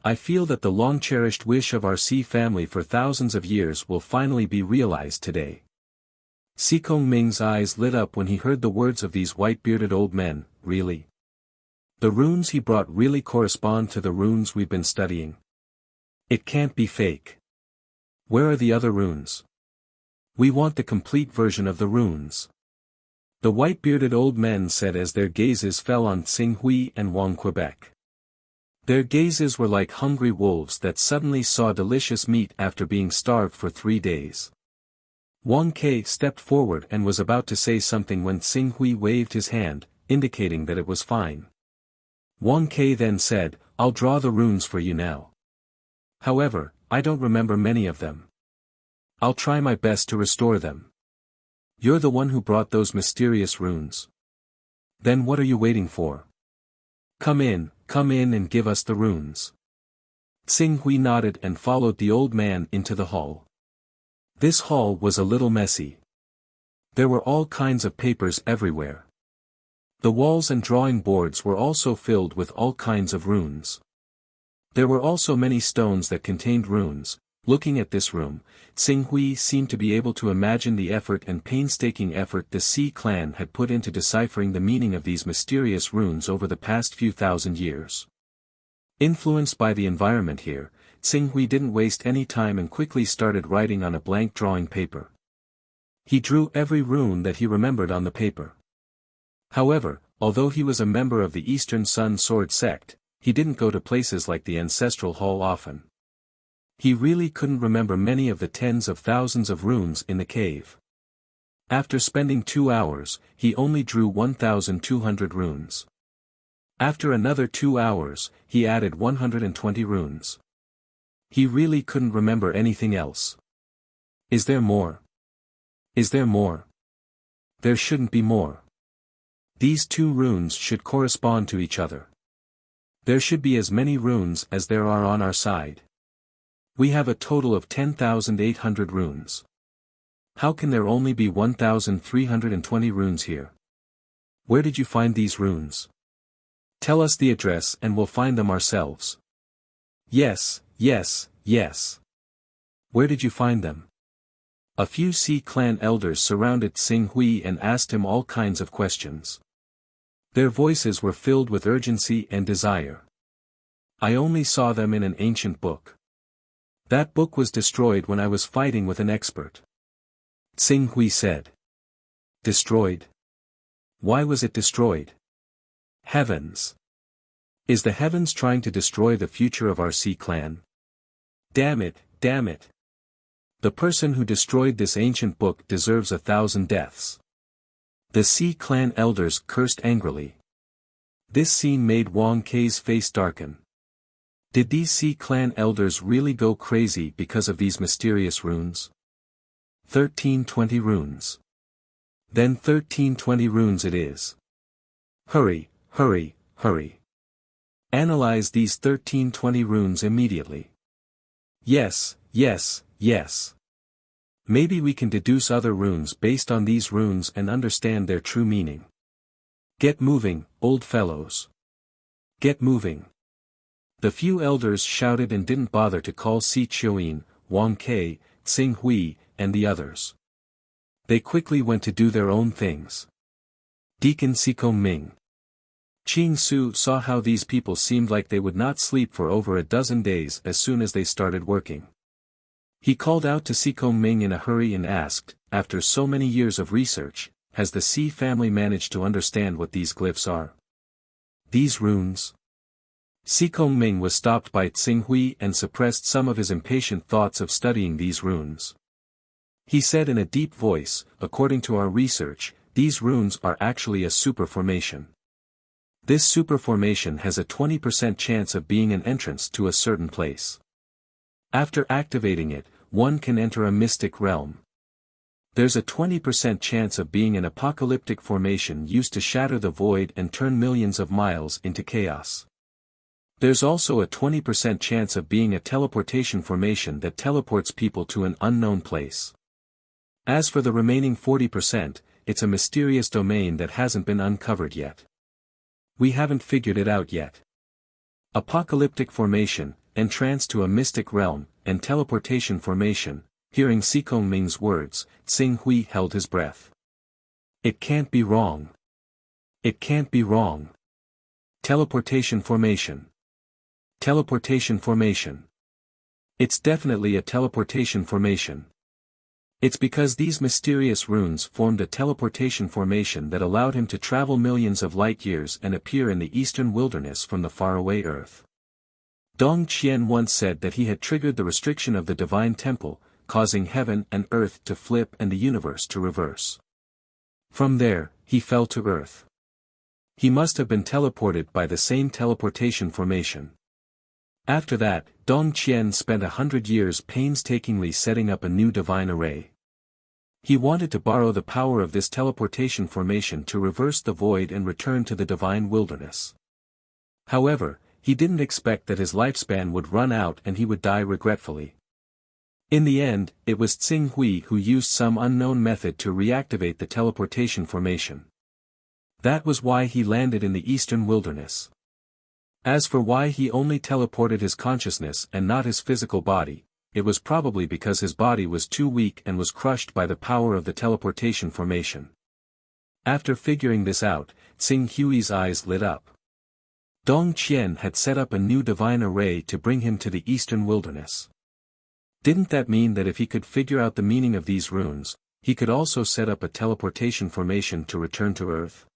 I feel that the long-cherished wish of our Si family for thousands of years will finally be realized today. Sikong Ming's eyes lit up when he heard the words of these white-bearded old men. Really? The runes he brought really correspond to the runes we've been studying. It can't be fake. Where are the other runes? We want the complete version of the runes. The white-bearded old men said as their gazes fell on Tsing Hui and Wang Quebec. Their gazes were like hungry wolves that suddenly saw delicious meat after being starved for 3 days. Wang Ke stepped forward and was about to say something when Tsing Hui waved his hand, indicating that it was fine. Wang Ke then said, I'll draw the runes for you now. However, I don't remember many of them. I'll try my best to restore them. You're the one who brought those mysterious runes. Then what are you waiting for? Come in and give us the runes. Tsing Hui nodded and followed the old man into the hall. This hall was a little messy. There were all kinds of papers everywhere. The walls and drawing boards were also filled with all kinds of runes. There were also many stones that contained runes. Looking at this room, Tsing Hui seemed to be able to imagine the effort and painstaking effort the Si clan had put into deciphering the meaning of these mysterious runes over the past few thousand years. Influenced by the environment here, Tsing Hui didn't waste any time and quickly started writing on a blank drawing paper. He drew every rune that he remembered on the paper. However, although he was a member of the Eastern Sun Sword sect, he didn't go to places like the Ancestral Hall often. He really couldn't remember many of the tens of thousands of runes in the cave. After spending 2 hours, he only drew 1,200 runes. After another 2 hours, he added 120 runes. He really couldn't remember anything else. Is there more? Is there more? There shouldn't be more. These 2 runes should correspond to each other. There should be as many runes as there are on our side. We have a total of 10,800 runes. How can there only be 1,320 runes here? Where did you find these runes? Tell us the address and we'll find them ourselves. Yes, yes, yes. Where did you find them? A few Si clan elders surrounded Tsing Hui and asked him all kinds of questions. Their voices were filled with urgency and desire. I only saw them in an ancient book. That book was destroyed when I was fighting with an expert. Tsing Hui said. Destroyed? Why was it destroyed? Heavens! Is the heavens trying to destroy the future of our Si clan? Damn it, damn it! The person who destroyed this ancient book deserves 1,000 deaths. The Si clan elders cursed angrily. This scene made Wang Ke's face darken. Did these Si clan elders really go crazy because of these mysterious runes? 1320 runes. Then 1320 runes it is. Hurry, hurry, hurry. Analyze these 1320 runes immediately. Yes, yes, yes. Maybe we can deduce other runes based on these runes and understand their true meaning. Get moving, old fellows. Get moving. The few elders shouted and didn't bother to call Si Chioin, Wang Ke, Tsing Hui, and the others. They quickly went to do their own things. Deacon Sikong Ming. Qing Su saw how these people seemed like they would not sleep for over a dozen days as soon as they started working. He called out to Sikong Ming in a hurry and asked, after so many years of research, has the Si family managed to understand what these glyphs are? These runes? Sikong Ming was stopped by Tsing Hui and suppressed some of his impatient thoughts of studying these runes. He said in a deep voice, according to our research, these runes are actually a superformation. This superformation has a 20% chance of being an entrance to a certain place. After activating it, one can enter a mystic realm. There's a 20% chance of being an apocalyptic formation used to shatter the void and turn millions of miles into chaos. There's also a 20% chance of being a teleportation formation that teleports people to an unknown place. As for the remaining 40%, it's a mysterious domain that hasn't been uncovered yet. We haven't figured it out yet. Apocalyptic formation, entrance to a mystic realm, and teleportation formation. Hearing Sikong Ming's words, Tsing Hui held his breath. It can't be wrong. It can't be wrong. Teleportation formation. Teleportation formation. It's definitely a teleportation formation. It's because these mysterious runes formed a teleportation formation that allowed him to travel millions of light years and appear in the eastern wilderness from the faraway earth. Dong Qian once said that he had triggered the restriction of the divine temple, causing heaven and earth to flip and the universe to reverse. From there, he fell to earth. He must have been teleported by the same teleportation formation. After that, Dong Qian spent 100 years painstakingly setting up a new divine array. He wanted to borrow the power of this teleportation formation to reverse the void and return to the divine wilderness. However, he didn't expect that his lifespan would run out and he would die regretfully. In the end, it was Tsing Hui who used some unknown method to reactivate the teleportation formation. That was why he landed in the eastern wilderness. As for why he only teleported his consciousness and not his physical body, it was probably because his body was too weak and was crushed by the power of the teleportation formation. After figuring this out, Tsing Hui's eyes lit up. Dong Qian had set up a new divine array to bring him to the eastern wilderness. Didn't that mean that if he could figure out the meaning of these runes, he could also set up a teleportation formation to return to Earth?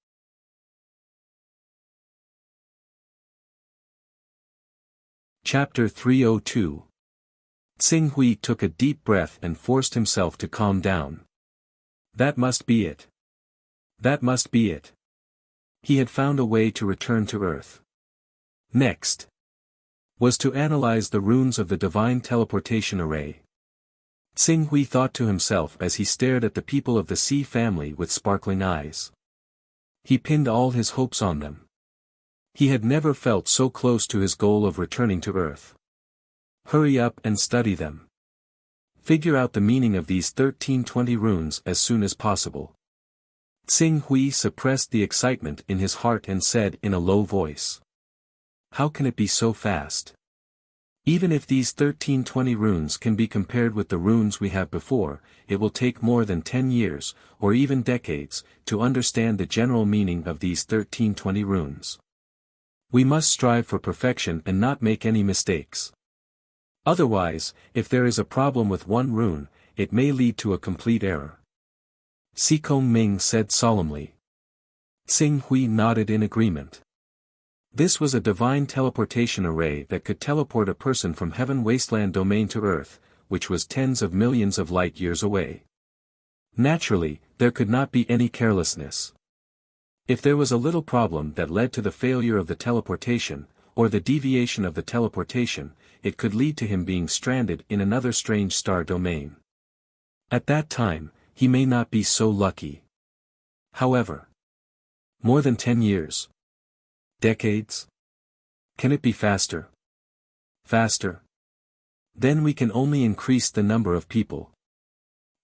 Chapter 302. Tsing Hui took a deep breath and forced himself to calm down. That must be it. That must be it. He had found a way to return to Earth. Next was to analyze the runes of the divine teleportation array. Tsing Hui thought to himself as he stared at the people of the Si family with sparkling eyes. He pinned all his hopes on them. He had never felt so close to his goal of returning to Earth. Hurry up and study them. Figure out the meaning of these 1320 runes as soon as possible. Tsing Hui suppressed the excitement in his heart and said in a low voice. How can it be so fast? Even if these 1320 runes can be compared with the runes we have before, it will take more than 10 years, or even decades, to understand the general meaning of these 1320 runes. We must strive for perfection and not make any mistakes. Otherwise, if there is a problem with one rune, it may lead to a complete error. Sikong Ming said solemnly. Tsing Hui nodded in agreement. This was a divine teleportation array that could teleport a person from Heaven Wasteland domain to Earth, which was tens of millions of light years away. Naturally, there could not be any carelessness. If there was a little problem that led to the failure of the teleportation, or the deviation of the teleportation, it could lead to him being stranded in another strange star domain. At that time, he may not be so lucky. However, more than 10 years. Decades? Can it be faster? Faster? Then we can only increase the number of people.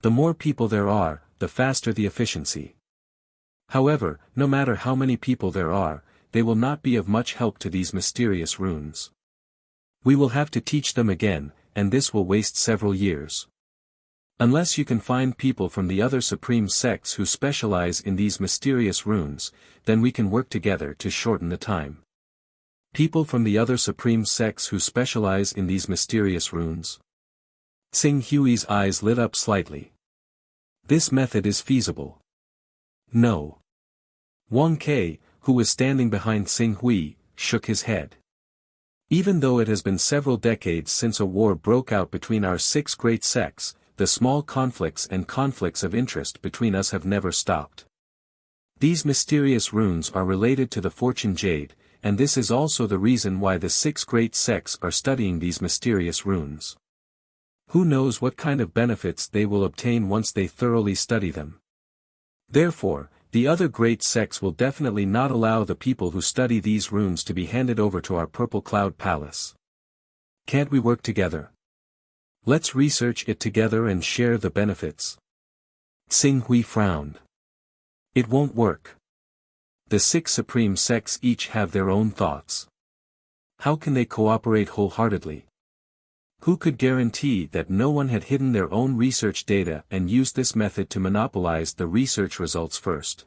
The more people there are, the faster the efficiency. However, no matter how many people there are, they will not be of much help to these mysterious runes. We will have to teach them again, and this will waste several years. Unless you can find people from the other supreme sects who specialize in these mysterious runes, then we can work together to shorten the time. People from the other supreme sects who specialize in these mysterious runes? Xing Hui's eyes lit up slightly. This method is feasible. No. Wang Ke, who was standing behind Xing Hui, shook his head. Even though it has been several decades since a war broke out between our 6 great sects, the small conflicts and conflicts of interest between us have never stopped. These mysterious runes are related to the fortune jade, and this is also the reason why the 6 great sects are studying these mysterious runes. Who knows what kind of benefits they will obtain once they thoroughly study them. Therefore, the other great sects will definitely not allow the people who study these runes to be handed over to our Purple Cloud Palace. Can't we work together? Let's research it together and share the benefits. Xing Hui frowned. It won't work. The 6 supreme sects each have their own thoughts. How can they cooperate wholeheartedly? Who could guarantee that no one had hidden their own research data and used this method to monopolize the research results first?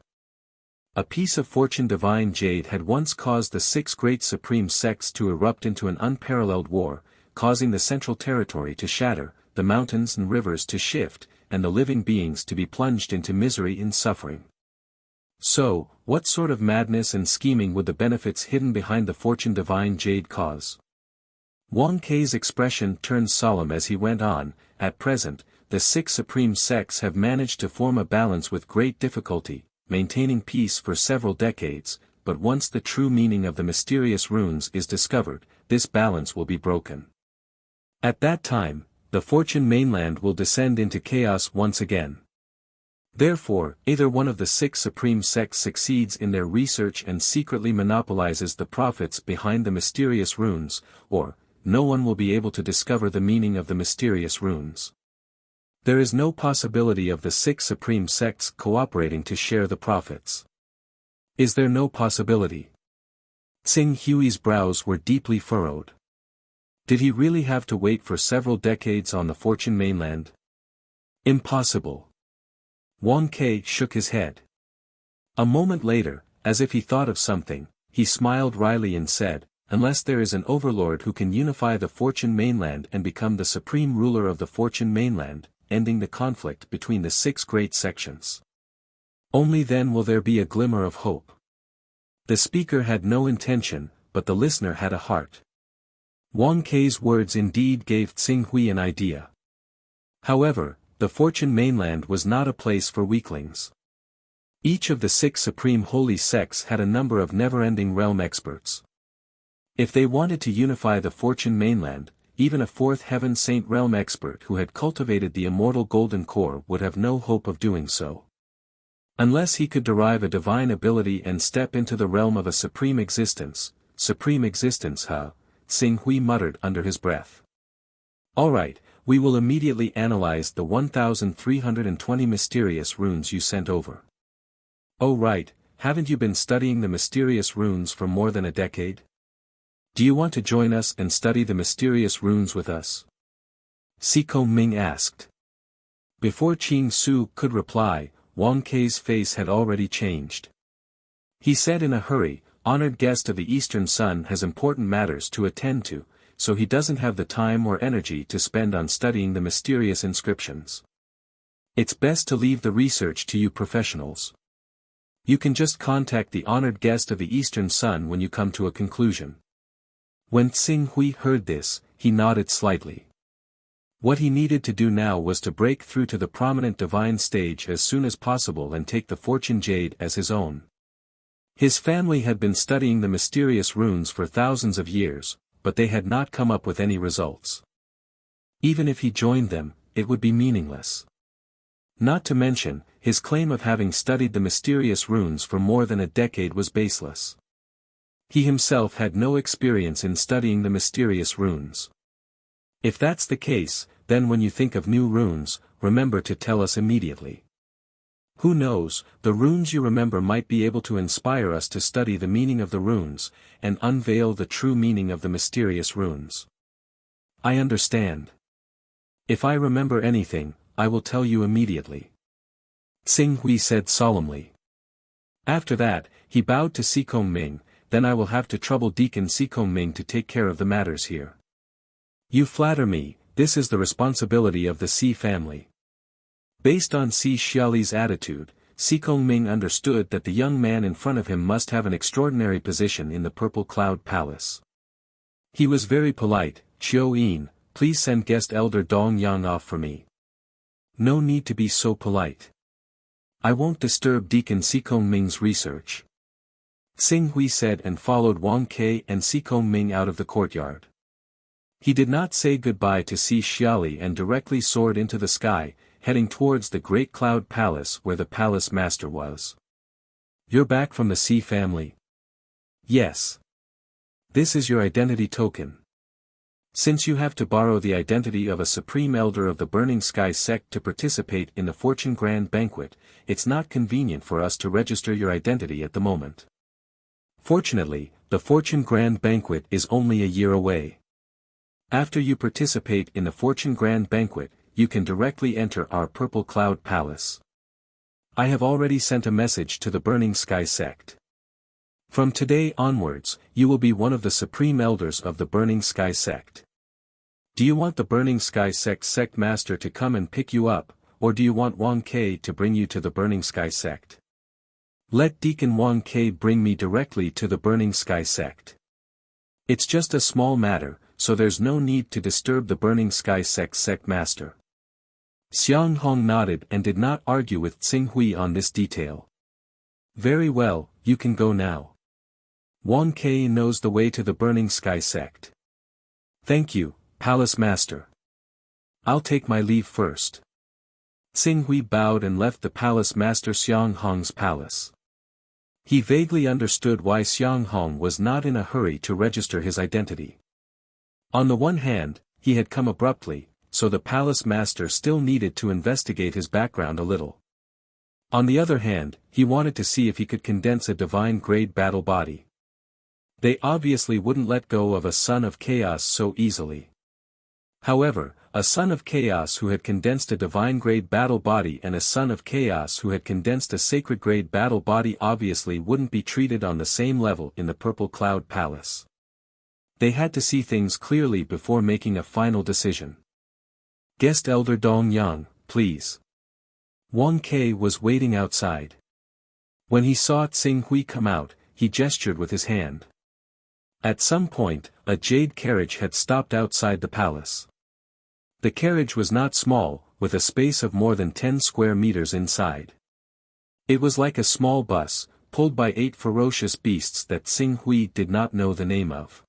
A piece of fortune divine jade had once caused the 6 great supreme sects to erupt into an unparalleled war, causing the central territory to shatter, the mountains and rivers to shift, and the living beings to be plunged into misery and suffering. So, what sort of madness and scheming would the benefits hidden behind the fortune divine jade cause? Wang Ke's expression turned solemn as he went on. At present, the 6 supreme sects have managed to form a balance with great difficulty, maintaining peace for several decades, but once the true meaning of the mysterious runes is discovered, this balance will be broken. At that time, the fortune mainland will descend into chaos once again. Therefore, either one of the 6 supreme sects succeeds in their research and secretly monopolizes the profits behind the mysterious runes, or, no one will be able to discover the meaning of the mysterious runes. There is no possibility of the 6 supreme sects cooperating to share the profits. Is there no possibility? Xing Hui's brows were deeply furrowed. Did he really have to wait for several decades on the fortune mainland? Impossible. Wang Ke shook his head. A moment later, as if he thought of something, he smiled wryly and said, unless there is an overlord who can unify the fortune mainland and become the supreme ruler of the fortune mainland, ending the conflict between the 6 great sections. Only then will there be a glimmer of hope. The speaker had no intention, but the listener had a heart. Wang Ke's words indeed gave Xing Hui an idea. However, the fortune mainland was not a place for weaklings. Each of the 6 supreme holy sects had a number of never-ending realm experts. If they wanted to unify the fortune mainland, even a 4th heaven saint realm expert who had cultivated the immortal golden core would have no hope of doing so. Unless he could derive a divine ability and step into the realm of a supreme existence, huh? Xing Hui muttered under his breath. Alright, we will immediately analyze the 1,320 mysterious runes you sent over. Oh right, haven't you been studying the mysterious runes for more than a decade? Do you want to join us and study the mysterious runes with us? Siko Ming asked. Before Qing Su could reply, Wang Ke's face had already changed. He said in a hurry, honored guest of the Eastern Sun has important matters to attend to, so he doesn't have the time or energy to spend on studying the mysterious inscriptions. It's best to leave the research to you professionals. You can just contact the honored guest of the Eastern Sun when you come to a conclusion. When Xing Hui heard this, he nodded slightly. What he needed to do now was to break through to the prominent divine stage as soon as possible and take the fortune jade as his own. His family had been studying the mysterious runes for thousands of years, but they had not come up with any results. Even if he joined them, it would be meaningless. Not to mention, his claim of having studied the mysterious runes for more than a decade was baseless. He himself had no experience in studying the mysterious runes. If that's the case, then when you think of new runes, remember to tell us immediately. Who knows, the runes you remember might be able to inspire us to study the meaning of the runes, and unveil the true meaning of the mysterious runes. I understand. If I remember anything, I will tell you immediately. Xing Hui said solemnly. After that, he bowed to Sikong Ming, then I will have to trouble Deacon Sikong Ming to take care of the matters here. You flatter me, this is the responsibility of the Si family. Based on Si Xiaoli's attitude, Sikong Ming understood that the young man in front of him must have an extraordinary position in the Purple Cloud Palace. He was very polite. Chiu Yin, please send guest elder Dong Yang off for me. No need to be so polite. I won't disturb Deacon Sikong Ming's research. Xing Hui said and followed Wang Ke and Sikong Ming out of the courtyard. He did not say goodbye to Si Xiaoli and directly soared into the sky, heading towards the Great Cloud Palace where the palace master was. You're back from the Si family? Yes. This is your identity token. Since you have to borrow the identity of a supreme elder of the Burning Sky sect to participate in the Fortune Grand Banquet, it's not convenient for us to register your identity at the moment. Fortunately, the Fortune Grand Banquet is only a year away. After you participate in the Fortune Grand Banquet, you can directly enter our Purple Cloud Palace. I have already sent a message to the Burning Sky sect. From today onwards, you will be one of the supreme elders of the Burning Sky sect. Do you want the Burning Sky sect master to come and pick you up, or do you want Wang Ke to bring you to the Burning Sky sect? Let Deacon Wang Ke bring me directly to the Burning Sky sect. It's just a small matter, so there's no need to disturb the Burning Sky sect master. Xiang Hong nodded and did not argue with Xing Hui on this detail. Very well, you can go now. Wang Ke knows the way to the Burning Sky sect. Thank you, Palace Master. I'll take my leave first. Xing Hui bowed and left the Palace Master Xiang Hong's palace. He vaguely understood why Xiang Hong was not in a hurry to register his identity. On the one hand, he had come abruptly, so the Palace Master still needed to investigate his background a little. On the other hand, he wanted to see if he could condense a divine-grade battle body. They obviously wouldn't let go of a Son of Chaos so easily. However, a Son of Chaos who had condensed a divine-grade battle body and a Son of Chaos who had condensed a sacred-grade battle body obviously wouldn't be treated on the same level in the Purple Cloud Palace. They had to see things clearly before making a final decision. Guest Elder Dong Yang, please. Wang Ke was waiting outside. When he saw Xing Hui come out, he gestured with his hand. At some point, a jade carriage had stopped outside the palace. The carriage was not small, with a space of more than 10 square meters inside. It was like a small bus, pulled by 8 ferocious beasts that Xing Hui did not know the name of.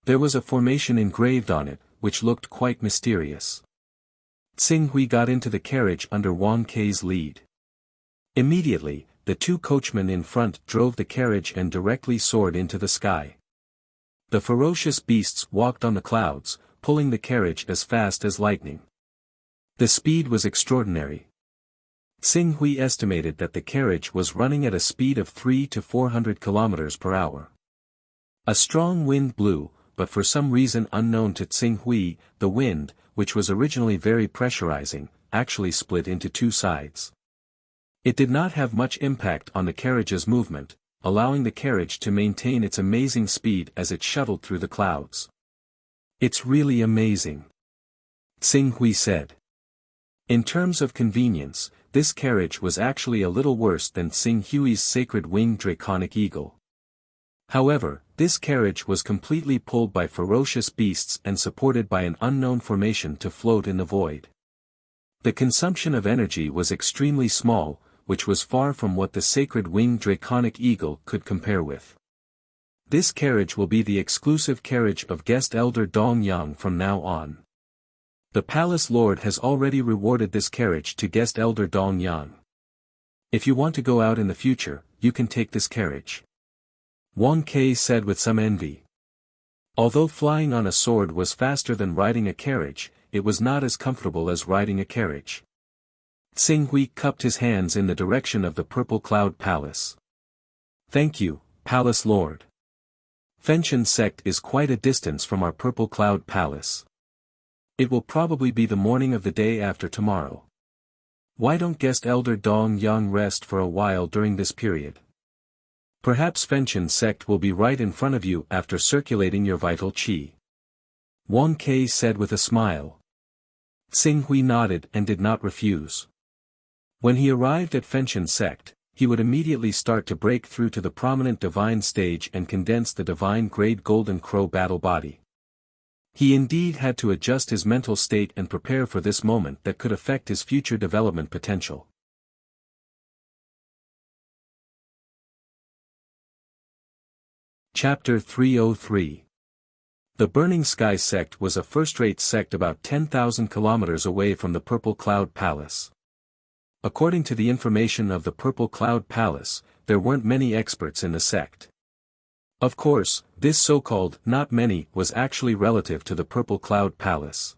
There was a formation engraved on it, which looked quite mysterious. Xing Hui got into the carriage under Wang Ke's lead. Immediately, the 2 coachmen in front drove the carriage and directly soared into the sky. The ferocious beasts walked on the clouds, pulling the carriage as fast as lightning. The speed was extraordinary. Xing Hui estimated that the carriage was running at a speed of 300 to 400 kilometers per hour. A strong wind blew, but for some reason unknown to Xing Hui, the wind, which was originally very pressurizing, actually split into 2 sides. It did not have much impact on the carriage's movement, allowing the carriage to maintain its amazing speed as it shuttled through the clouds. It's really amazing, Xing Hui said. In terms of convenience, this carriage was actually a little worse than Xing Hui's sacred winged draconic eagle. However, this carriage was completely pulled by ferocious beasts and supported by an unknown formation to float in the void. The consumption of energy was extremely small, which was far from what the sacred winged draconic eagle could compare with. This carriage will be the exclusive carriage of guest elder Dong Yang from now on. The palace lord has already rewarded this carriage to guest elder Dong Yang. If you want to go out in the future, you can take this carriage. Wang Ke said with some envy. Although flying on a sword was faster than riding a carriage, it was not as comfortable as riding a carriage. Xing Hui cupped his hands in the direction of the Purple Cloud Palace. Thank you, Palace Lord. Fenshin sect is quite a distance from our Purple Cloud Palace. It will probably be the morning of the day after tomorrow. Why don't guest Elder Dong Yang rest for a while during this period? Perhaps Fenchin sect will be right in front of you after circulating your vital qi. Wang Ke said with a smile. Xing Hui nodded and did not refuse. When he arrived at Fenchin sect, he would immediately start to break through to the prominent divine stage and condense the divine grade Golden Crow battle body. He indeed had to adjust his mental state and prepare for this moment that could affect his future development potential. Chapter 303. The Burning Sky sect was a first-rate sect about 10,000 kilometers away from the Purple Cloud Palace. According to the information of the Purple Cloud Palace, there weren't many experts in the sect. Of course, this so-called not many was actually relative to the Purple Cloud Palace.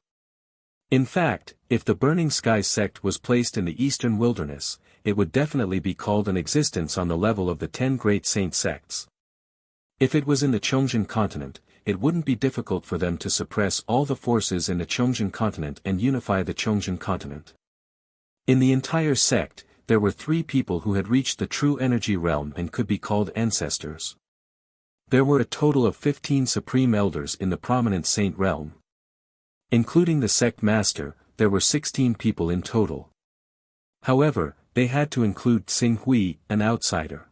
In fact, if the Burning Sky sect was placed in the eastern wilderness, it would definitely be called an existence on the level of the 10 great saint sects. If it was in the Chongzhen continent, it wouldn't be difficult for them to suppress all the forces in the Chongzhen continent and unify the Chongzhen continent. In the entire sect, there were 3 people who had reached the true energy realm and could be called ancestors. There were a total of 15 supreme elders in the prominent saint realm. Including the sect master, there were 16 people in total. However, they had to include Xing Hui, an outsider.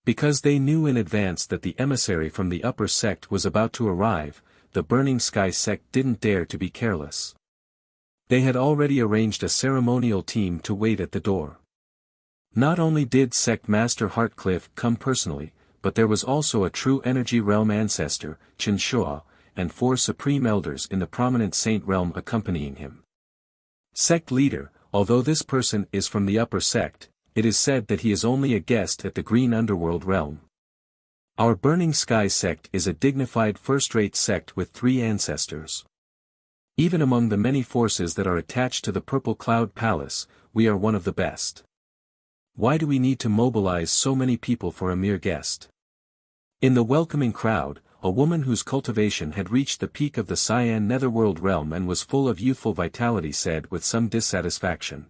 Because they knew in advance that the emissary from the upper sect was about to arrive, the Burning Sky sect didn't dare to be careless. They had already arranged a ceremonial team to wait at the door. Not only did Sect Master Heartcliff come personally, but there was also a true energy realm ancestor, Chen Shua, and 4 supreme elders in the prominent saint realm accompanying him. Sect leader, although this person is from the upper sect, it is said that he is only a guest at the green underworld realm. Our Burning Sky sect is a dignified first-rate sect with 3 ancestors. Even among the many forces that are attached to the Purple Cloud Palace, we are one of the best. Why do we need to mobilize so many people for a mere guest? In the welcoming crowd, a woman whose cultivation had reached the peak of the Cyan Netherworld realm and was full of youthful vitality said with some dissatisfaction.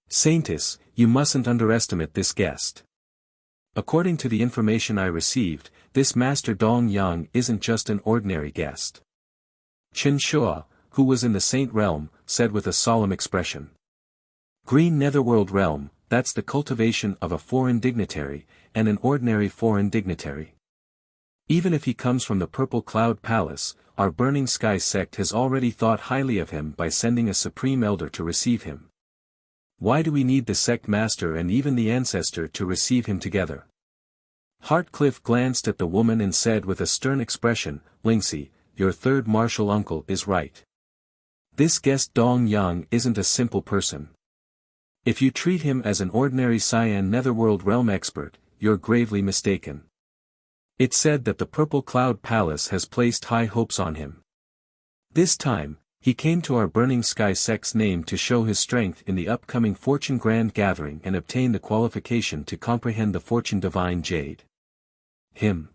Saintess, you mustn't underestimate this guest. According to the information I received, this Master Dong Yang isn't just an ordinary guest. Chen Shua, who was in the saint realm, said with a solemn expression. Green Netherworld realm, that's the cultivation of a foreign dignitary, and an ordinary foreign dignitary. Even if he comes from the Purple Cloud Palace, our Burning Sky sect has already thought highly of him by sending a supreme elder to receive him. Why do we need the sect master and even the ancestor to receive him together? Heartcliff glanced at the woman and said with a stern expression, Lingxi, your third martial uncle is right. This guest Dong Yang isn't a simple person. If you treat him as an ordinary Cyan Netherworld realm expert, you're gravely mistaken. It's said that the Purple Cloud Palace has placed high hopes on him. This time, he came to our Burning Sky sect's name to show his strength in the upcoming Fortune Grand Gathering and obtain the qualification to comprehend the Fortune Divine Jade. Him.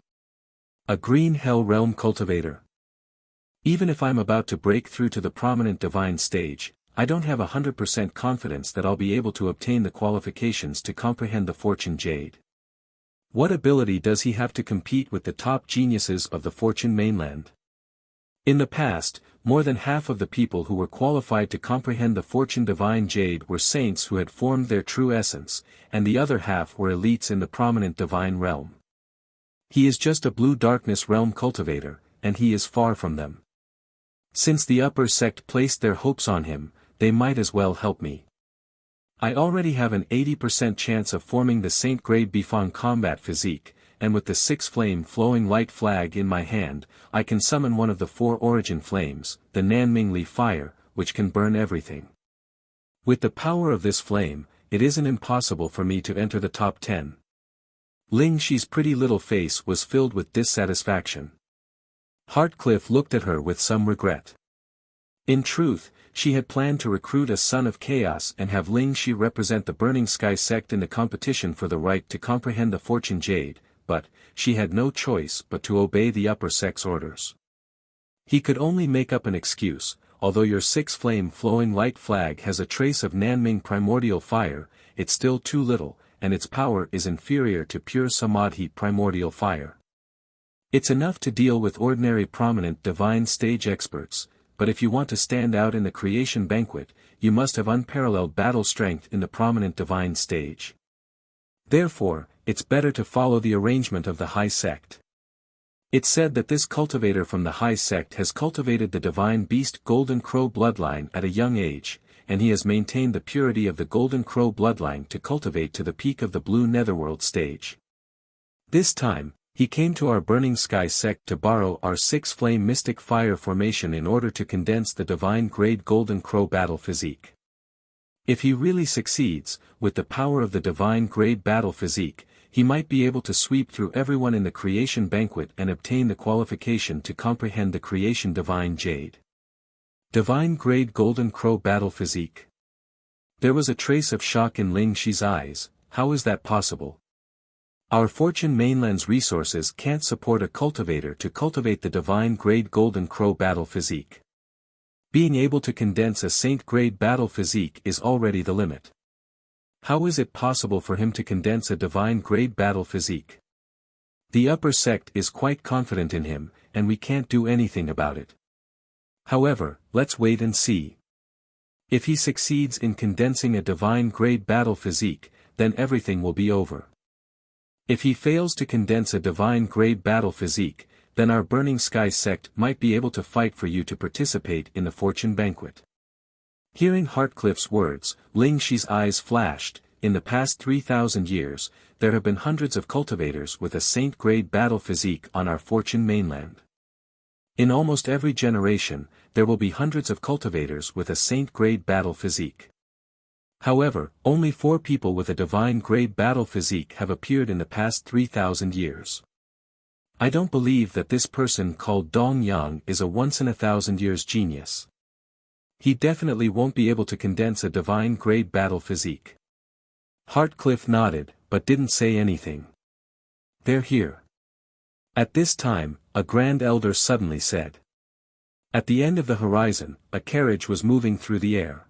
A Green Hell Realm cultivator. Even if I'm about to break through to the prominent divine stage, I don't have 100% confidence that I'll be able to obtain the qualifications to comprehend the Fortune Jade. What ability does he have to compete with the top geniuses of the Fortune mainland? In the past, more than half of the people who were qualified to comprehend the Fortune Divine Jade were saints who had formed their true essence, and the other half were elites in the prominent divine realm. He is just a blue darkness realm cultivator, and he is far from them. Since the upper sect placed their hopes on him, they might as well help me. I already have an 80% chance of forming the Saint Grade Bifang combat physique, and with the 6-flame flowing light flag in my hand, I can summon one of the 4 origin flames, the Nanmingli fire, which can burn everything. With the power of this flame, it isn't impossible for me to enter the top 10. Ling Shi's pretty little face was filled with dissatisfaction. Heartcliff looked at her with some regret. In truth, she had planned to recruit a son of chaos and have Ling Shi represent the Burning Sky sect in the competition for the right to comprehend the Fortune Jade, but she had no choice but to obey the upper sect's orders. He could only make up an excuse, although your six-flame flowing light flag has a trace of Nanming primordial fire, it's still too little, and its power is inferior to pure Samadhi primordial fire. It's enough to deal with ordinary prominent divine stage experts, but if you want to stand out in the creation banquet, you must have unparalleled battle strength in the prominent divine stage. Therefore, it's better to follow the arrangement of the high sect. It's said that this cultivator from the high sect has cultivated the divine beast Golden Crow bloodline at a young age, and he has maintained the purity of the Golden Crow bloodline to cultivate to the peak of the Blue Netherworld stage. This time, he came to our Burning Sky sect to borrow our six-flame mystic fire formation in order to condense the divine grade Golden Crow battle physique. If he really succeeds, with the power of the divine grade battle physique, he might be able to sweep through everyone in the creation banquet and obtain the qualification to comprehend the creation divine jade. Divine grade Golden Crow battle physique. There was a trace of shock in Ling Shi's eyes. How is that possible? Our Fortune Mainland's resources can't support a cultivator to cultivate the divine grade Golden Crow battle physique. Being able to condense a saint grade battle physique is already the limit. How is it possible for him to condense a divine grade battle physique? The upper sect is quite confident in him, and we can't do anything about it. However, let's wait and see. If he succeeds in condensing a divine grade battle physique, then everything will be over. If he fails to condense a divine grade battle physique, then our Burning Sky sect might be able to fight for you to participate in the fortune banquet. Hearing Heartcliff's words, Ling Shi's eyes flashed. In the past 3,000 years, there have been hundreds of cultivators with a saint-grade battle physique on our Fortune Mainland. In almost every generation, there will be hundreds of cultivators with a saint-grade battle physique. However, only 4 people with a divine-grade battle physique have appeared in the past 3,000 years. I don't believe that this person called Dong Yang is a once-in-a-thousand-years genius. He definitely won't be able to condense a divine-grade battle physique. Heartcliff nodded, but didn't say anything. They're here. At this time, a Grand Elder suddenly said. At the end of the horizon, a carriage was moving through the air.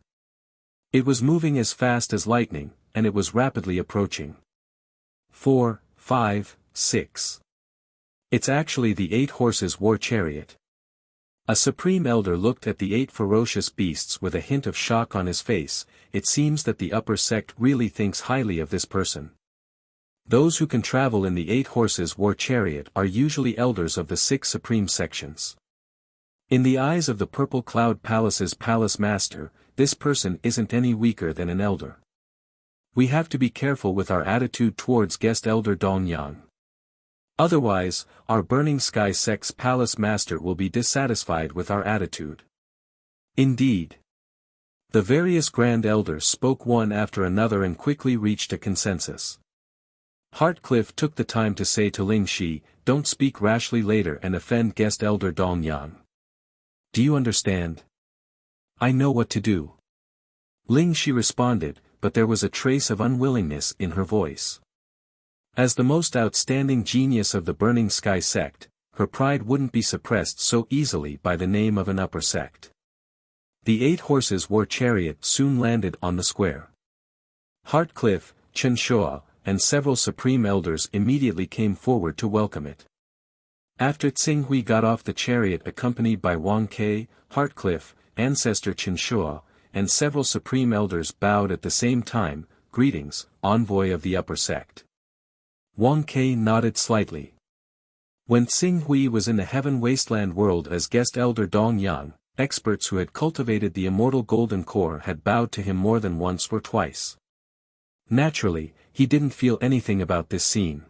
It was moving as fast as lightning, and it was rapidly approaching. 4, 5, 6. It's actually the 8 horses war chariot. A Supreme Elder looked at the 8 ferocious beasts with a hint of shock on his face. It seems that the upper sect really thinks highly of this person. Those who can travel in the 8 horses war chariot are usually elders of the 6 supreme sections. In the eyes of the Purple Cloud Palace's palace master, this person isn't any weaker than an elder. We have to be careful with our attitude towards guest elder Dong Yang. Otherwise, our Burning Sky sect's palace master will be dissatisfied with our attitude. Indeed. The various grand elders spoke one after another and quickly reached a consensus. Heartcliff took the time to say to Ling Shi, "Don't speak rashly later and offend guest elder Dong Yang. Do you understand?" "I know what to do." Ling Shi responded, but there was a trace of unwillingness in her voice. As the most outstanding genius of the Burning Sky sect, her pride wouldn't be suppressed so easily by the name of an upper sect. The 8 horses war chariot soon landed on the square. Heartcliff, Chen Shua, and several supreme elders immediately came forward to welcome it. After Tsing Hui got off the chariot accompanied by Wang Ke, Heartcliff, Ancestor Chen Shua, and several supreme elders bowed at the same time. "Greetings, envoy of the upper sect." Wang Ke nodded slightly. When Tsing Hui was in the Heaven Wasteland world as guest elder Dong Yang, experts who had cultivated the immortal golden core had bowed to him more than once or twice. Naturally, he didn't feel anything about this scene.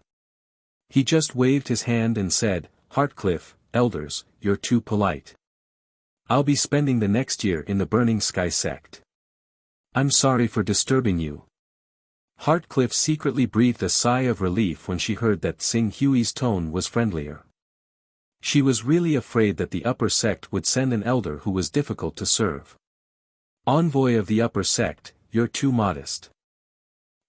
He just waved his hand and said, "Heartcliff, elders, you're too polite. I'll be spending the next year in the Burning Sky sect. I'm sorry for disturbing you." Heartcliff secretly breathed a sigh of relief when she heard that Tsing Hui's tone was friendlier. She was really afraid that the upper sect would send an elder who was difficult to serve. "Envoy of the upper sect, you're too modest.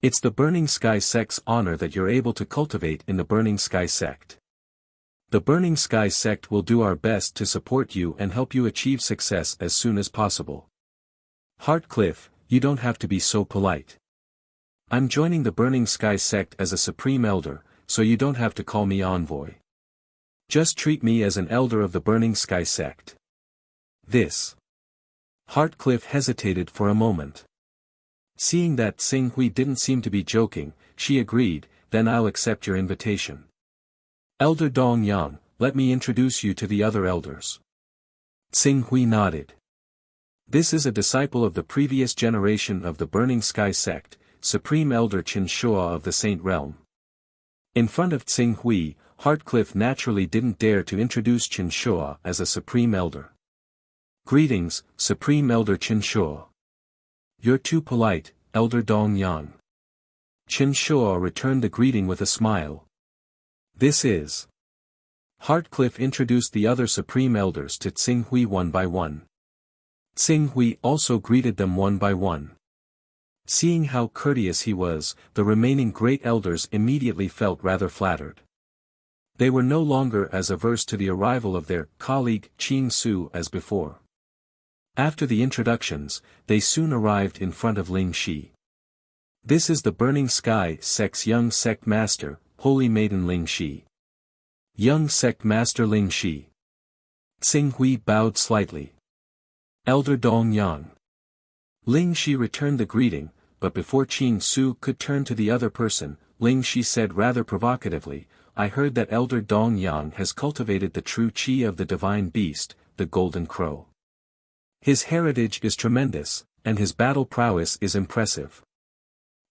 It's the Burning Sky sect's honor that you're able to cultivate in the Burning Sky sect. The Burning Sky sect will do our best to support you and help you achieve success as soon as possible. Heartcliff, you don't have to be so polite. I'm joining the Burning Sky sect as a Supreme Elder, so you don't have to call me envoy. Just treat me as an elder of the Burning Sky sect. This. Heartcliff hesitated for a moment. Seeing that Xing Hui didn't seem to be joking, she agreed, then I'll accept your invitation. Elder Dong Yang, let me introduce you to the other elders. Xing Hui nodded. This is a disciple of the previous generation of the Burning Sky sect, Supreme Elder Qin Shua of the Saint Realm. In front of Xing Hui, Heartcliff naturally didn't dare to introduce Qin Shua as a Supreme Elder. Greetings, Supreme Elder Qin Shua. You're too polite, Elder Dong Yang. Qin Shua returned the greeting with a smile. This is. Heartcliff introduced the other Supreme Elders to Xing Hui one by one. Xing Hui also greeted them one by one. Seeing how courteous he was, the remaining great elders immediately felt rather flattered. They were no longer as averse to the arrival of their colleague Qing Su as before. After the introductions, they soon arrived in front of Ling Shi. This is the Burning Sky sect's young sect master, Holy Maiden Ling Shi. Young sect master Ling Shi. Xing Hui bowed slightly. Elder Dong Yang. Ling Shi returned the greeting, but before Qing Su could turn to the other person, Ling Shi said rather provocatively, I heard that Elder Dong Yang has cultivated the true qi of the divine beast, the Golden Crow. His heritage is tremendous, and his battle prowess is impressive.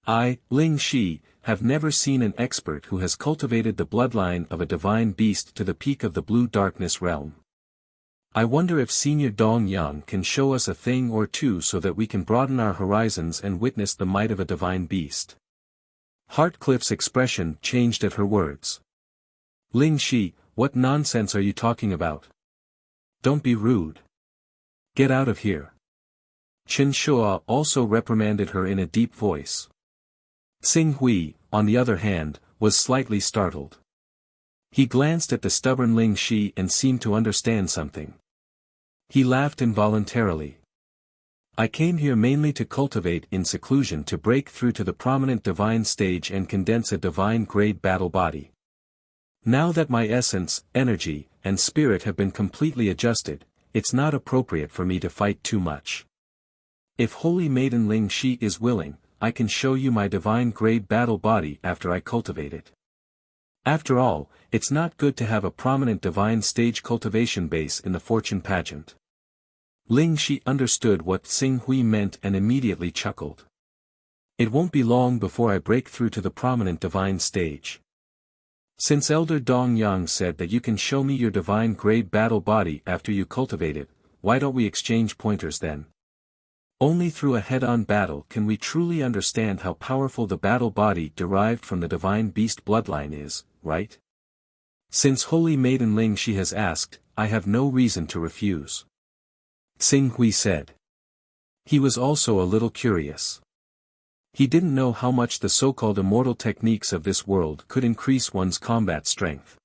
I, Ling Shi, have never seen an expert who has cultivated the bloodline of a divine beast to the peak of the blue darkness realm. I wonder if Senior Dong Yang can show us a thing or two so that we can broaden our horizons and witness the might of a divine beast. Heartcliff's expression changed at her words. Ling Shi, what nonsense are you talking about? Don't be rude. Get out of here. Qin Shua also reprimanded her in a deep voice. Xing Hui, on the other hand, was slightly startled. He glanced at the stubborn Ling Shi and seemed to understand something. He laughed involuntarily. I came here mainly to cultivate in seclusion to break through to the prominent divine stage and condense a divine-grade battle body. Now that my essence, energy, and spirit have been completely adjusted, it's not appropriate for me to fight too much. If Holy Maiden Ling Shi is willing, I can show you my divine-grade battle body after I cultivate it. After all, it's not good to have a prominent divine stage cultivation base in the fortune pageant. Ling Shi understood what Xing Hui meant and immediately chuckled. It won't be long before I break through to the prominent divine stage. Since Elder Dong Yang said that you can show me your divine-grade battle body after you cultivate it, why don't we exchange pointers then? Only through a head-on battle can we truly understand how powerful the battle body derived from the divine beast bloodline is, right? Since Holy Maiden Ling Shi has asked, I have no reason to refuse. Xing Hui said. He was also a little curious. He didn't know how much the so-called immortal techniques of this world could increase one's combat strength.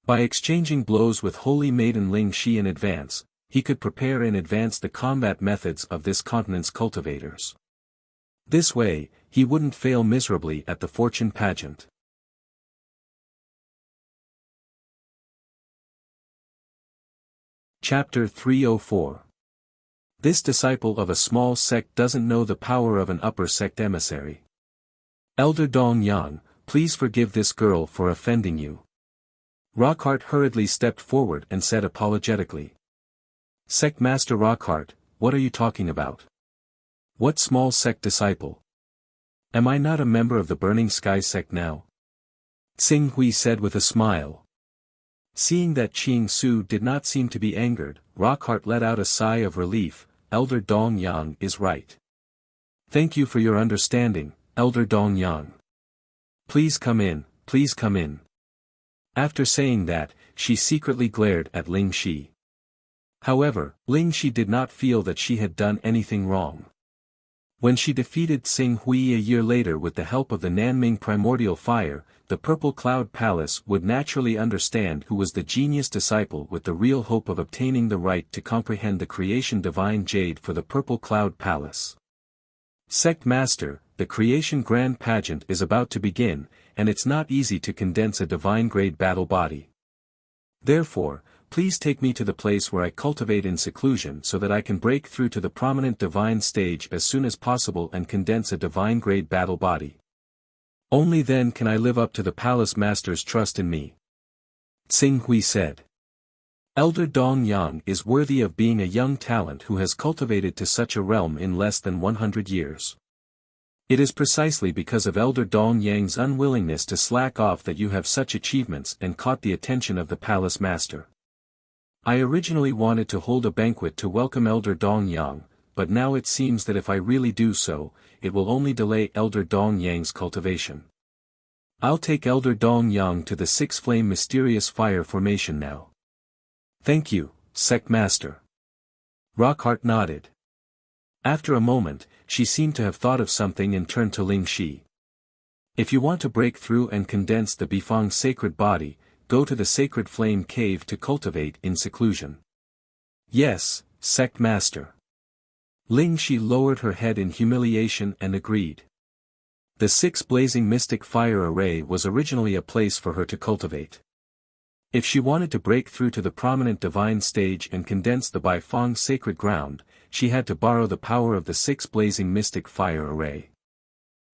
By exchanging blows with Holy Maiden Ling Shi in advance, he could prepare in advance the combat methods of this continent's cultivators. This way, he wouldn't fail miserably at the fortune pageant. Chapter 304. This disciple of a small sect doesn't know the power of an upper sect emissary. Elder Dong Yang, please forgive this girl for offending you. Rockhart hurriedly stepped forward and said apologetically. Sect Master Rockhart, what are you talking about? What small sect disciple? Am I not a member of the Burning Sky sect now? Xing Hui said with a smile. Seeing that Qing Su did not seem to be angered, Rockhart let out a sigh of relief. Elder Dong Yang is right. Thank you for your understanding, Elder Dong Yang. Please come in, please come in. After saying that, she secretly glared at Ling Shi. However, Ling Shi did not feel that she had done anything wrong. When she defeated Xing Hui a year later with the help of the Nanming primordial fire, the Purple Cloud Palace would naturally understand who was the genius disciple with the real hope of obtaining the right to comprehend the creation divine jade for the Purple Cloud Palace. Sect Master, the creation grand pageant is about to begin, and it's not easy to condense a divine-grade battle body. Therefore, please take me to the place where I cultivate in seclusion so that I can break through to the prominent divine stage as soon as possible and condense a divine-grade battle body. Only then can I live up to the Palace Master's trust in me. Tsing Hui said. Elder Dong Yang is worthy of being a young talent who has cultivated to such a realm in less than 100 years. It is precisely because of Elder Dong Yang's unwillingness to slack off that you have such achievements and caught the attention of the Palace Master. I originally wanted to hold a banquet to welcome Elder Dong Yang, but now it seems that if I really do so, it will only delay Elder Dong Yang's cultivation. I'll take Elder Dong Yang to the six-flame mysterious fire formation now. Thank you, Sect Master. Rockheart nodded. After a moment, she seemed to have thought of something and turned to Ling Shi. If you want to break through and condense the Bifang sacred body, go to the sacred flame cave to cultivate in seclusion. Yes, Sect Master. Ling Shi lowered her head in humiliation and agreed. The six blazing mystic fire array was originally a place for her to cultivate. If she wanted to break through to the prominent divine stage and condense the Bifang sacred ground, she had to borrow the power of the six blazing mystic fire array.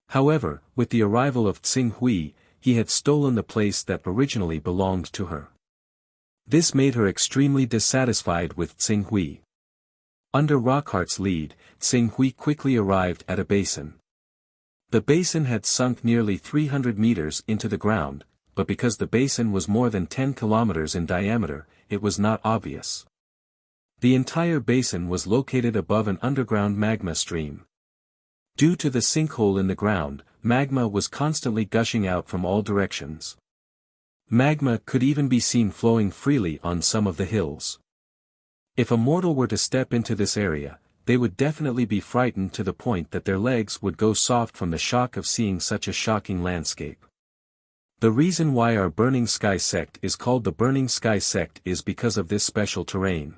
However, with the arrival of Tsing Hui, he had stolen the place that originally belonged to her. This made her extremely dissatisfied with Tsing Hui. Under Rockheart's lead, Tsing Hui quickly arrived at a basin. The basin had sunk nearly 300 meters into the ground, but because the basin was more than 10 kilometers in diameter, it was not obvious. The entire basin was located above an underground magma stream. Due to the sinkhole in the ground, magma was constantly gushing out from all directions. Magma could even be seen flowing freely on some of the hills. If a mortal were to step into this area, they would definitely be frightened to the point that their legs would go soft from the shock of seeing such a shocking landscape. The reason why our Burning Sky sect is called the Burning Sky sect is because of this special terrain.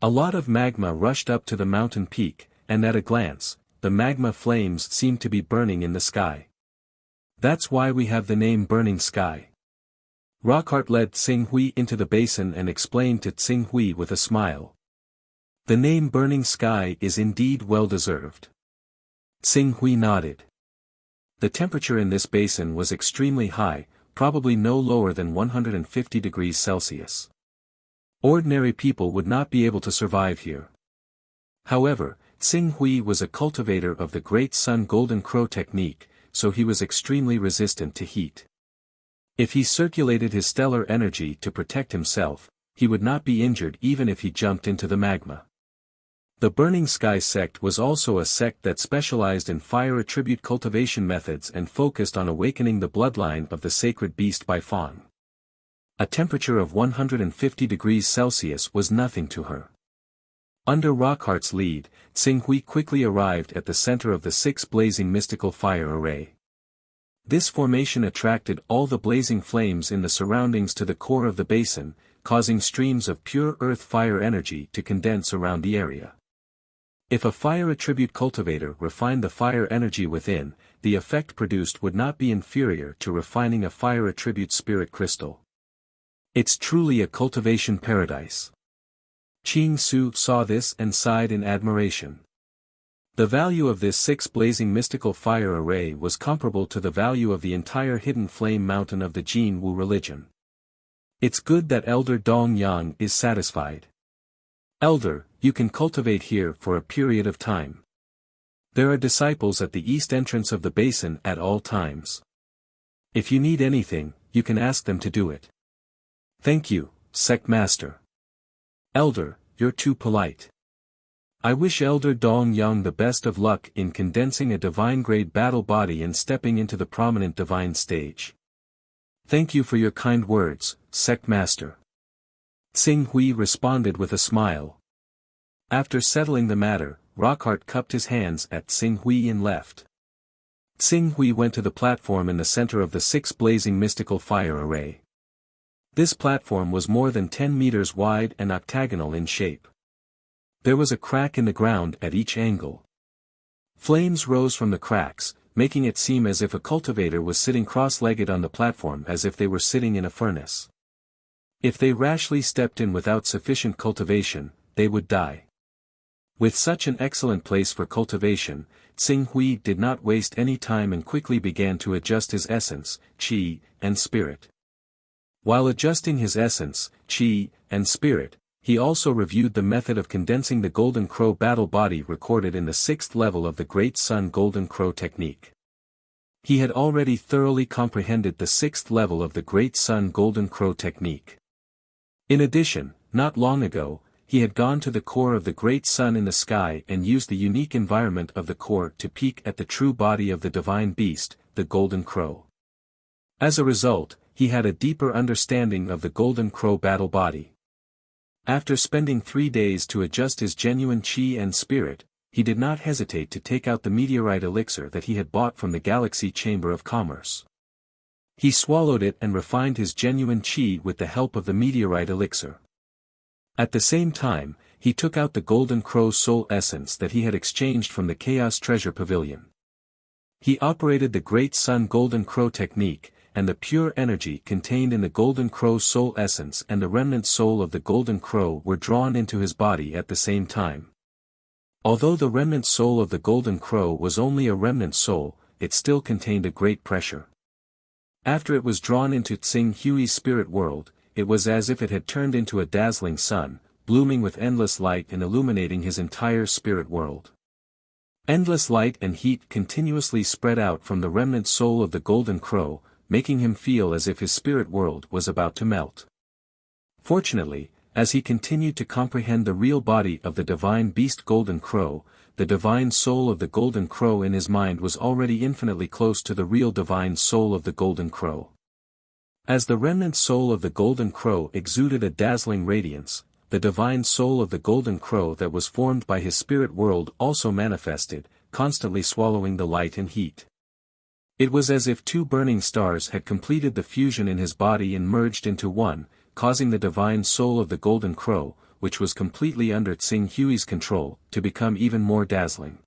A lot of magma rushed up to the mountain peak, and at a glance, the magma flames seemed to be burning in the sky. That's why we have the name Burning Sky. Rockheart led Tsing Hui into the basin and explained to Tsing Hui with a smile. The name Burning Sky is indeed well-deserved. Tsing Hui nodded. The temperature in this basin was extremely high, probably no lower than 150 degrees Celsius. Ordinary people would not be able to survive here. However, Tsing Hui was a cultivator of the Great Sun Golden Crow technique, so he was extremely resistant to heat. If he circulated his stellar energy to protect himself, he would not be injured even if he jumped into the magma. The Burning Sky sect was also a sect that specialized in fire attribute cultivation methods and focused on awakening the bloodline of the sacred beast Bifang. A temperature of 150 degrees Celsius was nothing to her. Under Rockheart's lead, Tsing Hui quickly arrived at the center of the six blazing mystical fire array. This formation attracted all the blazing flames in the surroundings to the core of the basin, causing streams of pure earth fire energy to condense around the area. If a fire attribute cultivator refined the fire energy within, the effect produced would not be inferior to refining a fire attribute spirit crystal. It's truly a cultivation paradise. Qing Su saw this and sighed in admiration. The value of this six blazing mystical fire array was comparable to the value of the entire hidden flame mountain of the Jin Wu religion. It's good that Elder Dong Yang is satisfied. Elder, you can cultivate here for a period of time. There are disciples at the east entrance of the basin at all times. If you need anything, you can ask them to do it. Thank you, Sect Master. Elder, you're too polite. I wish Elder Dong Yang the best of luck in condensing a divine-grade battle body and stepping into the prominent divine stage. Thank you for your kind words, Sect Master. Tsing Hui responded with a smile. After settling the matter, Rockheart cupped his hands at Tsing Hui and left. Xing Hui went to the platform in the center of the 6 blazing mystical fire array. This platform was more than 10 meters wide and octagonal in shape. There was a crack in the ground at each angle. Flames rose from the cracks, making it seem as if a cultivator was sitting cross-legged on the platform, as if they were sitting in a furnace. If they rashly stepped in without sufficient cultivation, they would die. With such an excellent place for cultivation, Xing Hui did not waste any time and quickly began to adjust his essence, qi, and spirit. While adjusting his essence, qi, and spirit, he also reviewed the method of condensing the Golden Crow battle body recorded in the 6th level of the Great Sun Golden Crow technique. He had already thoroughly comprehended the 6th level of the Great Sun Golden Crow technique. In addition, not long ago, he had gone to the core of the Great Sun in the sky and used the unique environment of the core to peek at the true body of the divine beast, the Golden Crow. As a result, he had a deeper understanding of the Golden Crow battle body. After spending 3 days to adjust his genuine qi and spirit, he did not hesitate to take out the meteorite elixir that he had bought from the Galaxy Chamber of Commerce. He swallowed it and refined his genuine qi with the help of the meteorite elixir. At the same time, he took out the Golden Crow's soul essence that he had exchanged from the Chaos Treasure Pavilion. He operated the Great Sun Golden Crow technique, and the pure energy contained in the Golden Crow's soul essence and the remnant soul of the Golden Crow were drawn into his body at the same time. Although the remnant soul of the Golden Crow was only a remnant soul, it still contained a great pressure. After it was drawn into Xing Hui's spirit world, it was as if it had turned into a dazzling sun, blooming with endless light and illuminating his entire spirit world. Endless light and heat continuously spread out from the remnant soul of the Golden Crow, making him feel as if his spirit world was about to melt. Fortunately, as he continued to comprehend the real body of the divine beast Golden Crow, the divine soul of the Golden Crow in his mind was already infinitely close to the real divine soul of the Golden Crow. As the remnant soul of the Golden Crow exuded a dazzling radiance, the divine soul of the Golden Crow that was formed by his spirit world also manifested, constantly swallowing the light and heat. It was as if 2 burning stars had completed the fusion in his body and merged into one, causing the divine soul of the Golden Crow, which was completely under Xing Hui's control, to become even more dazzling.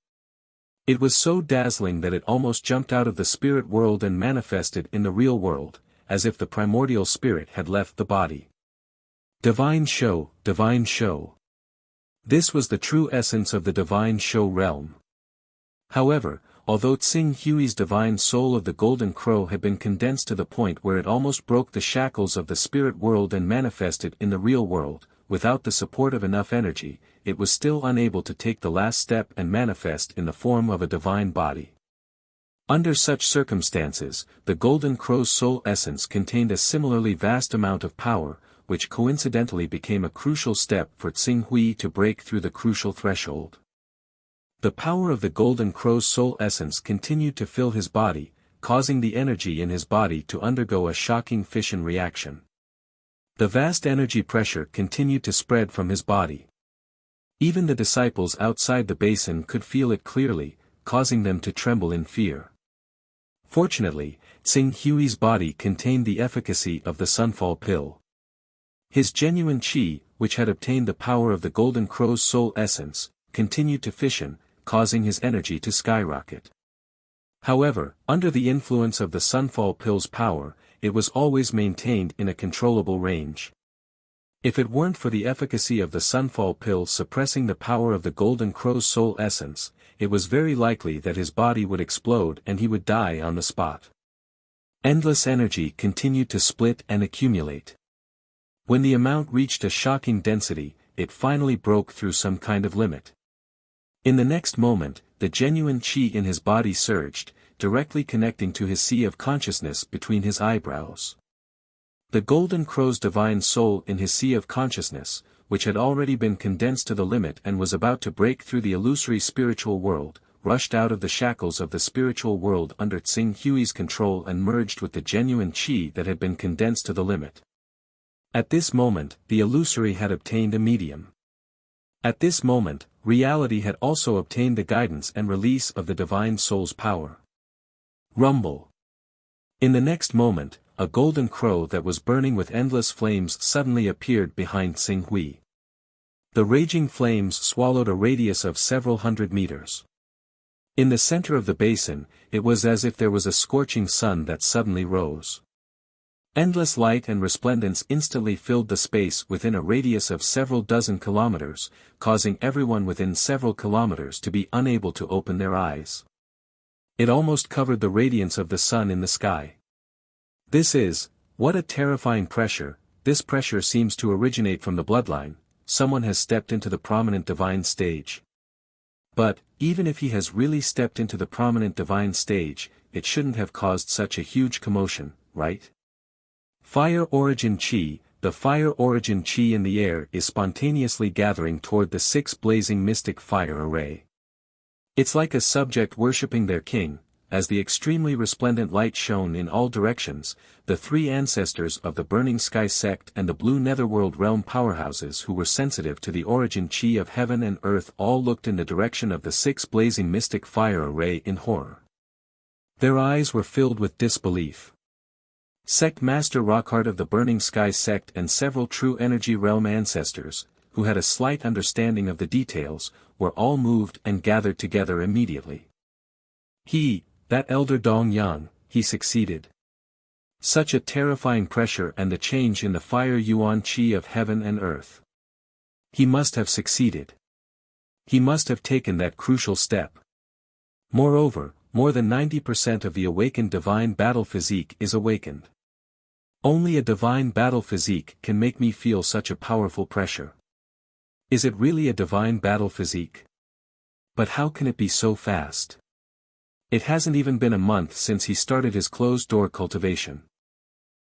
It was so dazzling that it almost jumped out of the spirit world and manifested in the real world, as if the primordial spirit had left the body. Divine show, divine show. This was the true essence of the divine show realm. However, although Xing Hui's divine soul of the Golden Crow had been condensed to the point where it almost broke the shackles of the spirit world and manifested in the real world, without the support of enough energy, it was still unable to take the last step and manifest in the form of a divine body. Under such circumstances, the Golden Crow's soul essence contained a similarly vast amount of power, which coincidentally became a crucial step for Xing Hui to break through the crucial threshold. The power of the Golden Crow's soul essence continued to fill his body, causing the energy in his body to undergo a shocking fission reaction. The vast energy pressure continued to spread from his body. Even the disciples outside the basin could feel it clearly, causing them to tremble in fear. Fortunately, Xing Hui's body contained the efficacy of the Sunfall Pill. His genuine qi, which had obtained the power of the Golden Crow's soul essence, continued to fission, causing his energy to skyrocket. However, under the influence of the Sunfall Pill's power, it was always maintained in a controllable range. If it weren't for the efficacy of the Sunfall Pill suppressing the power of the Golden Crow's soul essence, it was very likely that his body would explode and he would die on the spot. Endless energy continued to split and accumulate. When the amount reached a shocking density, it finally broke through some kind of limit. In the next moment, the genuine qi in his body surged, directly connecting to his sea of consciousness between his eyebrows. The Golden Crow's divine soul in his sea of consciousness, which had already been condensed to the limit and was about to break through the illusory spiritual world, rushed out of the shackles of the spiritual world under Xing Hui's control and merged with the genuine qi that had been condensed to the limit. At this moment, the illusory had obtained a medium. At this moment, reality had also obtained the guidance and release of the divine soul's power. Rumble. In the next moment, a golden crow that was burning with endless flames suddenly appeared behind Xing Hui. The raging flames swallowed a radius of several hundred meters. In the center of the basin, it was as if there was a scorching sun that suddenly rose. Endless light and resplendence instantly filled the space within a radius of several dozen kilometers, causing everyone within several kilometers to be unable to open their eyes. It almost covered the radiance of the sun in the sky. What a terrifying pressure. This pressure seems to originate from the bloodline. Someone has stepped into the prominent divine stage. But, even if he has really stepped into the prominent divine stage, it shouldn't have caused such a huge commotion, right? Fire origin chi. The fire origin chi in the air is spontaneously gathering toward the 6 blazing mystic fire array. It's like a subject worshipping their king. As the extremely resplendent light shone in all directions, the 3 ancestors of the Burning Sky sect and the Blue Netherworld realm powerhouses who were sensitive to the origin chi of heaven and earth all looked in the direction of the 6 blazing mystic fire array in horror. Their eyes were filled with disbelief. Sect Master Rockhart of the Burning Sky sect and several true energy realm ancestors, who had a slight understanding of the details, were all moved and gathered together immediately. That elder Dong Yang, he succeeded. Such a terrifying pressure and the change in the fire yuan chi of heaven and earth. He must have succeeded. He must have taken that crucial step. Moreover, more than 90% of the awakened divine battle physique is awakened. Only a divine battle physique can make me feel such a powerful pressure. Is it really a divine battle physique? But how can it be so fast? It hasn't even been a month since he started his closed-door cultivation.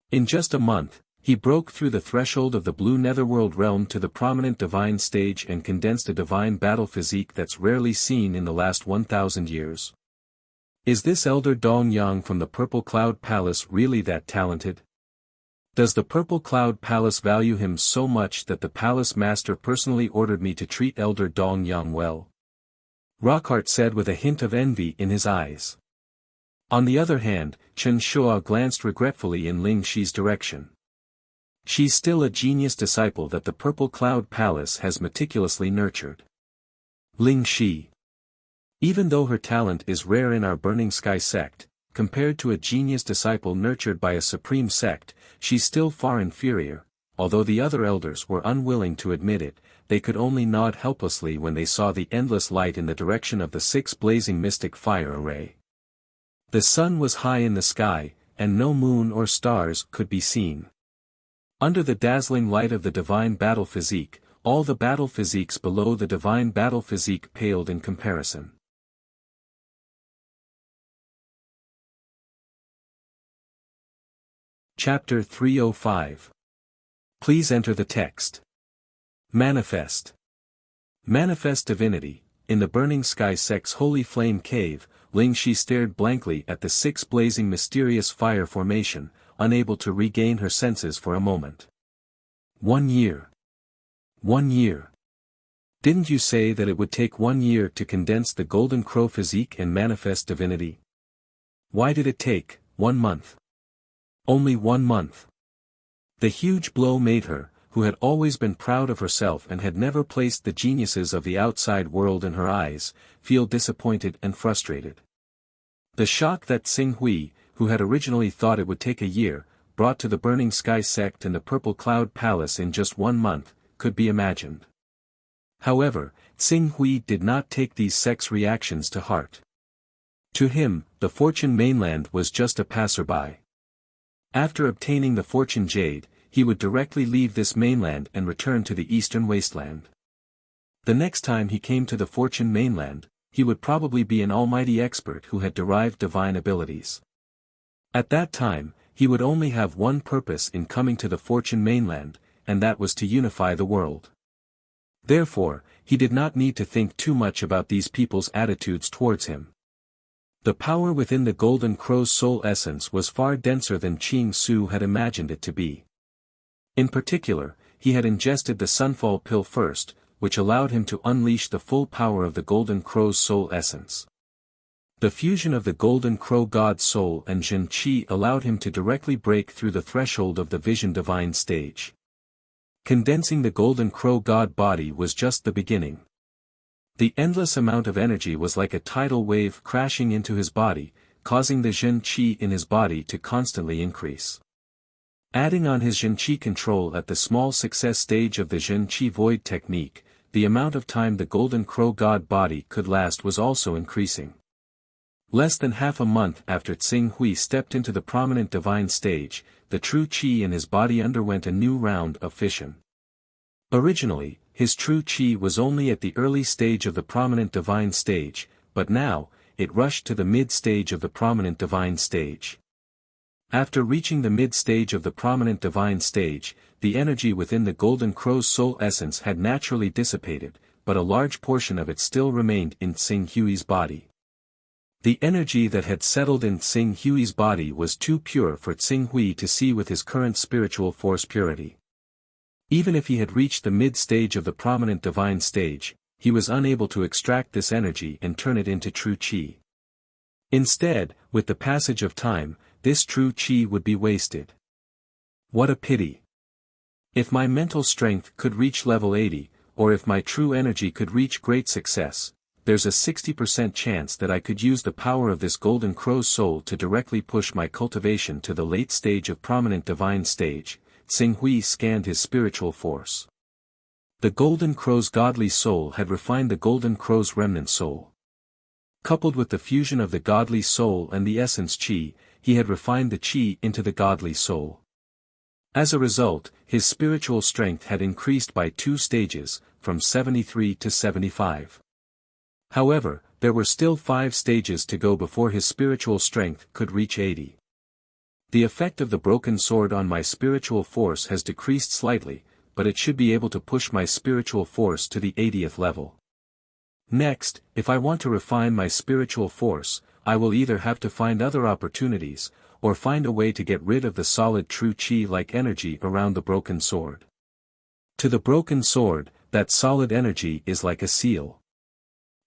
In just a month, he broke through the threshold of the Blue Netherworld realm to the prominent divine stage and condensed a divine battle physique that's rarely seen in the last 1,000 years. Is this elder Dong Yang from the Purple Cloud Palace really that talented? Does the Purple Cloud Palace value him so much that the palace master personally ordered me to treat elder Dong Yang well? Rockhart said with a hint of envy in his eyes. On the other hand, Chen Shua glanced regretfully in Ling Shi's direction. She's still a genius disciple that the Purple Cloud Palace has meticulously nurtured. Ling Shi. Even though her talent is rare in our Burning Sky sect, compared to a genius disciple nurtured by a supreme sect, she's still far inferior. Although the other elders were unwilling to admit it, they could only nod helplessly when they saw the endless light in the direction of the 6 blazing mystic fire array. The sun was high in the sky, and no moon or stars could be seen. Under the dazzling light of the divine battle physique, all the battle physiques below the divine battle physique paled in comparison. Chapter 305. Please enter the text. Manifest. Manifest divinity. In the Burning Sky sect's holy flame cave, Ling Shi stared blankly at the 6 blazing mysterious fire formation, unable to regain her senses for a moment. 1 year. 1 year. Didn't you say that it would take 1 year to condense the golden crow physique and manifest divinity? Why did it take 1 month? Only 1 month. The huge blow made her, who had always been proud of herself and had never placed the geniuses of the outside world in her eyes, feel disappointed and frustrated. The shock that Xing Hui, who had originally thought it would take a year, brought to the Burning Sky sect and the Purple Cloud Palace in just 1 month, could be imagined. However, Xing Hui did not take these sect's reactions to heart. To him, the Fortune mainland was just a passerby. After obtaining the Fortune Jade, he would directly leave this mainland and return to the eastern wasteland. The next time he came to the Fortune mainland, he would probably be an almighty expert who had derived divine abilities. At that time, he would only have one purpose in coming to the Fortune mainland, and that was to unify the world. Therefore, he did not need to think too much about these people's attitudes towards him. The power within the Golden Crow's soul essence was far denser than Qing Su had imagined it to be. In particular, he had ingested the Sunfall pill first, which allowed him to unleash the full power of the Golden Crow's soul essence. The fusion of the Golden Crow God Soul and Zhen Qi allowed him to directly break through the threshold of the Vision Divine stage. Condensing the Golden Crow God body was just the beginning. The endless amount of energy was like a tidal wave crashing into his body, causing the Zhen Qi in his body to constantly increase. Adding on his Zhen Qi control at the small success stage of the Zhen Qi Void technique, the amount of time the Golden Crow God body could last was also increasing. Less than half a month after Tsing Hui stepped into the prominent divine stage, the true Qi in his body underwent a new round of fission. Originally, his true Qi was only at the early stage of the prominent divine stage, but now, it rushed to the mid-stage of the prominent divine stage. After reaching the mid-stage of the prominent divine stage, the energy within the Golden Crow's soul essence had naturally dissipated, but a large portion of it still remained in Tsing Hui's body. The energy that had settled in Tsing Hui's body was too pure for Tsing Hui to see with his current spiritual force purity. Even if he had reached the mid-stage of the prominent divine stage, he was unable to extract this energy and turn it into true Qi. Instead, with the passage of time, this true Qi would be wasted. What a pity! If my mental strength could reach level 80, or if my true energy could reach great success, there's a 60% chance that I could use the power of this Golden Crow's soul to directly push my cultivation to the late stage of prominent divine stage. Tsing Hui scanned his spiritual force. The Golden Crow's godly soul had refined the Golden Crow's remnant soul. Coupled with the fusion of the godly soul and the essence Qi, he had refined the Qi into the godly soul. As a result, his spiritual strength had increased by 2 stages, from 73 to 75. However, there were still 5 stages to go before his spiritual strength could reach 80. The effect of the broken sword on my spiritual force has decreased slightly, but it should be able to push my spiritual force to the 80th level. Next, if I want to refine my spiritual force, I will either have to find other opportunities, or find a way to get rid of the solid true Qi-like energy around the broken sword. To the broken sword, that solid energy is like a seal.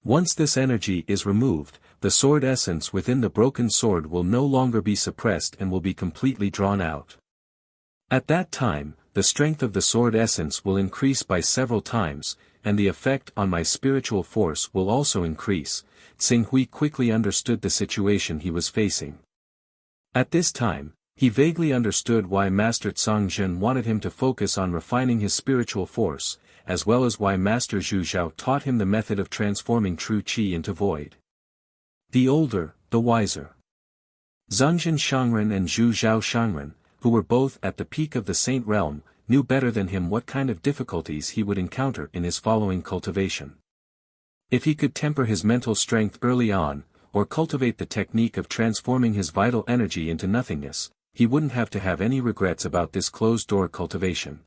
Once this energy is removed, the sword essence within the broken sword will no longer be suppressed and will be completely drawn out. At that time, the strength of the sword essence will increase by several times, and the effect on my spiritual force will also increase. Tsing Hui quickly understood the situation he was facing. At this time, he vaguely understood why Master Zhang wanted him to focus on refining his spiritual force, as well as why Master Zhu Zhao taught him the method of transforming true Qi into void. The older, the wiser. Zhangzhen Shangren and Zhu Zhao Shangren, who were both at the peak of the Saint Realm, knew better than him what kind of difficulties he would encounter in his following cultivation. If he could temper his mental strength early on, or cultivate the technique of transforming his vital energy into nothingness, he wouldn't have to have any regrets about this closed-door cultivation.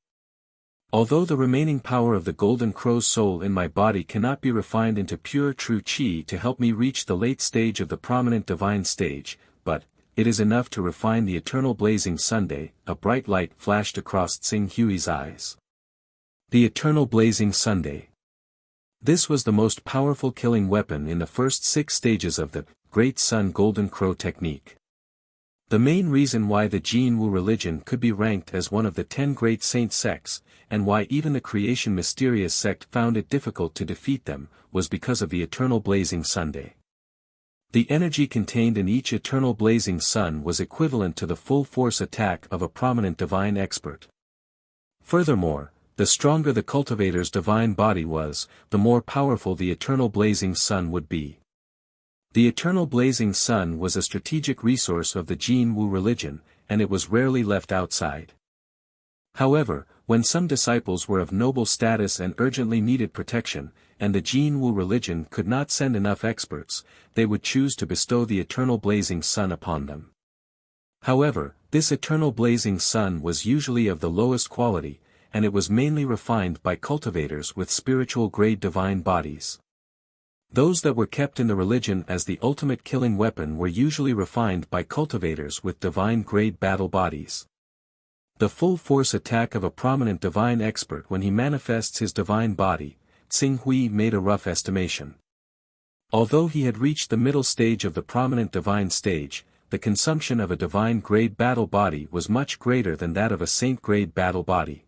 Although the remaining power of the Golden Crow's soul in my body cannot be refined into pure true Qi to help me reach the late stage of the prominent divine stage, but it is enough to refine the eternal blazing Sunday. A bright light flashed across Tsing Hui's eyes. The eternal blazing Sunday. This was the most powerful killing weapon in the first 6 stages of the Great Sun Golden Crow technique. The main reason why the Jin Wu religion could be ranked as one of the 10 great saint sects, and why even the Creation Mysterious sect found it difficult to defeat them, was because of the eternal blazing Sunday. The energy contained in each eternal blazing sun was equivalent to the full force attack of a prominent divine expert. Furthermore, the stronger the cultivator's divine body was, the more powerful the eternal blazing sun would be. The eternal blazing sun was a strategic resource of the Jin Wu religion, and it was rarely left outside. However, when some disciples were of noble status and urgently needed protection, and the Jin Wu religion could not send enough experts, they would choose to bestow the eternal blazing sun upon them. However, this eternal blazing sun was usually of the lowest quality, and it was mainly refined by cultivators with spiritual grade divine bodies. Those that were kept in the religion as the ultimate killing weapon were usually refined by cultivators with divine grade battle bodies. The full force attack of a prominent divine expert when he manifests his divine body, Tsing Hui made a rough estimation. Although he had reached the middle stage of the prominent divine stage, the consumption of a divine-grade battle body was much greater than that of a saint-grade battle body.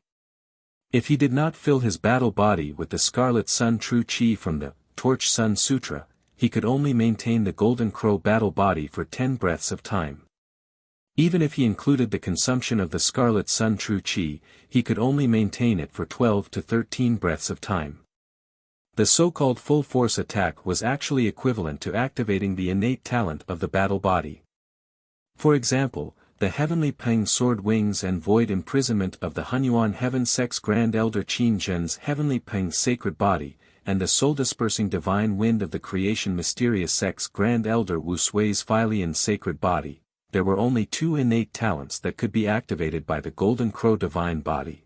If he did not fill his battle body with the Scarlet Sun True Chi from the Torch Sun Sutra, he could only maintain the Golden Crow battle body for 10 breaths of time. Even if he included the consumption of the Scarlet Sun True Chi, he could only maintain it for 12 to 13 breaths of time. The so-called full-force attack was actually equivalent to activating the innate talent of the battle body. For example, the Heavenly Peng Sword Wings and Void Imprisonment of the Hunyuan Heaven Sex Grand Elder Qin Zhen's Heavenly Peng Sacred Body, and the soul-dispersing Divine Wind of the Creation Mysterious Sex Grand Elder Wu Sui's Philian Sacred Body, there were only 2 innate talents that could be activated by the Golden Crow Divine Body.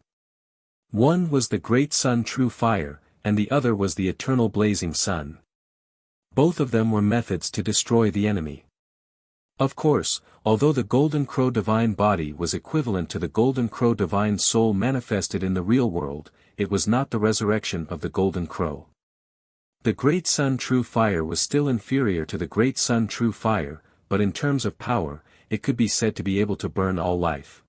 One was the Great Sun True Fire, and the other was the Eternal Blazing Sun. Both of them were methods to destroy the enemy. Of course, although the Golden Crow Divine Body was equivalent to the Golden Crow Divine Soul manifested in the real world, it was not the resurrection of the Golden Crow. The Great Sun True Fire was still inferior to the Great Sun True Fire, but in terms of power, it could be said to be able to burn all life.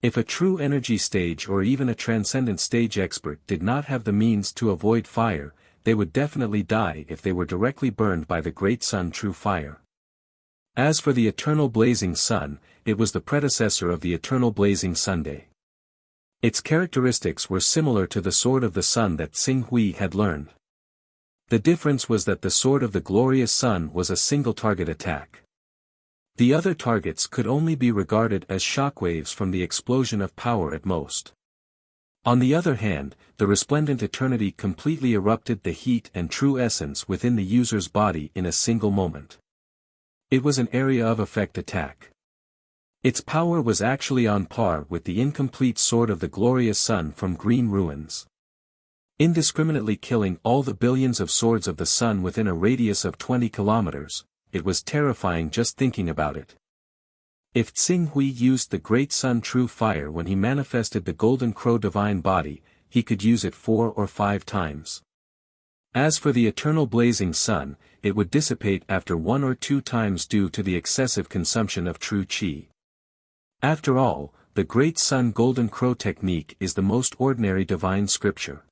If a true energy stage or even a transcendent stage expert did not have the means to avoid fire, they would definitely die if they were directly burned by the Great Sun True Fire. As for the Eternal Blazing Sun, it was the predecessor of the Eternal Blazing Sunday. Its characteristics were similar to the Sword of the Sun that Xing Hui had learned. The difference was that the Sword of the Glorious Sun was a single-target attack. The other targets could only be regarded as shockwaves from the explosion of power at most. On the other hand, the Resplendent Eternity completely erupted the heat and true essence within the user's body in a single moment. It was an area of effect attack. Its power was actually on par with the incomplete Sword of the Glorious Sun from Green Ruins. Indiscriminately killing all the billions of swords of the sun within a radius of 20 kilometers, it was terrifying just thinking about it. If Xing Hui used the Great Sun True Fire when he manifested the Golden Crow Divine Body, he could use it 4 or 5 times. As for the Eternal Blazing Sun, it would dissipate after 1 or 2 times due to the excessive consumption of true Qi. After all, the Great Sun Golden Crow technique is the most ordinary divine scripture.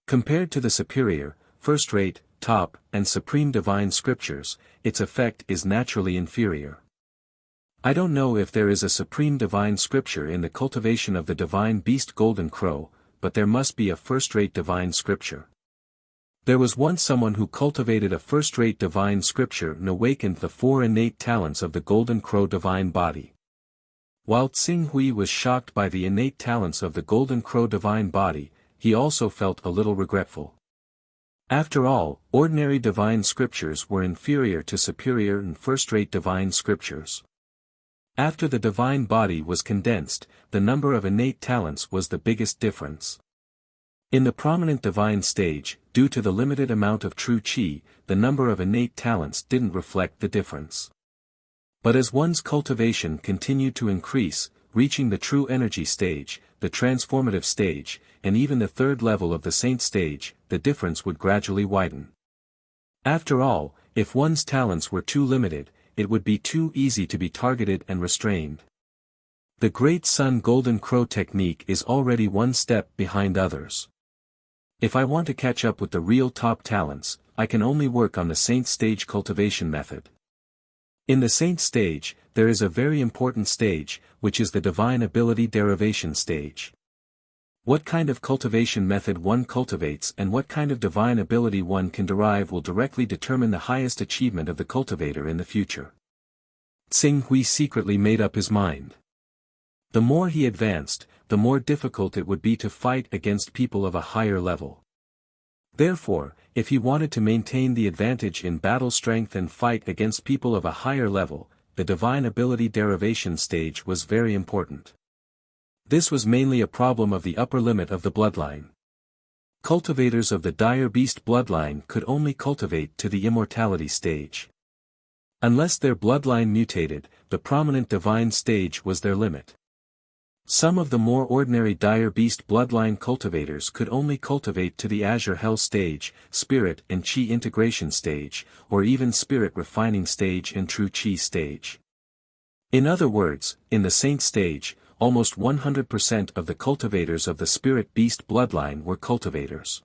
Compared to the superior, first-rate, top, and supreme divine scriptures, its effect is naturally inferior. I don't know if there is a supreme divine scripture in the cultivation of the divine beast Golden Crow, but there must be a first-rate divine scripture. There was once someone who cultivated a first-rate divine scripture and awakened the 4 innate talents of the Golden Crow Divine Body. While Xing Hui was shocked by the innate talents of the Golden Crow Divine Body, he also felt a little regretful. After all, ordinary divine scriptures were inferior to superior and first-rate divine scriptures. After the divine body was condensed, the number of innate talents was the biggest difference. In the prominent divine stage, due to the limited amount of true Qi, the number of innate talents didn't reflect the difference. But as one's cultivation continued to increase, reaching the true energy stage, the transformative stage, and even the 3rd level of the saint stage, the difference would gradually widen. After all, if one's talents were too limited, it would be too easy to be targeted and restrained. The Great Sun Golden Crow technique is already one step behind others. If I want to catch up with the real top talents, I can only work on the saint stage cultivation method. In the saint stage, there is a very important stage, which is the divine ability derivation stage. What kind of cultivation method one cultivates and what kind of divine ability one can derive will directly determine the highest achievement of the cultivator in the future. Xing Hui secretly made up his mind. The more he advanced, the more difficult it would be to fight against people of a higher level. Therefore, if he wanted to maintain the advantage in battle strength and fight against people of a higher level, the divine ability derivation stage was very important. This was mainly a problem of the upper limit of the bloodline. Cultivators of the dire beast bloodline could only cultivate to the immortality stage. Unless their bloodline mutated, the prominent divine stage was their limit. Some of the more ordinary dire beast bloodline cultivators could only cultivate to the Azure Hell stage, Spirit and Qi integration stage, or even Spirit refining stage and True Qi stage. In other words, in the Saint stage, almost 100% of the cultivators of the Spirit Beast bloodline were cultivators.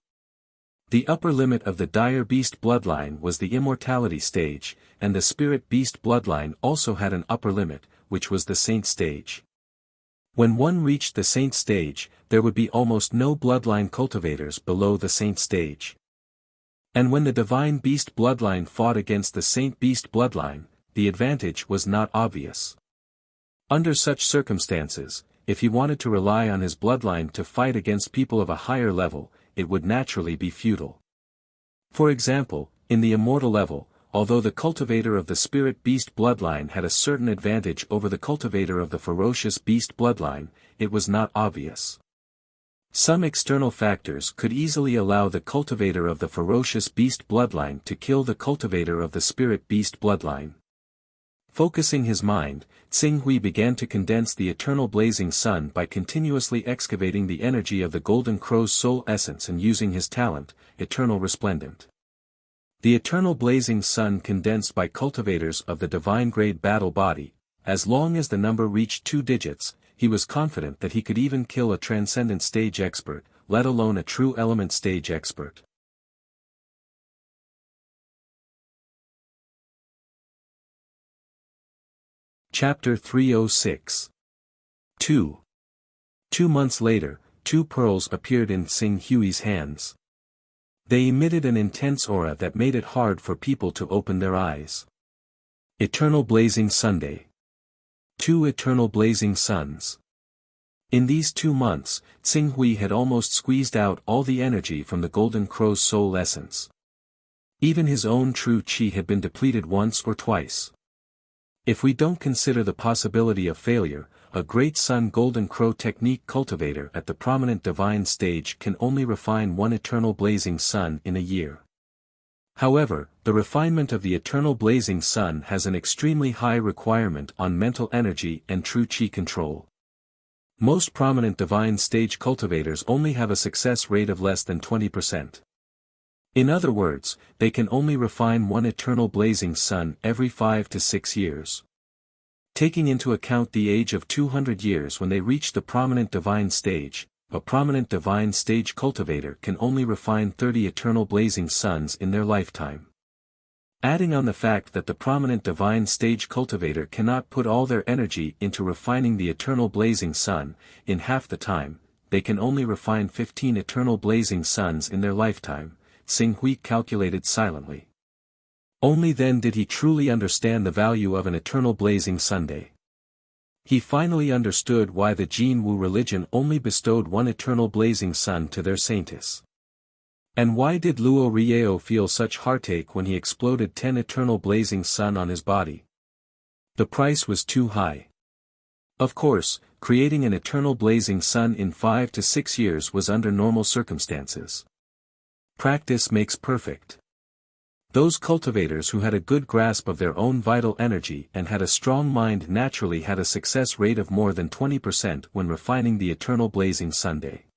The upper limit of the Dire Beast bloodline was the Immortality stage, and the Spirit Beast bloodline also had an upper limit, which was the Saint stage. When one reached the Saint stage, there would be almost no bloodline cultivators below the Saint stage. And when the Divine Beast bloodline fought against the Saint Beast bloodline, the advantage was not obvious. Under such circumstances, if he wanted to rely on his bloodline to fight against people of a higher level, it would naturally be futile. For example, in the Immortal level, although the cultivator of the Spirit Beast bloodline had a certain advantage over the cultivator of the Ferocious Beast bloodline, it was not obvious. Some external factors could easily allow the cultivator of the Ferocious Beast bloodline to kill the cultivator of the Spirit Beast bloodline. Focusing his mind, Tsing Hui began to condense the eternal blazing sun by continuously excavating the energy of the Golden Crow's soul essence and using his talent, Eternal Resplendent. The eternal blazing sun condensed by cultivators of the divine grade battle body, as long as the number reached 2 digits, he was confident that he could even kill a transcendent stage expert, let alone a true element stage expert. Chapter 306. 2. 2 months later, 2 pearls appeared in Tsing Hui's hands. They emitted an intense aura that made it hard for people to open their eyes. Eternal Blazing Sunday. 2 eternal blazing suns. In these 2 months, Tsing Hui had almost squeezed out all the energy from the Golden Crow's soul essence. Even his own true qi had been depleted once or twice. If we don't consider the possibility of failure, a Great Sun Golden Crow technique cultivator at the prominent divine stage can only refine 1 eternal blazing sun in a year. However, the refinement of the eternal blazing sun has an extremely high requirement on mental energy and true qi control. Most prominent divine stage cultivators only have a success rate of less than 20%. In other words, they can only refine 1 eternal blazing sun every 5 to 6 years. Taking into account the age of 200 years when they reach the prominent divine stage, a prominent divine stage cultivator can only refine 30 eternal blazing suns in their lifetime. Adding on the fact that the prominent divine stage cultivator cannot put all their energy into refining the eternal blazing sun, in half the time, they can only refine 15 eternal blazing suns in their lifetime, Tsing Hui calculated silently. Only then did he truly understand the value of an eternal blazing Sunday. He finally understood why the Jin Wu religion only bestowed 1 eternal blazing sun to their saintess. And why did Luo Rieo feel such heartache when he exploded 10 eternal blazing sun on his body? The price was too high. Of course, creating an eternal blazing sun in 5 to 6 years was under normal circumstances. Practice makes perfect. Those cultivators who had a good grasp of their own vital energy and had a strong mind naturally had a success rate of more than 20% when refining the eternal blazing Sunday.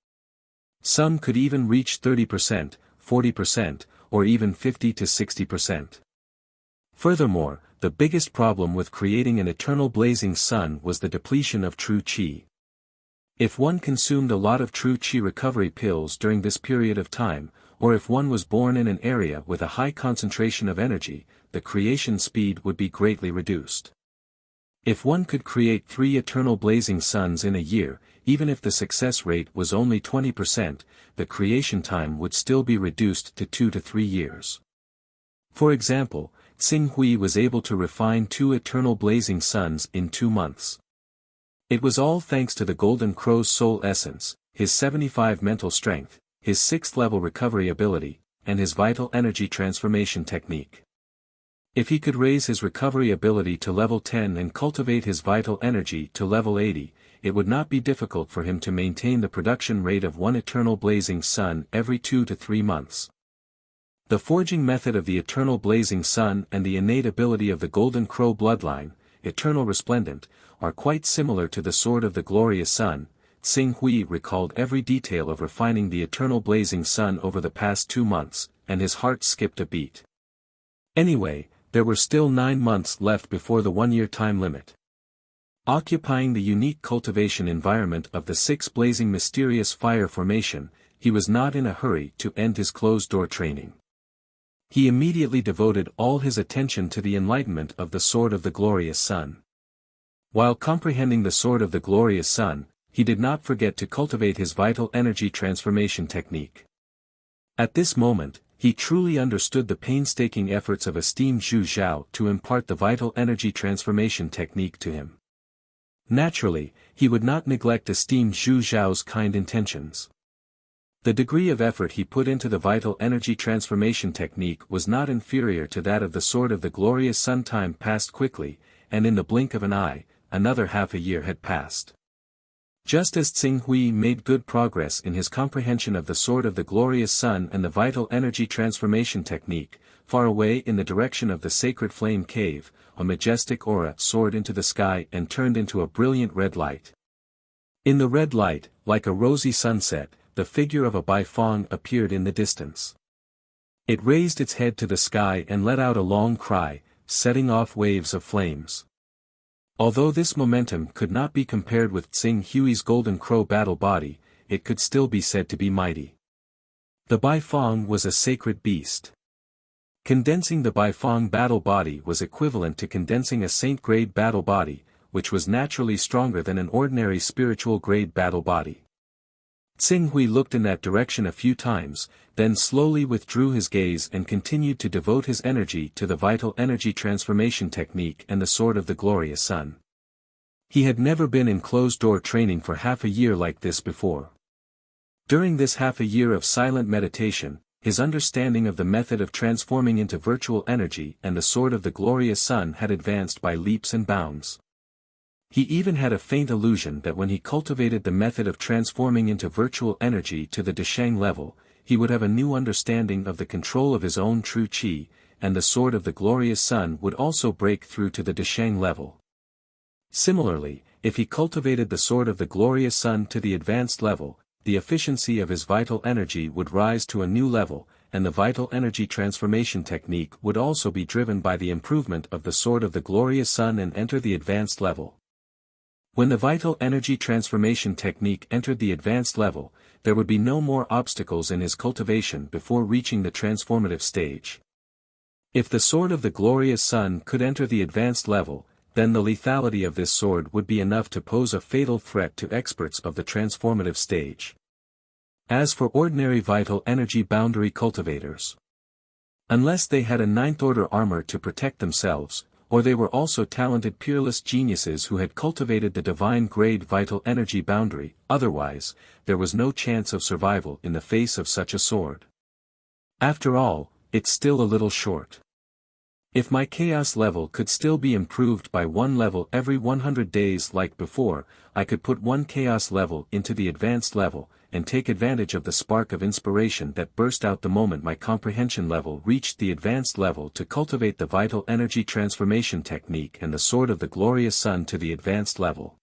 Some could even reach 30%, 40%, or even 50 to 60%. Furthermore, the biggest problem with creating an eternal blazing sun was the depletion of true qi. If one consumed a lot of true qi recovery pills during this period of time, or if one was born in an area with a high concentration of energy, the creation speed would be greatly reduced. If one could create 3 eternal blazing suns in a year, even if the success rate was only 20%, the creation time would still be reduced to 2 to 3 years. For example, Tsing Hui was able to refine 2 eternal blazing suns in 2 months. It was all thanks to the Golden Crow's soul essence, his 75 mental strength, his 6th level recovery ability, and his vital energy transformation technique. If he could raise his recovery ability to level 10 and cultivate his vital energy to level 80, it would not be difficult for him to maintain the production rate of 1 eternal blazing sun every 2 to 3 months. The forging method of the eternal blazing sun and the innate ability of the Golden Crow bloodline, eternal resplendent, are quite similar to the sword of the glorious sun. Tsing Hui recalled every detail of refining the eternal blazing sun over the past 2 months, and his heart skipped a beat. Anyway, there were still 9 months left before the 1-year time limit. Occupying the unique cultivation environment of the 6 blazing mysterious fire formation, he was not in a hurry to end his closed-door training. He immediately devoted all his attention to the enlightenment of the sword of the glorious sun. While comprehending the sword of the glorious sun, he did not forget to cultivate his vital energy transformation technique. At this moment, he truly understood the painstaking efforts of esteemed Zhu Zhao to impart the vital energy transformation technique to him. Naturally, he would not neglect esteemed Zhu Zhao's kind intentions. The degree of effort he put into the vital energy transformation technique was not inferior to that of the sword of the glorious sun. Time passed quickly, and in the blink of an eye, another half a year had passed. Just as Tsing Hui made good progress in his comprehension of the sword of the glorious sun and the vital energy transformation technique, far away in the direction of the sacred flame cave, a majestic aura soared into the sky and turned into a brilliant red light. In the red light, like a rosy sunset, the figure of a Baifeng appeared in the distance. It raised its head to the sky and let out a long cry, setting off waves of flames. Although this momentum could not be compared with Tsing Hui's golden crow battle body, it could still be said to be mighty. The Baifeng was a sacred beast. Condensing the Baifeng battle body was equivalent to condensing a saint-grade battle body, which was naturally stronger than an ordinary spiritual-grade battle body. Tsing Hui looked in that direction a few times, then slowly withdrew his gaze and continued to devote his energy to the vital energy transformation technique and the sword of the glorious sun. He had never been in closed-door training for half a year like this before. During this half a year of silent meditation, his understanding of the method of transforming into virtual energy and the sword of the glorious sun had advanced by leaps and bounds. He even had a faint illusion that when he cultivated the method of transforming into virtual energy to the Desheng level, he would have a new understanding of the control of his own true qi, and the sword of the glorious sun would also break through to the Desheng level. Similarly, if he cultivated the sword of the glorious sun to the advanced level, the efficiency of his vital energy would rise to a new level, and the vital energy transformation technique would also be driven by the improvement of the sword of the glorious sun and enter the advanced level. When the vital energy transformation technique entered the advanced level, there would be no more obstacles in his cultivation before reaching the transformative stage. If the sword of the glorious sun could enter the advanced level, then the lethality of this sword would be enough to pose a fatal threat to experts of the transformative stage. As for ordinary vital energy boundary cultivators, unless they had a ninth-order armor to protect themselves, or they were also talented peerless geniuses who had cultivated the divine-grade vital energy boundary, otherwise, there was no chance of survival in the face of such a sword. After all, it's still a little short. If my chaos level could still be improved by 1 level every 100 days like before, I could put 1 chaos level into the advanced level, and take advantage of the spark of inspiration that burst out the moment my comprehension level reached the advanced level to cultivate the vital energy transformation technique and the sword of the glorious sun to the advanced level.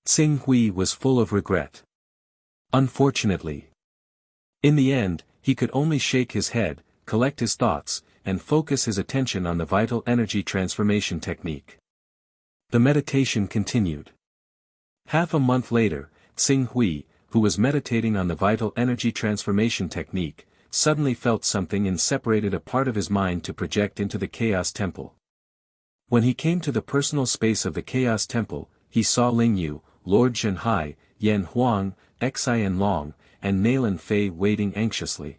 Tsing Hui was full of regret. Unfortunately. In the end, he could only shake his head, collect his thoughts, and focus his attention on the vital energy transformation technique. The meditation continued. Half a month later, Tsing Hui, who was meditating on the vital energy transformation technique, suddenly felt something and separated a part of his mind to project into the Chaos Temple. When he came to the personal space of the Chaos Temple, he saw Ling Yu, Lord Zhenhai, Yan Huang, Xian Long, and Nalan Fei waiting anxiously.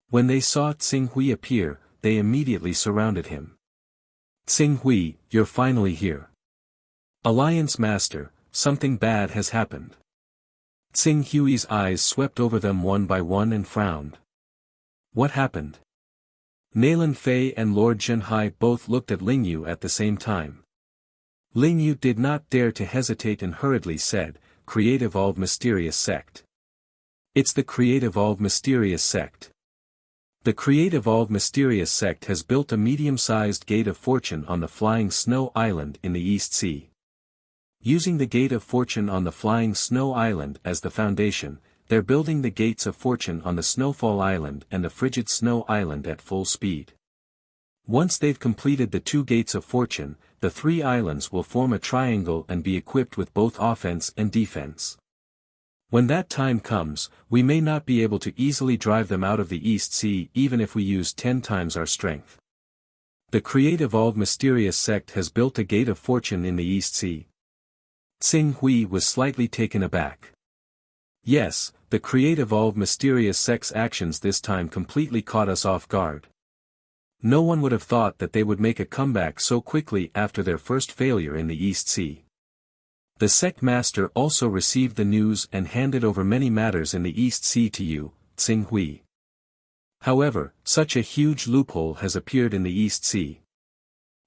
When they saw Tsing Hui appear, they immediately surrounded him. Tsing Hui, you're finally here. Alliance Master, something bad has happened. Tsing Hui's eyes swept over them one by one and frowned. What happened? Nalan Fei and Lord Zhenhai both looked at Ling Yu at the same time. Ling Yu did not dare to hesitate and hurriedly said, Creative All Mysterious Sect. It's the Creative All Mysterious Sect. The creative all-mysterious sect has built a medium-sized gate of fortune on the flying snow island in the East Sea. Using the gate of fortune on the flying snow island as the foundation, they're building the gates of fortune on the snowfall island and the frigid snow island at full speed. Once they've completed the 2 gates of fortune, the 3 islands will form a triangle and be equipped with both offense and defense. When that time comes, we may not be able to easily drive them out of the East Sea even if we use 10 times our strength. The creative all-mysterious sect has built a gate of fortune in the East Sea. Tsing Hui was slightly taken aback. Yes, the creative all-mysterious sect's actions this time completely caught us off guard. No one would have thought that they would make a comeback so quickly after their first failure in the East Sea. The sect master also received the news and handed over many matters in the East Sea to you, Tsing Hui. However, such a huge loophole has appeared in the East Sea.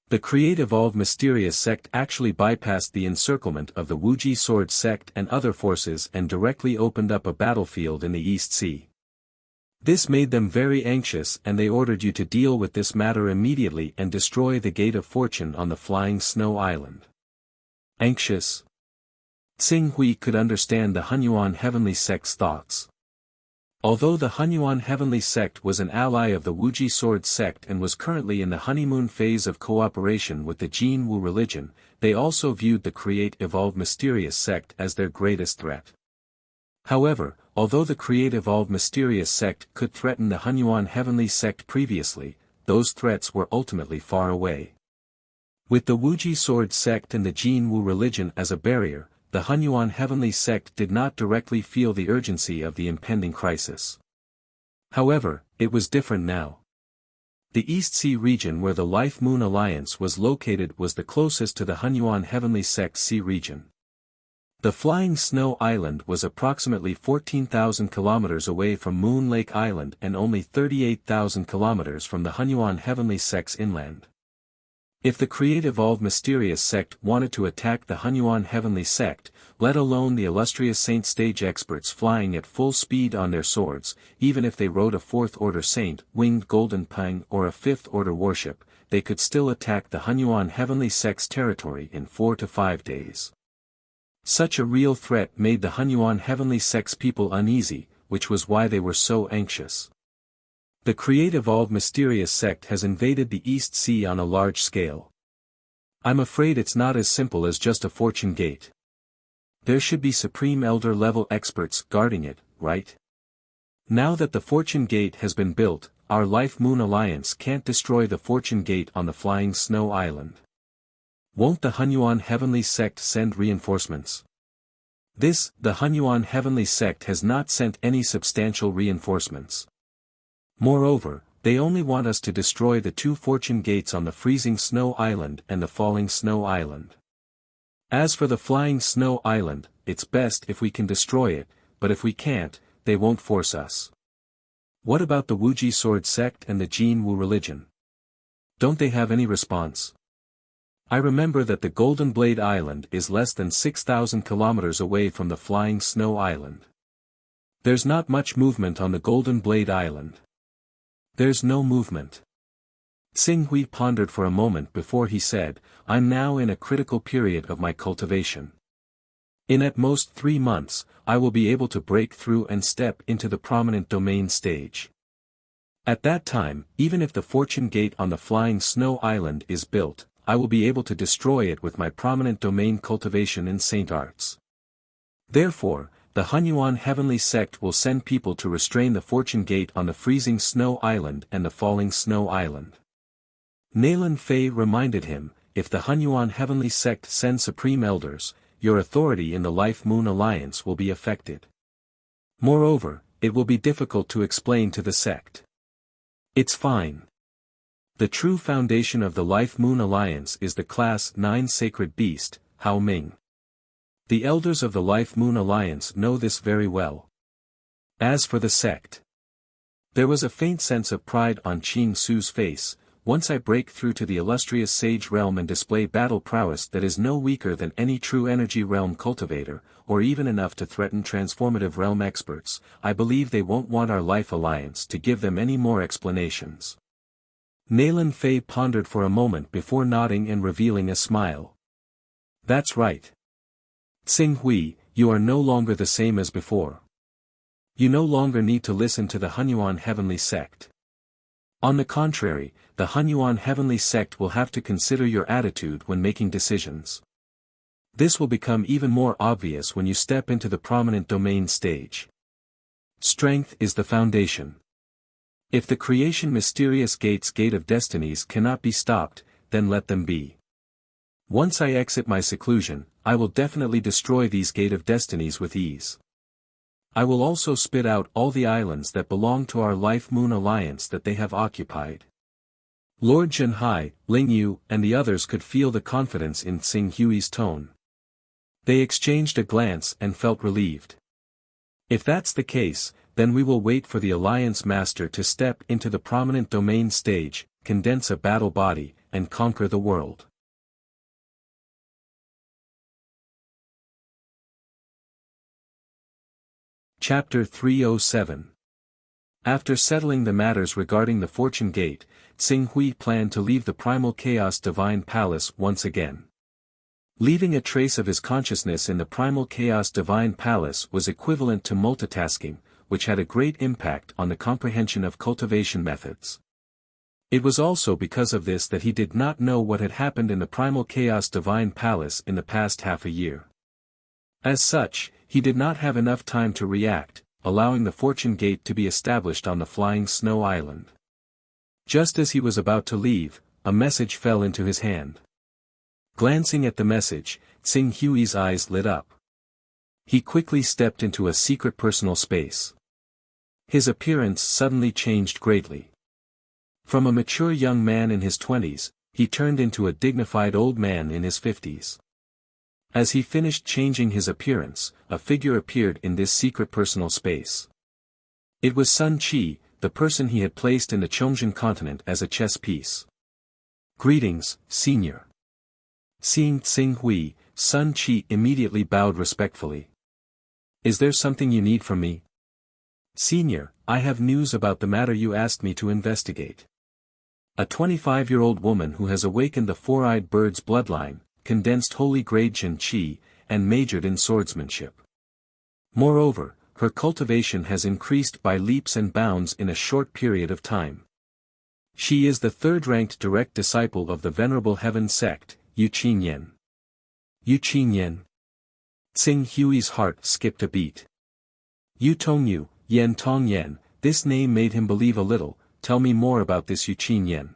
The creative all-mysterious sect actually bypassed the encirclement of the Wuxia sword sect and other forces and directly opened up a battlefield in the East Sea. This made them very anxious and they ordered you to deal with this matter immediately and destroy the Gate of Fortune on the flying snow island. Anxious? Tsing Hui could understand the Hunyuan heavenly sect's thoughts. Although the Hunyuan heavenly sect was an ally of the Wuxia sword sect and was currently in the honeymoon phase of cooperation with the Jin Wu religion, they also viewed the Create Evolve Mysterious sect as their greatest threat. However, although the Create Evolve Mysterious sect could threaten the Hunyuan heavenly sect previously, those threats were ultimately far away. With the Wuxia sword sect and the Jin Wu religion as a barrier, the Hunyuan heavenly sect did not directly feel the urgency of the impending crisis. However, it was different now. The East Sea region where the Life Moon Alliance was located was the closest to the Hunyuan heavenly sect's sea region. The Flying Snow Island was approximately 14,000 kilometers away from Moon Lake Island and only 38,000 kilometers from the Hunyuan heavenly sect's inland. If the Create Evolve Mysterious sect wanted to attack the Hunyuan heavenly sect, let alone the illustrious Saint stage experts flying at full speed on their swords, even if they rode a 4th order Saint, winged Golden Pang or a 5th order warship, they could still attack the Hunyuan heavenly sect's territory in 4 to 5 days. Such a real threat made the Hunyuan heavenly sect's people uneasy, which was why they were so anxious. The Create Evolve Mysterious sect has invaded the East Sea on a large scale. I'm afraid it's not as simple as just a fortune gate. There should be Supreme Elder level experts guarding it, right? Now that the Fortune Gate has been built, our Life Moon Alliance can't destroy the Fortune Gate on the Flying Snow Island. Won't the Hunyuan heavenly sect send reinforcements? The Hunyuan heavenly sect has not sent any substantial reinforcements. Moreover, they only want us to destroy the 2 fortune gates on the freezing snow island and the falling snow island. As for the flying snow island, it's best if we can destroy it, but if we can't, they won't force us. What about the Wuxia sword sect and the Jin Wu religion? Don't they have any response? I remember that the Golden Blade Island is less than 6,000 kilometers away from the flying snow island. There's not much movement on the Golden Blade Island. There's no movement. Tsing Hui pondered for a moment before he said, I'm now in a critical period of my cultivation. In at most 3 months, I will be able to break through and step into the prominent domain stage. At that time, even if the Fortune Gate on the Flying Snow Island is built, I will be able to destroy it with my prominent domain cultivation in Saint Arts. Therefore, the Hunyuan heavenly sect will send people to restrain the Fortune Gate on the freezing snow island and the falling snow island. Naylan Fei reminded him, if the Hunyuan heavenly sect send supreme elders, your authority in the Life Moon Alliance will be affected. Moreover, it will be difficult to explain to the sect. It's fine. The true foundation of the Life Moon Alliance is the Class 9 Sacred Beast, Hao Ming. The elders of the Life Moon Alliance know this very well. As for the sect, there was a faint sense of pride on Qing Su's face, once I break through to the illustrious sage realm and display battle prowess that is no weaker than any true energy realm cultivator, or even enough to threaten transformative realm experts, I believe they won't want our life alliance to give them any more explanations. Nayland Fei pondered for a moment before nodding and revealing a smile. That's right. Tsing Hui, you are no longer the same as before. You no longer need to listen to the Hunyuan heavenly sect. On the contrary, the Hunyuan heavenly sect will have to consider your attitude when making decisions. This will become even more obvious when you step into the prominent domain stage. Strength is the foundation. If the creation mysterious gate of destinies cannot be stopped, then let them be. Once I exit my seclusion, I will definitely destroy these gate of destinies with ease. I will also spit out all the islands that belong to our Life Moon Alliance that they have occupied. Lord Zhenhai, Ling Yu, and the others could feel the confidence in Tsing Hui's tone. They exchanged a glance and felt relieved. If that's the case, then we will wait for the Alliance Master to step into the prominent domain stage, condense a battle body, and conquer the world. Chapter 307. After settling the matters regarding the Fortune Gate, Tsing Hui planned to leave the Primal Chaos Divine Palace once again. Leaving a trace of his consciousness in the Primal Chaos Divine Palace was equivalent to multitasking, which had a great impact on the comprehension of cultivation methods. It was also because of this that he did not know what had happened in the Primal Chaos Divine Palace in the past half a year. As such, he did not have enough time to react, allowing the Fortune Gate to be established on the Flying Snow Island. Just as he was about to leave, a message fell into his hand. Glancing at the message, Tsing Hui's eyes lit up. He quickly stepped into a secret personal space. His appearance suddenly changed greatly. From a mature young man in his 20s, he turned into a dignified old man in his 50s. As he finished changing his appearance, a figure appeared in this secret personal space. It was Sun Qi, the person he had placed in the Chongzhen continent as a chess piece. Greetings, Senior. Seeing Tsing Hui, Sun Qi immediately bowed respectfully. Is there something you need from me? Senior, I have news about the matter you asked me to investigate. A 25-year-old woman who has awakened the four-eyed bird's bloodline, condensed holy grade Jin Qi, and majored in swordsmanship. Moreover, her cultivation has increased by leaps and bounds in a short period of time. She is the third-ranked direct disciple of the Venerable Heaven sect, Yu Qinyan. Yu Qinyan. Tsing Hui's heart skipped a beat. Yu Tongyu, Yan Tongyan, this name made him believe a little. Tell me more about this Yu Qinyan.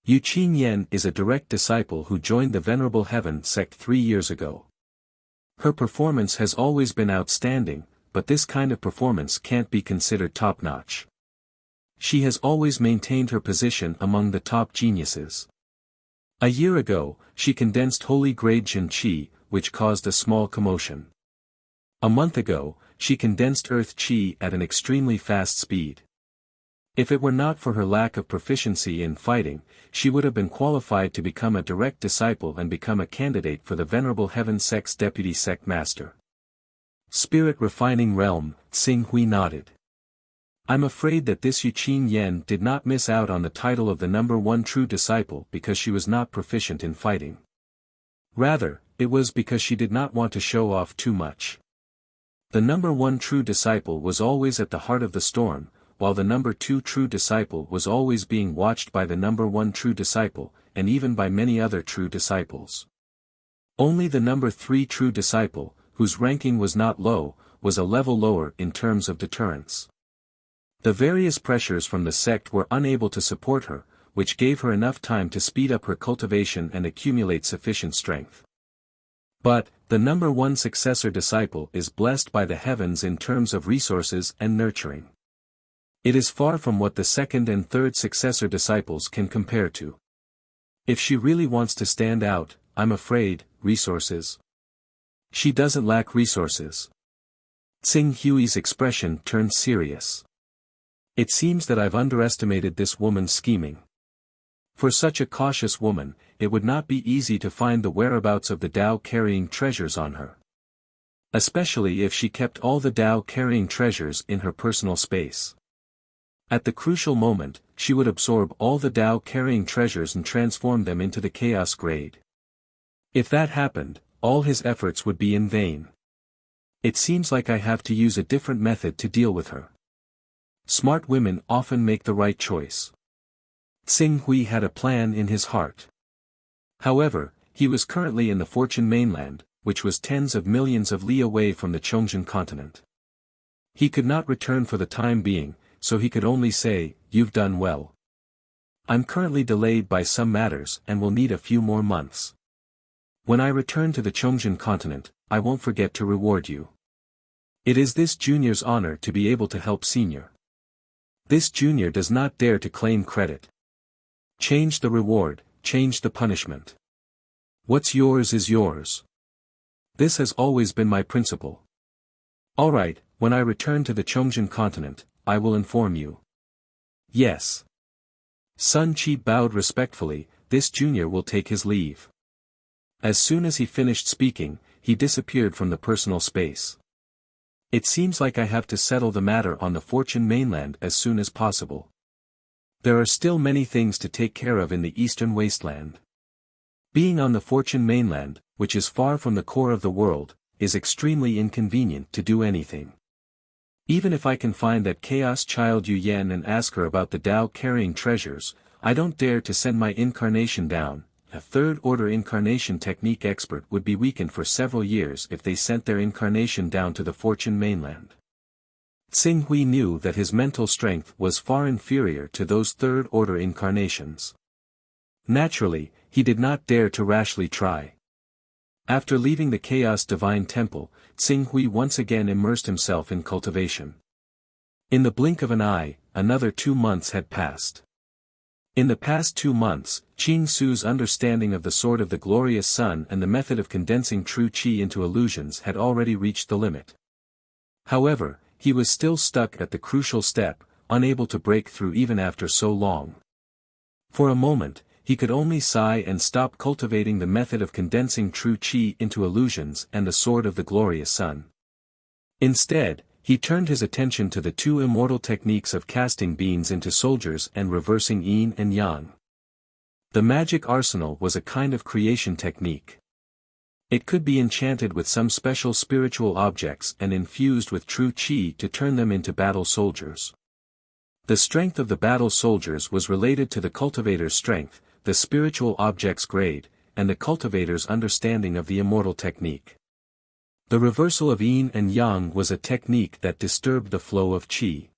Yu Qinyan is a direct disciple who joined the Venerable Heaven sect 3 years ago. Her performance has always been outstanding, but this kind of performance can't be considered top-notch. She has always maintained her position among the top geniuses. A year ago, she condensed holy grade Jin Qi, which caused a small commotion. A month ago, she condensed earth Qi at an extremely fast speed. If it were not for her lack of proficiency in fighting, she would have been qualified to become a direct disciple and become a candidate for the Venerable Heaven sect's deputy sect master. Spirit Refining Realm, Tsing Hui nodded. I'm afraid that this Yu Qinyan did not miss out on the title of the number 1 true disciple because she was not proficient in fighting. Rather, it was because she did not want to show off too much. The number 1 true disciple was always at the heart of the storm, while the number 2 true disciple was always being watched by the number 1 true disciple, and even by many other true disciples. Only the number 3 true disciple, whose ranking was not low, was a level lower in terms of deterrence. The various pressures from the sect were unable to support her, which gave her enough time to speed up her cultivation and accumulate sufficient strength. But, the number 1 successor disciple is blessed by the heavens in terms of resources and nurturing. It is far from what the second and third successor disciples can compare to. If she really wants to stand out, I'm afraid, resources. She doesn't lack resources. Tsing Hui's expression turned serious. It seems that I've underestimated this woman's scheming. For such a cautious woman, it would not be easy to find the whereabouts of the Tao-carrying treasures on her. Especially if she kept all the Tao-carrying treasures in her personal space. At the crucial moment, she would absorb all the Tao-carrying treasures and transform them into the chaos grade. If that happened, all his efforts would be in vain. It seems like I have to use a different method to deal with her. Smart women often make the right choice. Xing Hui had a plan in his heart. However, he was currently in the Fortune mainland, which was tens of millions of li away from the Chongzhen continent. He could not return for the time being, so he could only say, "You've done well. I'm currently delayed by some matters and will need a few more months. When I return to the Chongzhen continent, I won't forget to reward you." It is this junior's honor to be able to help senior. This junior does not dare to claim credit. Change the reward, change the punishment. What's yours is yours. This has always been my principle. Alright, when I return to the Chongzhen continent, I will inform you. Yes. Sun Qi bowed respectfully. This junior will take his leave. As soon as he finished speaking, he disappeared from the personal space. It seems like I have to settle the matter on the Fortune mainland as soon as possible. There are still many things to take care of in the eastern wasteland. Being on the Fortune mainland, which is far from the core of the world, is extremely inconvenient to do anything. Even if I can find that chaos child Yu Yan and ask her about the Tao-carrying treasures, I don't dare to send my incarnation down. A third-order incarnation technique expert would be weakened for several years if they sent their incarnation down to the Fortune mainland. Xing Hui knew that his mental strength was far inferior to those third-order incarnations. Naturally, he did not dare to rashly try. After leaving the Chaos Divine Temple, Xing Hui once again immersed himself in cultivation. In the blink of an eye, another 2 months had passed. In the past 2 months, Qing Su's understanding of the Sword of the Glorious Sun and the method of condensing true qi into illusions had already reached the limit. However, he was still stuck at the crucial step, unable to break through even after so long. For a moment, he could only sigh and stop cultivating the method of condensing true qi into illusions and the Sword of the Glorious Sun. Instead, he turned his attention to the 2 immortal techniques of casting beings into soldiers and reversing yin and yang. The magic arsenal was a kind of creation technique. It could be enchanted with some special spiritual objects and infused with true qi to turn them into battle soldiers. The strength of the battle soldiers was related to the cultivator's strength, the spiritual object's grade, and the cultivator's understanding of the immortal technique. The reversal of yin and yang was a technique that disturbed the flow of qi.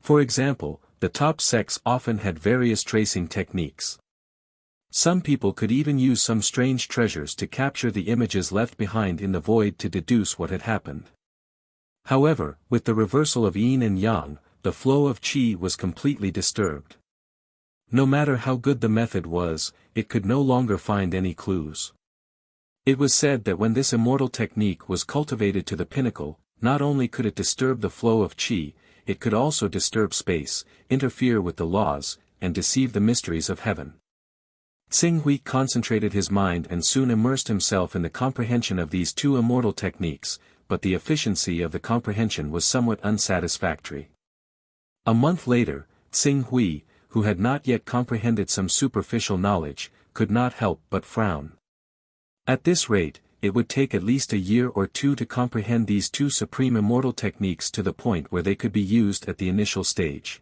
For example, the top sects often had various tracing techniques. Some people could even use some strange treasures to capture the images left behind in the void to deduce what had happened. However, with the reversal of yin and yang, the flow of qi was completely disturbed. No matter how good the method was, it could no longer find any clues. It was said that when this immortal technique was cultivated to the pinnacle, not only could it disturb the flow of qi, it could also disturb space, interfere with the laws, and deceive the mysteries of heaven. Xing Hui concentrated his mind and soon immersed himself in the comprehension of these 2 immortal techniques, but the efficiency of the comprehension was somewhat unsatisfactory. A month later, Xing Hui, who had not yet comprehended some superficial knowledge, could not help but frown. At this rate, it would take at least a year or 2 to comprehend these 2 supreme immortal techniques to the point where they could be used at the initial stage.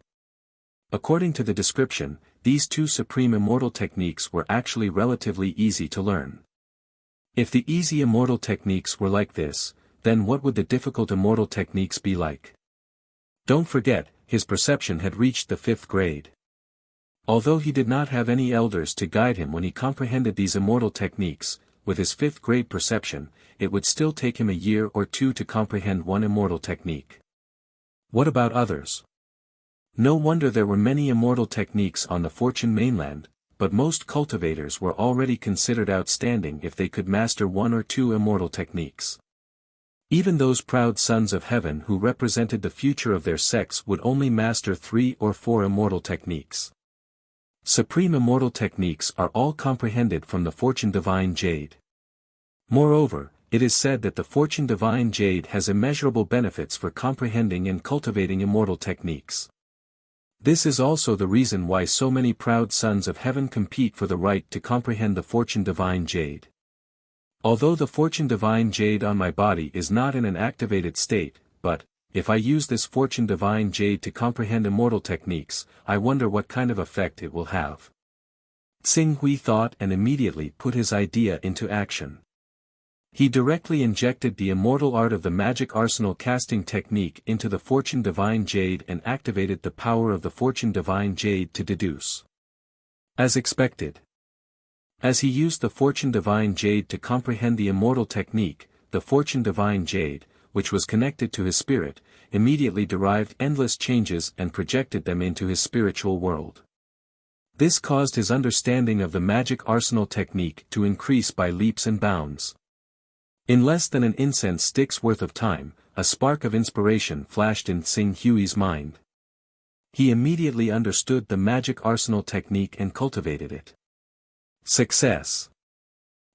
According to the description, these 2 supreme immortal techniques were actually relatively easy to learn. If the easy immortal techniques were like this, then what would the difficult immortal techniques be like? Don't forget, his perception had reached the 5th grade. Although he did not have any elders to guide him when he comprehended these immortal techniques, with his 5th grade perception, it would still take him a year or 2 to comprehend one immortal technique. What about others? No wonder there were many immortal techniques on the Fortune mainland, but most cultivators were already considered outstanding if they could master 1 or 2 immortal techniques. Even those proud sons of heaven who represented the future of their sects would only master 3 or 4 immortal techniques. Supreme immortal techniques are all comprehended from the Fortune Divine Jade. Moreover, it is said that the Fortune Divine Jade has immeasurable benefits for comprehending and cultivating immortal techniques. This is also the reason why so many proud sons of heaven compete for the right to comprehend the Fortune Divine Jade. Although the Fortune Divine Jade on my body is not in an activated state, but, if I use this Fortune Divine Jade to comprehend immortal techniques, I wonder what kind of effect it will have. Tsing Hui thought and immediately put his idea into action. He directly injected the immortal art of the magic arsenal casting technique into the Fortune Divine Jade and activated the power of the Fortune Divine Jade to deduce. As expected. As he used the Fortune Divine Jade to comprehend the immortal technique, the Fortune Divine Jade, which was connected to his spirit, immediately derived endless changes and projected them into his spiritual world. This caused his understanding of the magic arsenal technique to increase by leaps and bounds. In less than an incense stick's worth of time, a spark of inspiration flashed in Tsing Hui's mind. He immediately understood the magic arsenal technique and cultivated it. Success!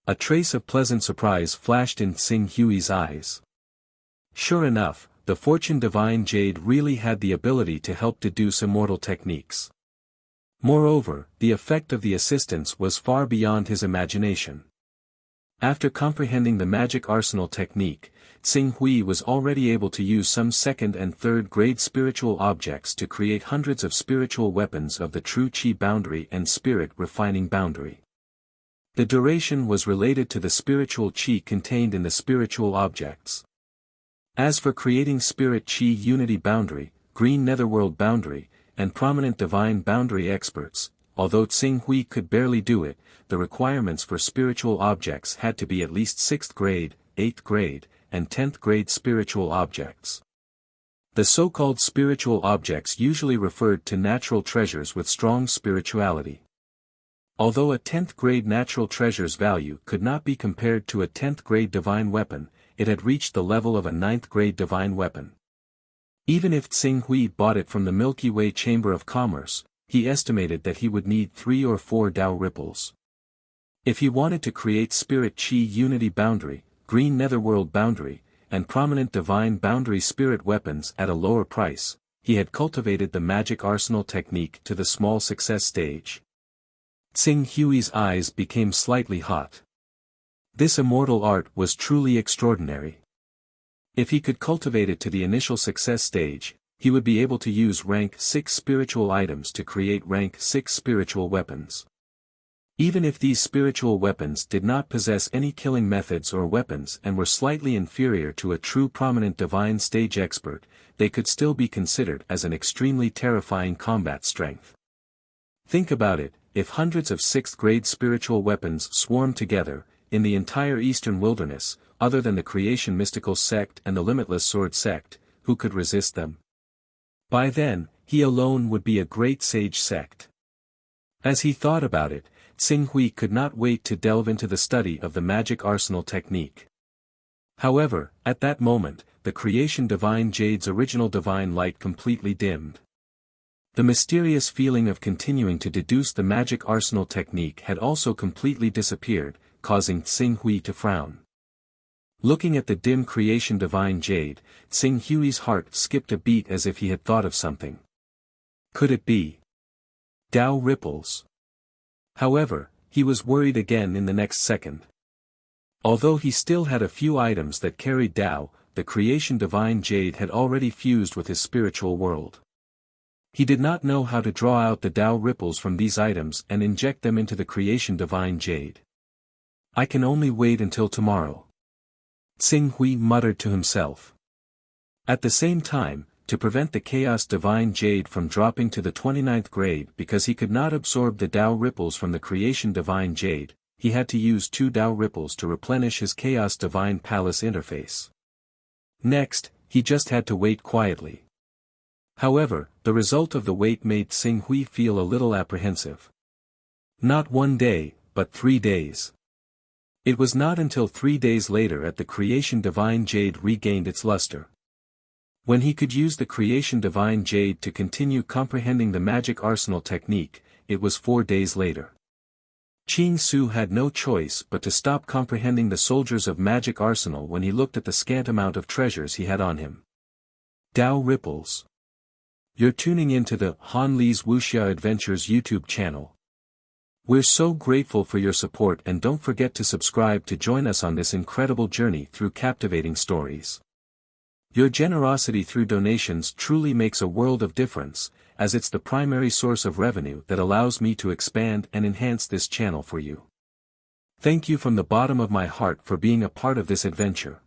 A trace of pleasant surprise flashed in Tsing Hui's eyes. Sure enough, the Fortune Divine Jade really had the ability to help deduce immortal techniques. Moreover, the effect of the assistance was far beyond his imagination. After comprehending the magic arsenal technique, Tsing Hui was already able to use some second and third grade spiritual objects to create hundreds of spiritual weapons of the true Qi boundary and spirit refining boundary. The duration was related to the spiritual Qi contained in the spiritual objects. As for creating spirit Qi unity boundary, green netherworld boundary, and prominent divine boundary experts, although Tsing Hui could barely do it, the requirements for spiritual objects had to be at least 6th grade, 8th grade, and 10th grade spiritual objects. The so-called spiritual objects usually referred to natural treasures with strong spirituality. Although a 10th grade natural treasure's value could not be compared to a 10th grade divine weapon, it had reached the level of a 9th grade divine weapon. Even if Tsing Hui bought it from the Milky Way Chamber of Commerce, he estimated that he would need 3 or 4 Tao ripples. If he wanted to create spirit Qi unity boundary, green netherworld boundary, and prominent divine boundary spirit weapons at a lower price, he had cultivated the magic arsenal technique to the small success stage. Tsing Hui's eyes became slightly hot. This immortal art was truly extraordinary. If he could cultivate it to the initial success stage, he would be able to use rank 6 spiritual items to create rank 6 spiritual weapons. Even if these spiritual weapons did not possess any killing methods or weapons and were slightly inferior to a true prominent divine stage expert, they could still be considered as an extremely terrifying combat strength. Think about it, if hundreds of 6th grade spiritual weapons swarmed together, in the entire eastern wilderness, other than the Creation Mystical Sect and the Limitless Sword Sect, who could resist them? By then, he alone would be a great sage sect. As he thought about it, Tsing Hui could not wait to delve into the study of the magic arsenal technique. However, at that moment, the Creation Divine Jade's original divine light completely dimmed. The mysterious feeling of continuing to deduce the magic arsenal technique had also completely disappeared, causing Tsing Hui to frown. Looking at the dim Creation Divine Jade, Tsing Hui's heart skipped a beat as if he had thought of something. Could it be Tao ripples? However, he was worried again in the next second. Although he still had a few items that carried Tao, the Creation Divine Jade had already fused with his spiritual world. He did not know how to draw out the Tao ripples from these items and inject them into the Creation Divine Jade. I can only wait until tomorrow. Tsing Hui muttered to himself. At the same time, to prevent the Chaos Divine Jade from dropping to the 29th grade because he could not absorb the Tao ripples from the Creation Divine Jade, he had to use 2 Tao ripples to replenish his Chaos Divine Palace interface. Next, he just had to wait quietly. However, the result of the wait made Tsing Hui feel a little apprehensive. Not 1 day, but 3 days. It was not until 3 days later that the Creation Divine Jade regained its luster. When he could use the Creation Divine Jade to continue comprehending the magic arsenal technique, it was 4 days later. Qing Su had no choice but to stop comprehending the soldiers of magic arsenal when he looked at the scant amount of treasures he had on him. Dao Ripples. You're tuning into the Han Li's Wuxia Adventures YouTube channel. We're so grateful for your support, and don't forget to subscribe to join us on this incredible journey through captivating stories. Your generosity through donations truly makes a world of difference, as it's the primary source of revenue that allows me to expand and enhance this channel for you. Thank you from the bottom of my heart for being a part of this adventure.